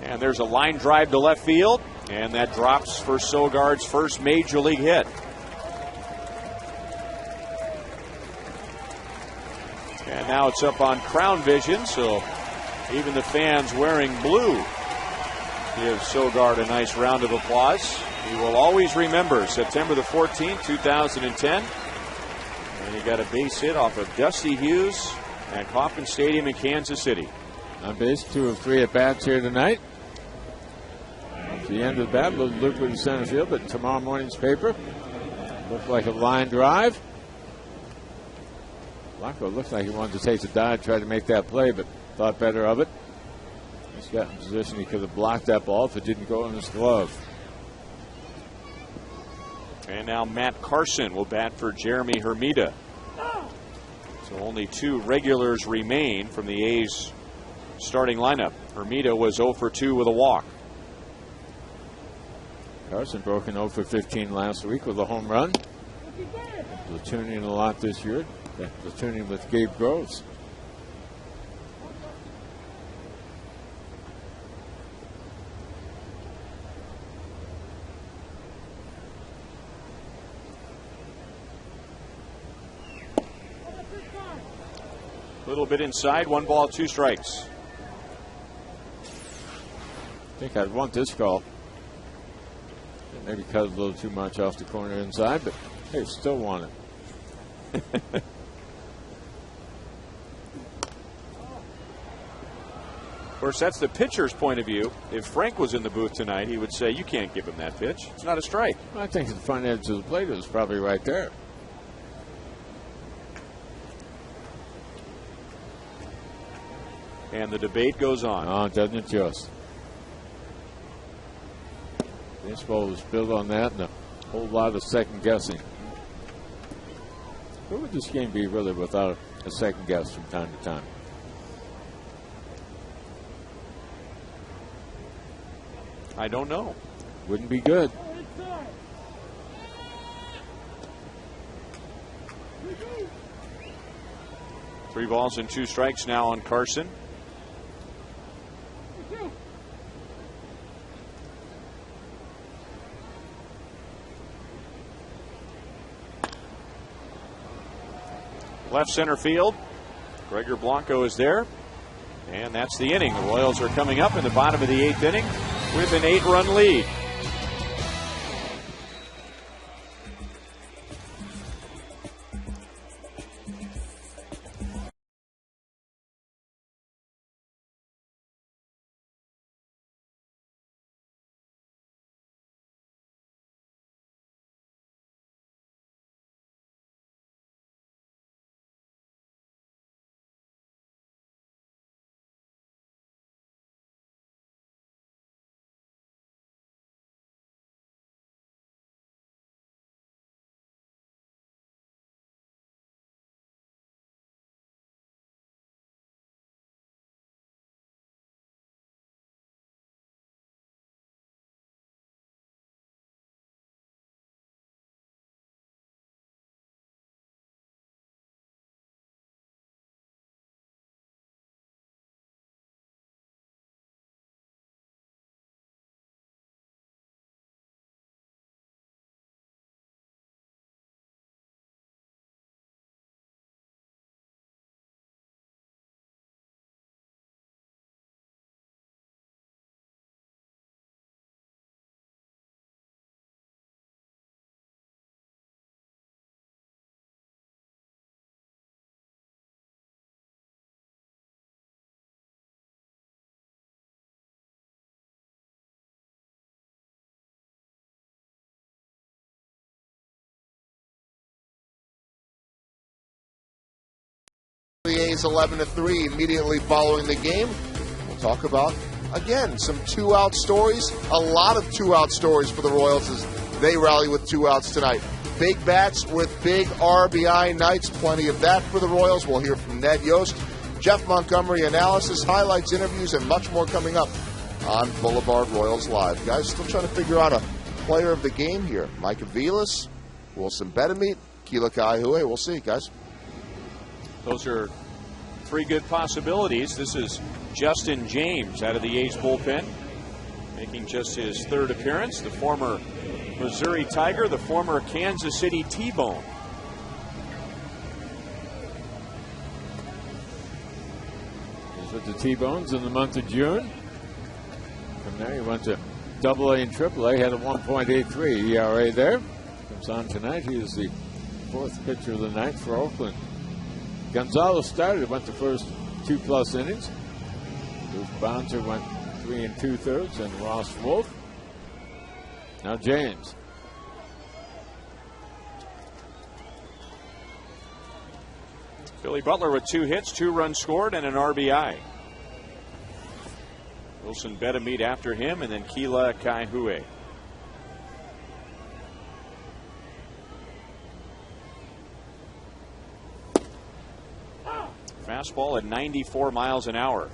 And there's a line drive to left field, and that drops for Sogard's first Major League hit. And now it's up on Crown Vision, so even the fans wearing blue give Sogard a nice round of applause. He will always remember September the 14th, 2010. And he got a base hit off of Dusty Hughes at Kauffman Stadium in Kansas City.
On base, 2 of 3 at bats here tonight. At the end of the bat, a little loop in the center field, but tomorrow morning's paper looked like a line drive. Blanco looked like he wanted to take the dive, try to make that play, but thought better of it. He's got in position he could have blocked that ball if it didn't go in his glove.
And now Matt Carson will bat for Jeremy Hermida. So only 2 regulars remain from the A's starting lineup. Hermida was 0 for 2 with a walk.
Carson broken 0 for 15 last week with a home run. Platooning a lot this year. Platooning with Gabe Groves.
A little bit inside, 1 ball, 2 strikes.
I think I'd want this call. Maybe cut a little too much off the corner inside, but hey, still want it.
Of course, that's the pitcher's point of view. If Frank was in the booth tonight, he would say, you can't give him that pitch. It's not a strike.
I think the front edge of the plate is probably right there.
And the debate goes on.
Oh, doesn't it just? Baseball was built on that and a whole lot of second guessing. What would this game be really without a second guess from time to time?
I don't know.
Wouldn't be good.
3 balls and 2 strikes now on Carson. Left center field. Gregor Blanco is there. And that's the inning. The Royals are coming up in the bottom of the 8th inning with an 8-run lead.
A's 11-3 immediately following the game. We'll talk about, again, some two-out stories. A lot of two-out stories for the Royals as they rally with 2 outs tonight. Big bats with big RBI nights. Plenty of that for the Royals. We'll hear from Ned Yost, Jeff Montgomery analysis, highlights, interviews, and much more coming up on Boulevard Royals Live. Guys, still trying to figure out a player of the game here. Mike Aviles, Wilson Betemit, Keila Kaihue. We'll see, guys.
Those are 3 good possibilities. This is Justin James out of the A's bullpen, making just his 3rd appearance. The former Missouri Tiger, the former Kansas City T-Bone.
He's with the T-Bones in the month of June. From there, he went to AA and AAA, had a 1.83 ERA there. Comes on tonight. He is the 4th pitcher of the night for Oakland. Gonzalez started, went the first 2+ innings. Luke Bonser went 3 2/3, and Ross Wolf. Now James.
Billy Butler with 2 hits, 2 runs scored, and an RBI. Wilson Betemit after him, and then Keila Kaihue. Fastball at 94 miles an hour.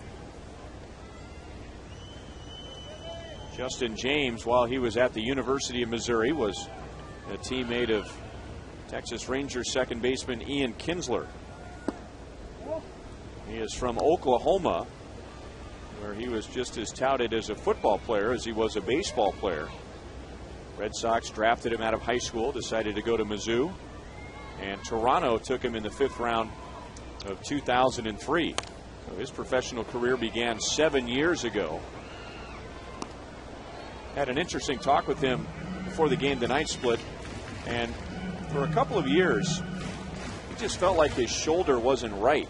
Justin James, while he was at the University of Missouri, was a teammate of Texas Rangers second baseman Ian Kinsler. He is from Oklahoma, where he was just as touted as a football player as he was a baseball player. Red Sox drafted him out of high school, decided to go to Mizzou, and Toronto took him in the 5th round of 2003. So his professional career began 7 years ago. Had an interesting talk with him before the game tonight split, and for a couple of years he just felt like his shoulder wasn't right.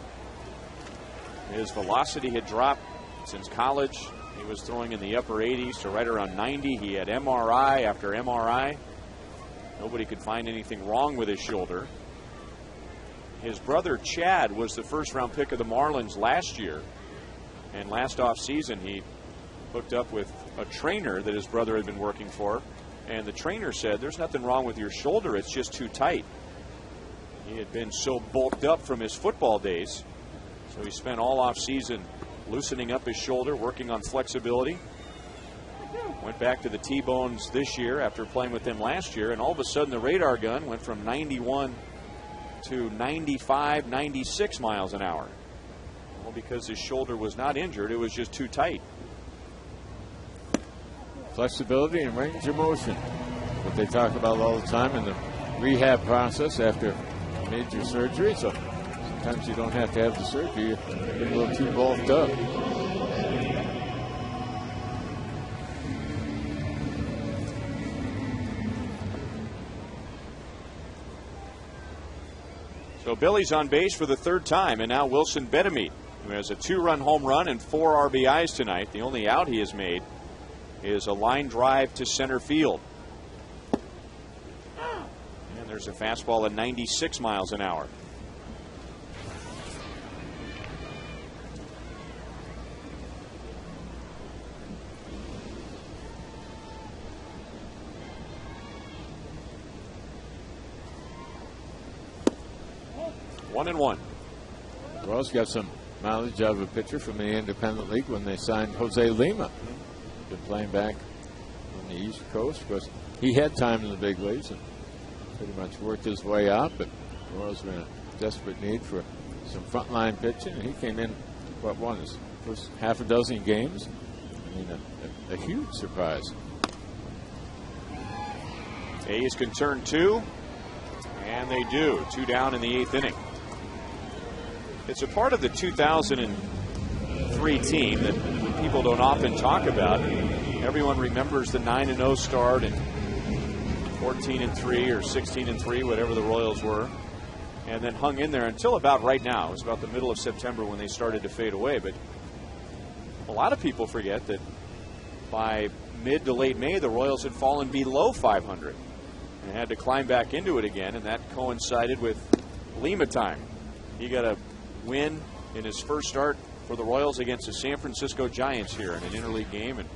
His velocity had dropped since college. He was throwing in the upper 80s to right around 90. He had MRI after MRI. Nobody could find anything wrong with his shoulder. His brother Chad was the 1st-round pick of the Marlins last year, and last offseason he hooked up with a trainer that his brother had been working for, and the trainer said, "There's nothing wrong with your shoulder, it's just too tight." He had been so bulked up from his football days, so he spent all offseason loosening up his shoulder, working on flexibility. Went back to the T-Bones this year after playing with them last year, and all of a sudden the radar gun went from 91 to 95, 96 miles an hour. Well, because his shoulder was not injured, it was just too tight.
Flexibility and range of motion, what they talk about all the time in the rehab process after major surgery. So sometimes you don't have to have the surgery. You get a little too bulked up.
So Billy's on base for the 3rd time, and now Wilson Betemit, who has a 2-run home run and 4 RBIs tonight. The only out he has made is a line drive to center field. And there's a fastball at 96 miles an hour. One and one.
Royals got some mileage out of a pitcher from the Independent League when they signed Jose Lima. Been playing back on the East Coast. Of course, he had time in the big leagues and pretty much worked his way out, but the Royals were in a desperate need for some frontline pitching, and he came in, won his first half a dozen games. I mean, a huge surprise.
A's can turn 2, and they do. 2 down in the 8th inning. It's a part of the 2003 team that people don't often talk about. Everyone remembers the 9-0 start and 14-3 or 16-3, whatever the Royals were, and then hung in there until about right now. It was about the middle of September when they started to fade away. But a lot of people forget that by mid to late May, the Royals had fallen below 500 and had to climb back into it again, and that coincided with Lima time. He got a win in his first start for the Royals against the San Francisco Giants here in an interleague game. And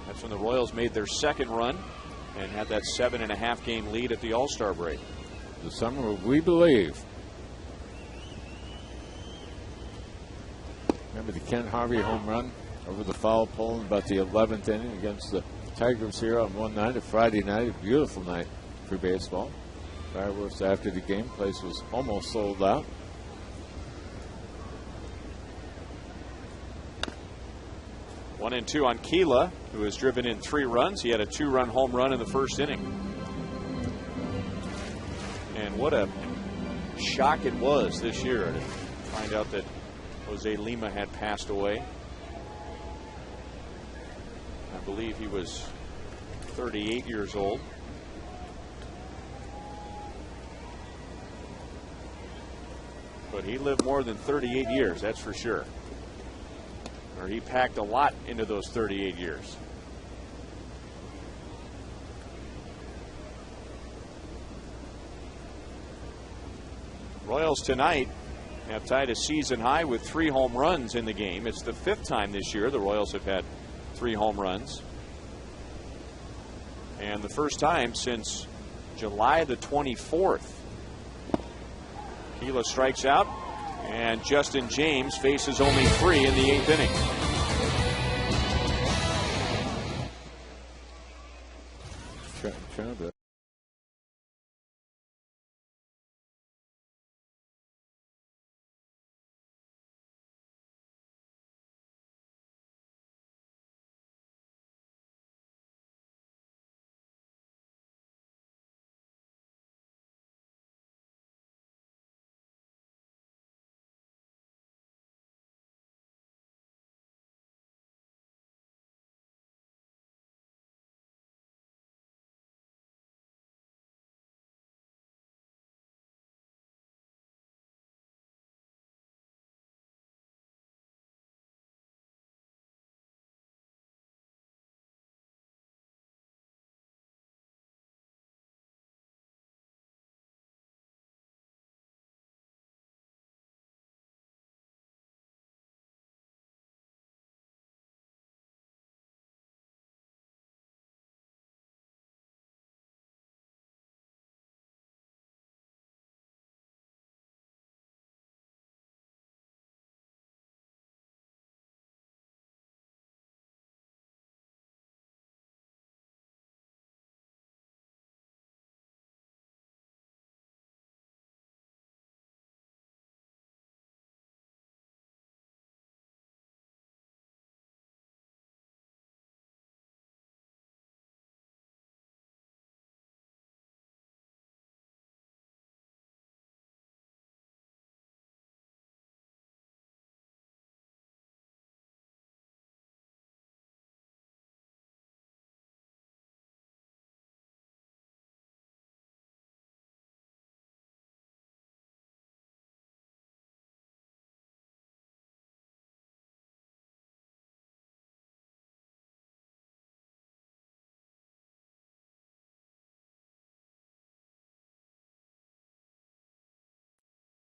that's when the Royals made their second run and had that 7.5 game lead at the All-Star break.
The summer of We Believe. Remember the Ken Harvey home run over the foul pole in about the 11th inning against the Tigers here on one night, a Friday night, a beautiful night for baseball. Fireworks after the game. Place was almost sold out.
One and two on Keela, who has driven in 3 runs. He had a 2-run home run in the first inning. And what a shock it was this year to find out that Jose Lima had passed away. I believe he was 38 years old. But he lived more than 38 years, that's for sure. Or he packed a lot into those 38 years. Royals tonight have tied a season high with 3 home runs in the game. It's the 5th time this year the Royals have had 3 home runs. And the first time since July the 24th. Keela strikes out, and Justin James faces only 3 in the 8th inning.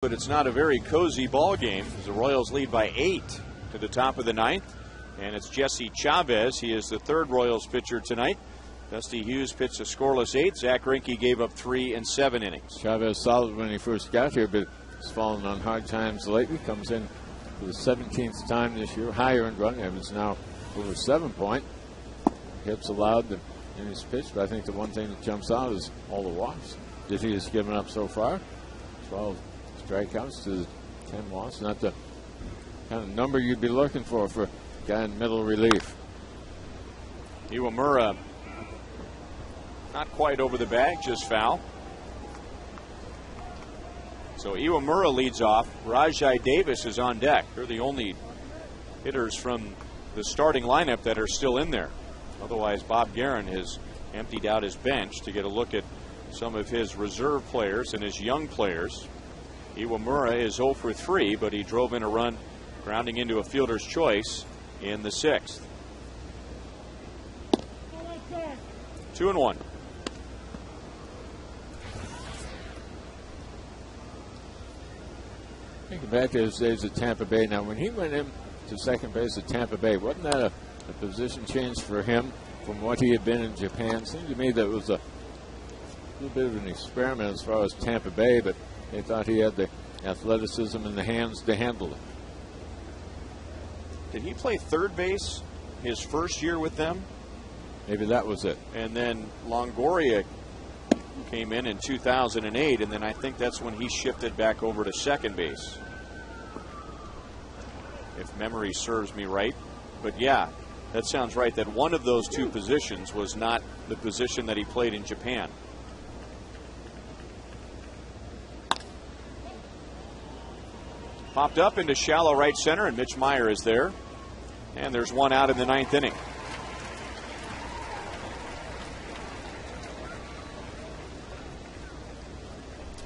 But it's not a very cozy ball game as the Royals lead by 8 to the top of the 9th. And it's Jesse Chavez. He is the 3rd Royals pitcher tonight. Dusty Hughes pitched a scoreless 8. Zach Greinke gave up 3 in 7 innings.
Chavez solid when he first got here, but has fallen on hard times lately. Comes in for the 17th time this year. High earned run average now over 7 point. Hits allowed in his pitch, but I think the one thing that jumps out is all the walks that he has given up so far. 12 strikeouts to 10 walks. Not the kind of number you'd be looking for a guy in middle relief.
Iwamura not quite over the bag, just foul. So Iwamura leads off. Rajai Davis is on deck. They're the only hitters from the starting lineup that are still in there. Otherwise, Bob Guerin has emptied out his bench to get a look at some of his reserve players and his young players. Iwamura is 0 for 3, but he drove in a run grounding into a fielder's choice in the 6th. 2-1.
Thinking back to his days at Tampa Bay. Now, when he went in to second base at Tampa Bay, wasn't that a position change for him from what he had been in Japan? Seemed to me that was a little bit of an experiment as far as Tampa Bay, but they thought he had the athleticism and the hands to handle it.
Did he play third base his first year with them?
Maybe that was it.
And then Longoria came in 2008, and then I think that's when he shifted back over to second base, if memory serves me right. But yeah, that sounds right, that one of those two positions was not the position that he played in Japan. Popped up into shallow right center, and Mitch Meyer is there. And there's one out in the ninth inning.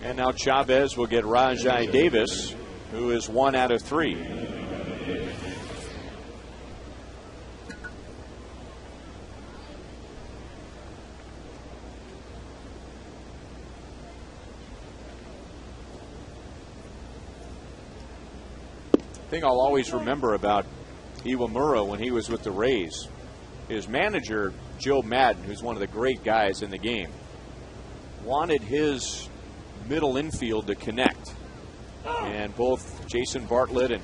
And now Chavez will get Rajai Davis, who is 1 out of 3. Thing I'll always remember about Iwamura when he was with the Rays, his manager, Joe Madden, who's one of the great guys in the game, wanted his middle infield to connect. And both Jason Bartlett and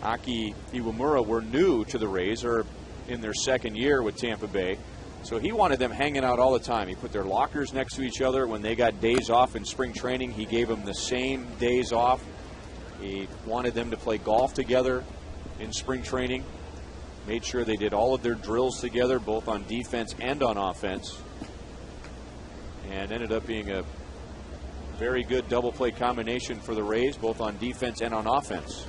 Aki Iwamura were new to the Rays, or in their second year with Tampa Bay. So he wanted them hanging out all the time. He put their lockers next to each other. When they got days off in spring training, he gave them the same days off. He wanted them to play golf together in spring training. Made sure they did all of their drills together, both on defense and on offense. And ended up being a very good double play combination for the Rays, both on defense and on offense.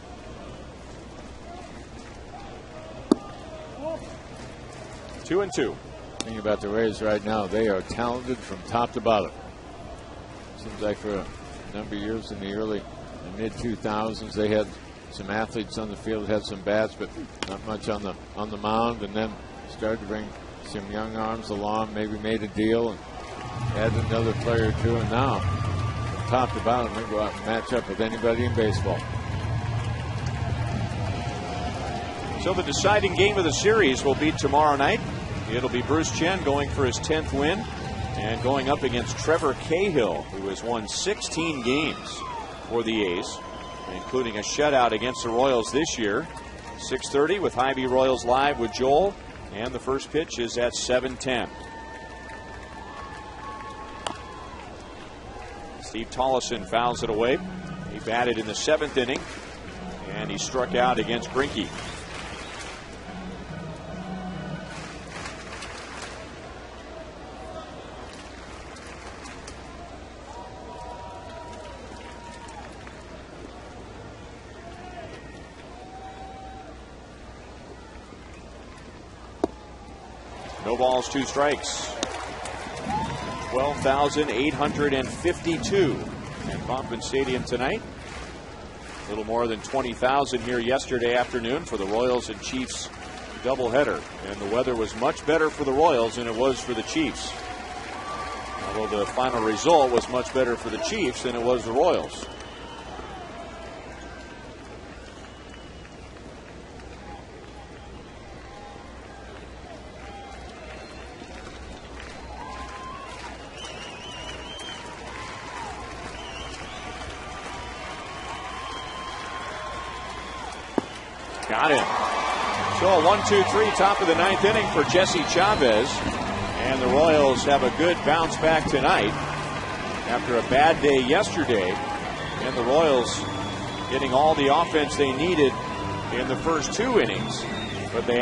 Two and two.
Thinking about the Rays right now, they are talented from top to bottom. Seems like for a number of years in the early and mid 2000s, they had some athletes on the field, had some bats, but not much on the mound, and then started to bring some young arms along, maybe made a deal and added another player or two, and now from top to bottom they go out and match up with anybody in baseball.
So the deciding game of the series will be tomorrow night. It'll be Bruce Chen going for his 10th win and going up against Trevor Cahill, who has won 16 games for the A's, including a shutout against the Royals this year. 6:30 with Hy-Vee Royals Live with Joel, and the first pitch is at 7:10. Steve Tollison fouls it away. He batted in the 7th inning, and he struck out against Greinke. No balls, 2 strikes. 12,852 at Kauffman Stadium tonight. A little more than 20,000 here yesterday afternoon for the Royals and Chiefs doubleheader. And the weather was much better for the Royals than it was for the Chiefs. Although the final result was much better for the Chiefs than it was the Royals. Got him. So a 1-2-3 top of the 9th inning for Jesse Chavez. And the Royals have a good bounce back tonight after a bad day yesterday. And the Royals getting all the offense they needed in the first 2 innings. But they